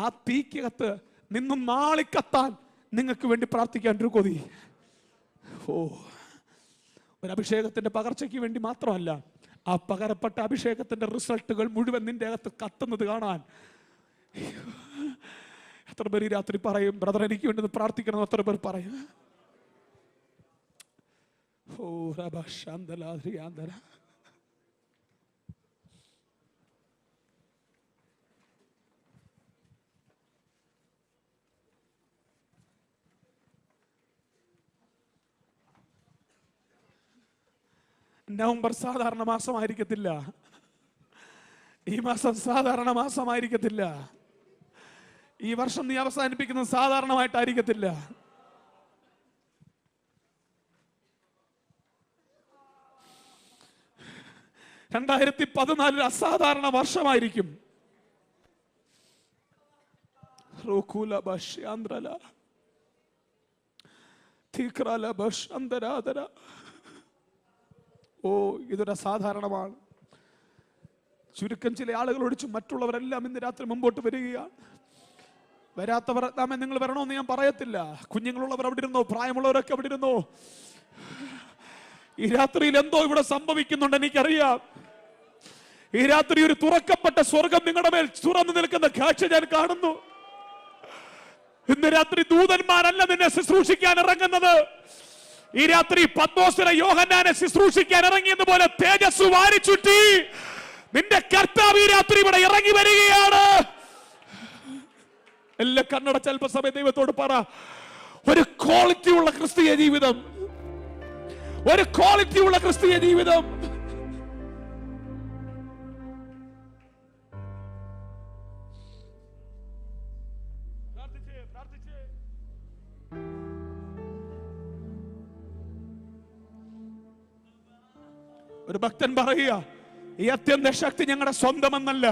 ആ തീക്കകത്ത് നിന്നും നാളിക്കത്താൻ നിങ്ങൾക്ക് വേണ്ടി പ്രാർത്ഥിക്കാൻ ഒരു കൊതി. ഒരഭിഷേകത്തിന്റെ പകർച്ചയ്ക്ക് വേണ്ടി മാത്രമല്ല, ആ പകരപ്പെട്ട അഭിഷേകത്തിന്റെ റിസൾട്ടുകൾ മുഴുവൻ നിന്റെ അകത്ത് കത്തുന്നത് കാണാൻ. എത്ര പേര് രാത്രി പറയും, ബ്രദർ എനിക്ക് വേണ്ടി പ്രാർത്ഥിക്കണം? എത്ര പേർ പറയും? നവംബർ സാധാരണ മാസമായിരിക്കത്തില്ല, ഈ മാസം സാധാരണ മാസമായിരിക്കത്തില്ല, ഈ വർഷം നീ അവസാനിപ്പിക്കുന്നത് സാധാരണമായിട്ടായിരിക്കത്തില്ല. രണ്ടായിരത്തി 14 അസാധാരണ വർഷമായിരിക്കും. ഇതൊരു അസാധാരണമാണ്. ചുരുക്കം ചില ആളുകൾ ഒഴിച്ച് മറ്റുള്ളവരെല്ലാം ഇന്ന് രാത്രി മുമ്പോട്ട് വരികയാണ്. വരാത്തവർ നിങ്ങൾ വരണമെന്ന് ഞാൻ പറയത്തില്ല. കുഞ്ഞുങ്ങളുള്ളവർ അവിടെ ഇരുന്നോ, പ്രായമുള്ളവരൊക്കെ അവിടെ ഇരുന്നോ. ഈ രാത്രിയിൽ എന്തോ ഇവിടെ സംഭവിക്കുന്നുണ്ട്, എനിക്കറിയാം. ഈ രാത്രി ഒരു തുറക്കപ്പെട്ട സ്വർഗം നിങ്ങളുടെ മേൽ തുറന്നു നിൽക്കുന്ന കാഴ്ച ഞാൻ കാണുന്നു. ഇന്ന് രാത്രി ദൂതന്മാരല്ല നിന്നെ ശുശ്രൂഷിക്കാൻ ഇറങ്ങുന്നത്. ഈ രാത്രി പത്മോസിനെ യോഹന്നാനെ ശുശ്രൂഷിക്കാൻ ഇറങ്ങിയതുപോലെ തേജസ് വാരിച്ചുറ്റി നിന്റെ കർത്താവ് ഈ രാത്രി ഇവിടെ ഇറങ്ങി വരികയാണ്. എല്ലാ കണ്ണടച്ച അല്പസമയം ദൈവത്തോട് പറ, ഒരു ക്വാളിറ്റി ഉള്ള ക്രിസ്തീയ ജീവിതം, ഒരു ക്വാളിറ്റി ഉള്ള ക്രിസ്തീയ ജീവിതം. ഒരു ഭക്തൻ പറയുക, ഈ അത്യന്ത ശക്തി ഞങ്ങളുടെ സ്വന്തമെന്നല്ല,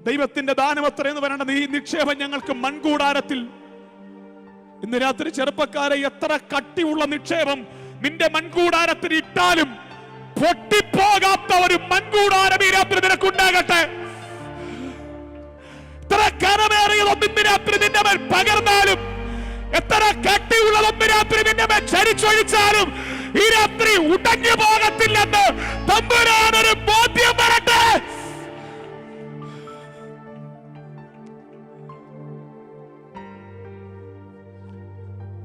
ദൈവത്തിന്റെ ദാനമത്ര എന്ന് പറയേണ്ടത് ഈ നിക്ഷേപം ഞങ്ങൾക്ക് മൺകൂടാരത്തിൽ. ഇന്ന് രാത്രി ചെറുപ്പക്കാരെ, എത്ര കട്ടിയുള്ള നിക്ഷേപം നിന്റെ മൺകൂടാരത്തിൽ ഇട്ടാലും പൊട്ടിപ്പോകാത്ത ഒരു മൺകൂടാരം ഈ രാത്രി നിനക്കുണ്ടാകട്ടെ. എത്ര കനമേറിയതൊന്നും ഇന്ന് രാത്രി നിന്റെ മേൽ പകർന്നാലും, എത്ര കട്ടിയുള്ളതൊന്നും രാത്രി നിന്റെ മേൽ ചരിച്ചൊഴിച്ചാലും ഈ രാത്രി ഉടഞ്ഞു പോകത്തില്ലെന്ന് തമ്പുരാനൊരു ബോധ്യം വരട്ടെ.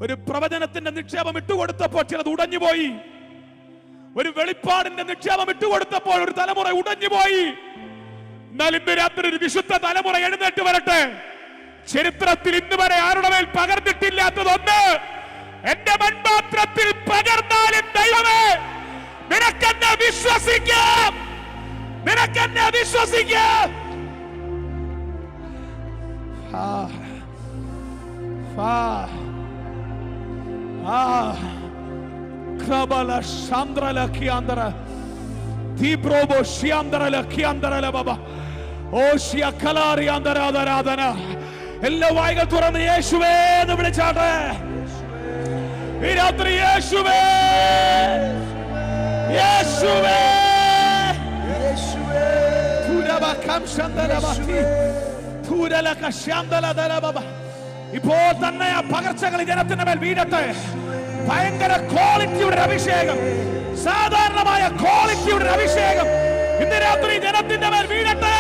ഒരു പ്രവചനത്തിന്റെ നിക്ഷേപം ഇട്ടുകൊടുത്തപ്പോൾ ചിലത് ഉടഞ്ഞുപോയി. ഒരു വെളിപ്പാടിന്റെ നിക്ഷേപം ഇട്ടുകൊടുത്തപ്പോൾ ഒരു തലമുറ ഉടഞ്ഞുപോയി. എന്നാൽ ഇന്ന് രാത്രി ഒരു വിശുദ്ധ തലമുറ എഴുന്നേറ്റ് വരട്ടെ. ചരിത്രത്തിൽ ഇന്ന് വരെ ആരുടെ മേൽ പകർന്നിട്ടില്ലാത്തതൊന്ന് എന്റെ മൺപാത്രത്തിൽ പകർന്നാലും ദൈവമേ നിനക്കെന്നെ വിശ്വസിക്കാം, നിനക്കെന്നെ വിശ്വസിക്കാം. എല്ലാ വായികൾ തുറന്ന് യേശുവേ എന്ന് വിളിച്ചാട്ടെ. ഈ രാത്രി യേശുവേ, യേശുവേ, ഇപ്പോൾ തന്നെ ആ പകർച്ചകൾ ജനത്തിന്റെ മേൽ വീഴട്ടെ. ഭയങ്കര ക്വാളിറ്റിയുടെ അഭിഷേകം, സാധാരണമായ ക്വാളിറ്റിയുടെ അഭിഷേകം ഇന്ന് രാത്രി ജനത്തിന്റെ മേൽ വീഴട്ടെ.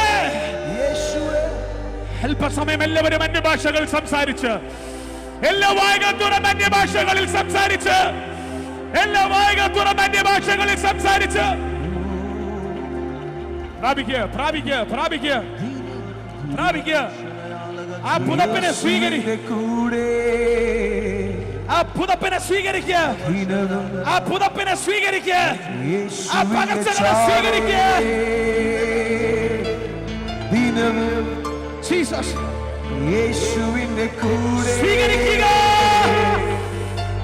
അല്പസമയം എല്ലാവരും അന്യഭാഷകൾ സംസാരിച്ച്, എല്ലാ വായകൾ തുറന്ന് അന്യഭാഷകളിൽ സംസാരിച്ച്, എല്ലാ വായകൾ തുറന്ന് അന്യഭാഷകളിൽ സംസാരിച്ച് പ്രാപിക്കുക, പ്രാപിക്കുക, പ്രാപിക്കുക, പ്രാപിക്കുക. ആ പുതപ്പിനെ സ്വീകരിക്കുക, ആ പുതപ്പിനെ സ്വീകരിക്കുക, ആ പുതപ്പിനെ സ്വീകരിക്കുക, ആ പകർച്ചകളെ സ്വീകരിക്കുക. ജീസസ്, യേശുവിന്റെ കൂടെ സ്വീകരിക്കുക.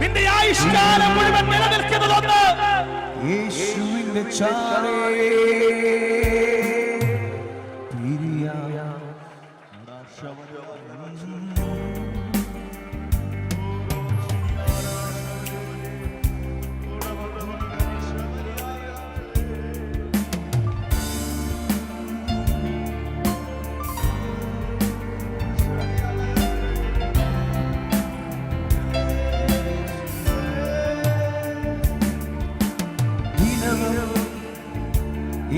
നിന്റെ ആയുഷ്കാലം മുഴുവൻ നിലനിൽക്കുന്നതൊന്ന് യേശുവിന്റെ ചാരേ.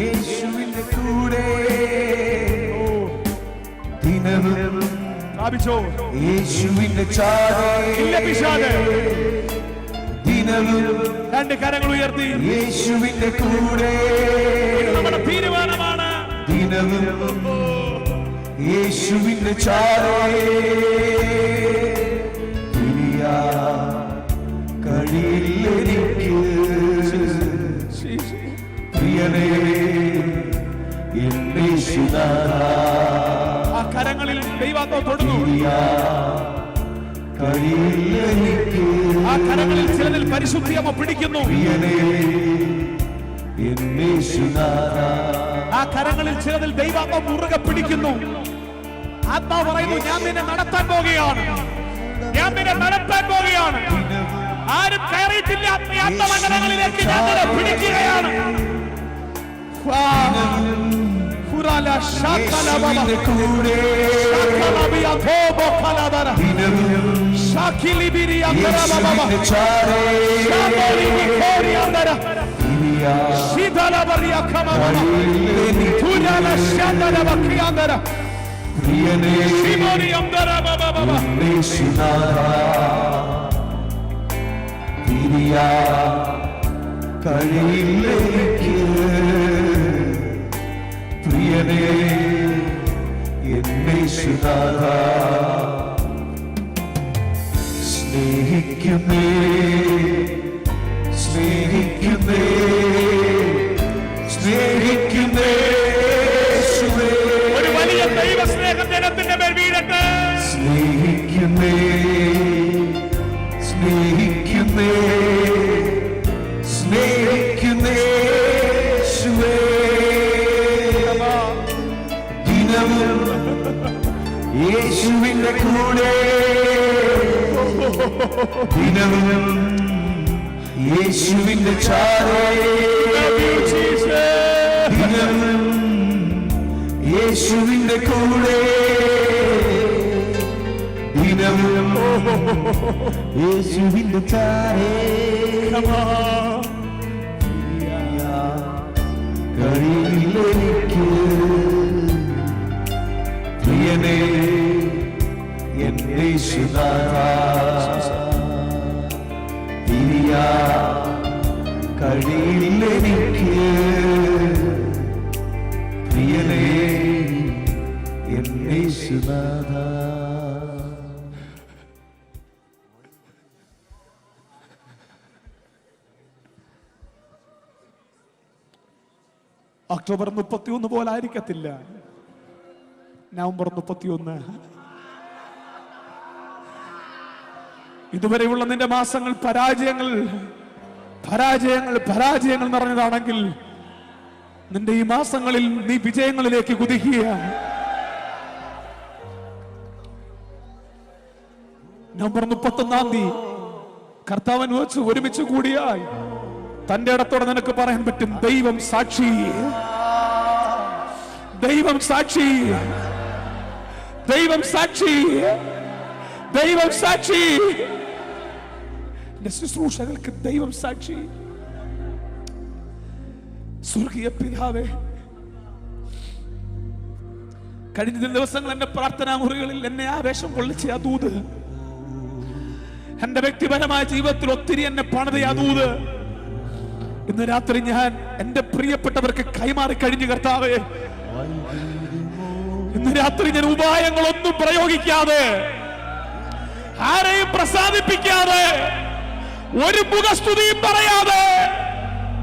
യേശുവിന്റെ കൂടെ ദിനവും പ്രാപിച്ചോ, യേശുവിന്റെ ചാരേ ദിനവും. രണ്ട് കരങ്ങൾ ഉയർത്തി യേശുവിന്റെ കൂടെ നമ്മുടെ തീരുമാനമാണ്. ദിനവും യേശുവിന്റെ ചാരേ കഴിയില്ലെനിക്ക് പ്രിയനേ. ആ കരങ്ങളിൽ ദൈവാത്മാവ് തൊടുന്നു. ആ കരങ്ങളിൽ ചിലതിൽ പരിശുദ്ധി അമ്മ പിടിക്കുന്നു. ആ കരങ്ങളിൽ ചിലതിൽ ദൈവാത്മാവ് മുറുകെ പിടിക്കുന്നു. ആത്മാവ് പറയുന്നു, ഞാൻ നിന്നെ നടത്താൻ പോകുകയാണ്, ഞാൻ നിന്നെ നടത്താൻ പോകുകയാണ്. ആരും കയറിയിട്ടില്ല ആത്മമണ്ഡലങ്ങളിലേക്ക് ഞാൻ നിന്നെ പിടിക്കുകയാണ്. കഴിയില്ലെനിക്ക് പ്രിയനേ എന്നേശുനാഥ. സ്നേഹിക്കുന്നേ, സ്നേഹിക്കുന്നേ, സ്നേഹിക്കുന്നേ. ഒരു വലിയ ദൈവസ്നേഹം ജനത്തിന്റെ മേൽ വീഴട്ടെ. സ്നേഹിക്കുന്നേ, സ്നേഹിക്കുന്നേ, സ്നേഹിക്കുന്നേ. യേശുവിന്റെ കൂടെ ദിനവും യേശുവിന്റെ ചാരേ ദിനവും യേശുവിന്റെ കൂടെ ദിനവും യേശുവിന്റെ ചാരേ കഴിയില്ലെനിക്ക് പ്രിയനേ എന്നേശുനാഥ. കഴിയില്ലെനിക്ക് പ്രിയനേ എന്നേശുനാഥ. ഒക്ടോബർ 31 പോലെ ആയിരിക്കത്തില്ല, നവംബർ 31. ഇതുവരെയുള്ള നിന്റെ മാസങ്ങൾ പരാജയങ്ങൾ പരാജയങ്ങൾ പരാജയങ്ങൾ നിറഞ്ഞതാണെങ്കിൽ നിന്റെ ഈ മാസങ്ങളിൽ നീ വിജയങ്ങളിലേക്ക് കുതിക്കുക. നവംബർ 31-ാം തീയതി കർത്താവൻ വെച്ച് ഒരുമിച്ച് കൂടിയായി തന്റെ ഇടത്തോടെ നിനക്ക് പറയാൻ പറ്റും, ദൈവം സാക്ഷി, ദൈവം സാക്ഷി, ദൈവം സാക്ഷി, ദൈവം സാക്ഷി. ശുശ്രൂഷകൾക്ക് ദൈവം സാക്ഷി. സ്വർഗീയ പിതാവേ, കഴിഞ്ഞ ദിവസങ്ങൾ എന്റെ പ്രാർത്ഥനാ മുറികളിൽ എന്നെ ആവേശം കൊള്ളിച്ച ആ ദൂത്, എന്റെ വ്യക്തിപരമായ ജീവിതത്തിൽ ഒത്തിരി എന്നെ പണിത ആ ദൂത്, ഇന്ന് രാത്രി ഞാൻ എന്റെ പ്രിയപ്പെട്ടവർക്ക് കൈമാറി കഴിഞ്ഞു കർത്താവേ. ഇന്ന് രാത്രി ഞാൻ ഉപായങ്ങളൊന്നും പ്രയോഗിക്കാതെ, ആരെയും പ്രസാദിപ്പിക്കാതെ, ഒരു മുഖസ്തുതിയും പറയാതെ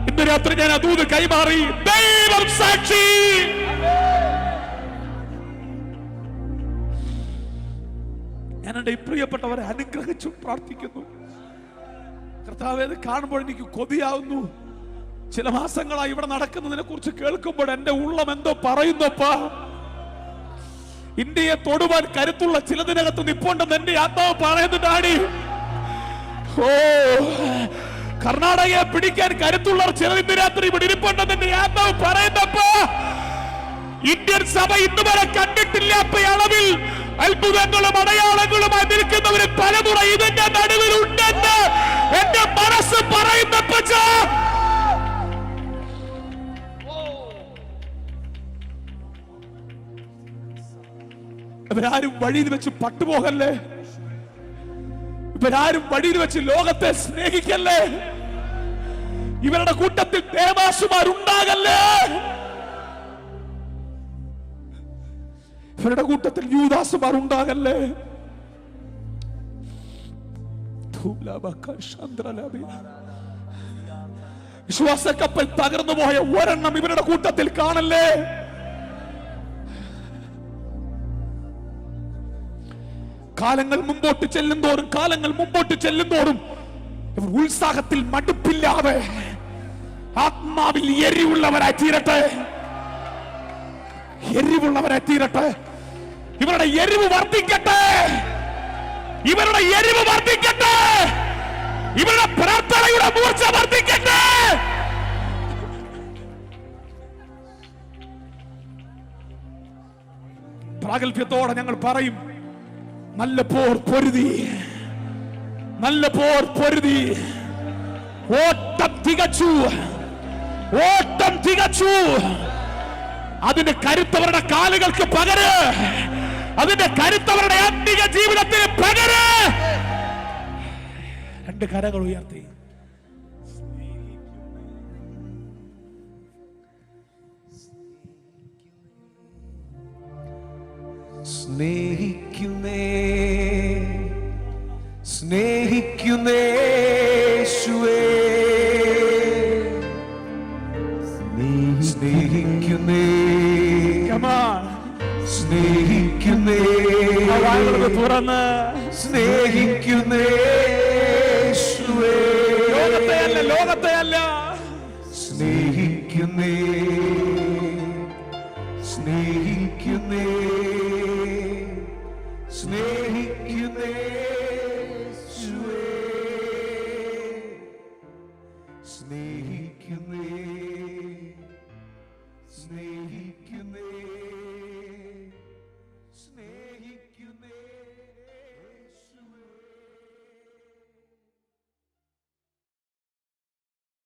ഇന്ന് രാത്രി ഞാൻ അതൂത് കൈമാറി. ദൈവം സാക്ഷി, ഞാൻ എന്റെ പ്രിയപ്പെട്ടവരെ അനുഗ്രഹിച്ചു പ്രാർത്ഥിക്കുന്നു. കർത്താവേ, ഇത് കാണുമ്പോൾ എനിക്ക് കൊതിയാവുന്നു. ചില മാസങ്ങളായി ഇവിടെ നടക്കുന്നതിനെ കുറിച്ച് കേൾക്കുമ്പോൾ എന്റെ ഉള്ളം എന്തോ പറയുന്നപ്പാ. ഇന്ത്യയെ തൊടുവാൻ കരുത്തുള്ള ചിലതിനകത്ത് നിപ്പുണ്ടെന്ന് എന്റെ ആത്മാവ് പറയുന്നുണ്ടാടി. ഓ, കർണാടകയെ പിടിക്കാൻ കരുത്തുള്ള ചില ഇന്ന് രാത്രി ഇവിടെ ഇരിപ്പുണ്ടെന്ന് എന്റെ ആത്മാവ് പറയുന്നപ്പോ, ഇന്ത്യൻ സഭ ഇന്ന് വരെ കണ്ടിട്ടില്ലാത്ത അളവിൽ അത്ഭുതങ്ങളും അടയാളങ്ങളുമായി നിൽക്കുന്നവര് പലതുറ ഇതിന്റെ നടുവിൽ ഉണ്ടെന്ന് എന്റെ മനസ്സ് പറയുന്നപ്പോ, ഇവരാരും വഴിയിൽ വെച്ച് പട്ടുപോകല്ലേ, ഇവരാരും വഴിയിൽ വെച്ച് ലോകത്തെ സ്നേഹിക്കല്ലേ, ഇവരുടെ കൂട്ടത്തിൽ ദേവാസുമാരുണ്ടാകല്ലേ, ഇവരുടെ കൂട്ടത്തിൽ യൂദാസുമാർ ഉണ്ടാകല്ലേ. വിശ്വാസക്കപ്പൽ തകർന്നു പോയ ഒരെണ്ണം ഇവരുടെ കൂട്ടത്തിൽ കാണല്ലേ. കാലങ്ങൾ മുമ്പോട്ട് ചെല്ലുന്തോറും ഇവർ ഉത്സാഹത്തിൽ മടുപ്പില്ലാതെ ആത്മാവിൽ എരിവുള്ളവരായി തീരട്ടെ. ഇവരുടെ എരിവ് വർദ്ധിക്കട്ടെ, ഇവരുടെ പ്രാർത്ഥനയുടെ മൂർച്ച വർദ്ധിക്കട്ടെ. പ്രാഗൽഭ്യത്തോടെ ഞങ്ങൾ പറയും, നല്ല പോർ പൊരുതി, ഓട്ടം തികച്ചു. അതിന്റെ കരുത്തവരുടെ കാലുകൾക്ക് പകര്, അതിന്റെ കരുത്തവരുടെ ആത്മീയ ജീവിതത്തിന് പകര്. രണ്ട് കരങ്ങൾ ഉയർത്തി സ്നേഹിക്കുന്നേ യേശുവേ, സ്നേഹിക്കുന്നേ തുറന്ന് സ്നേഹിക്കുന്നേ യേശുവേ, ലോകത്തെയല്ല സ്നേഹിക്കുന്നേ യേശുവേ.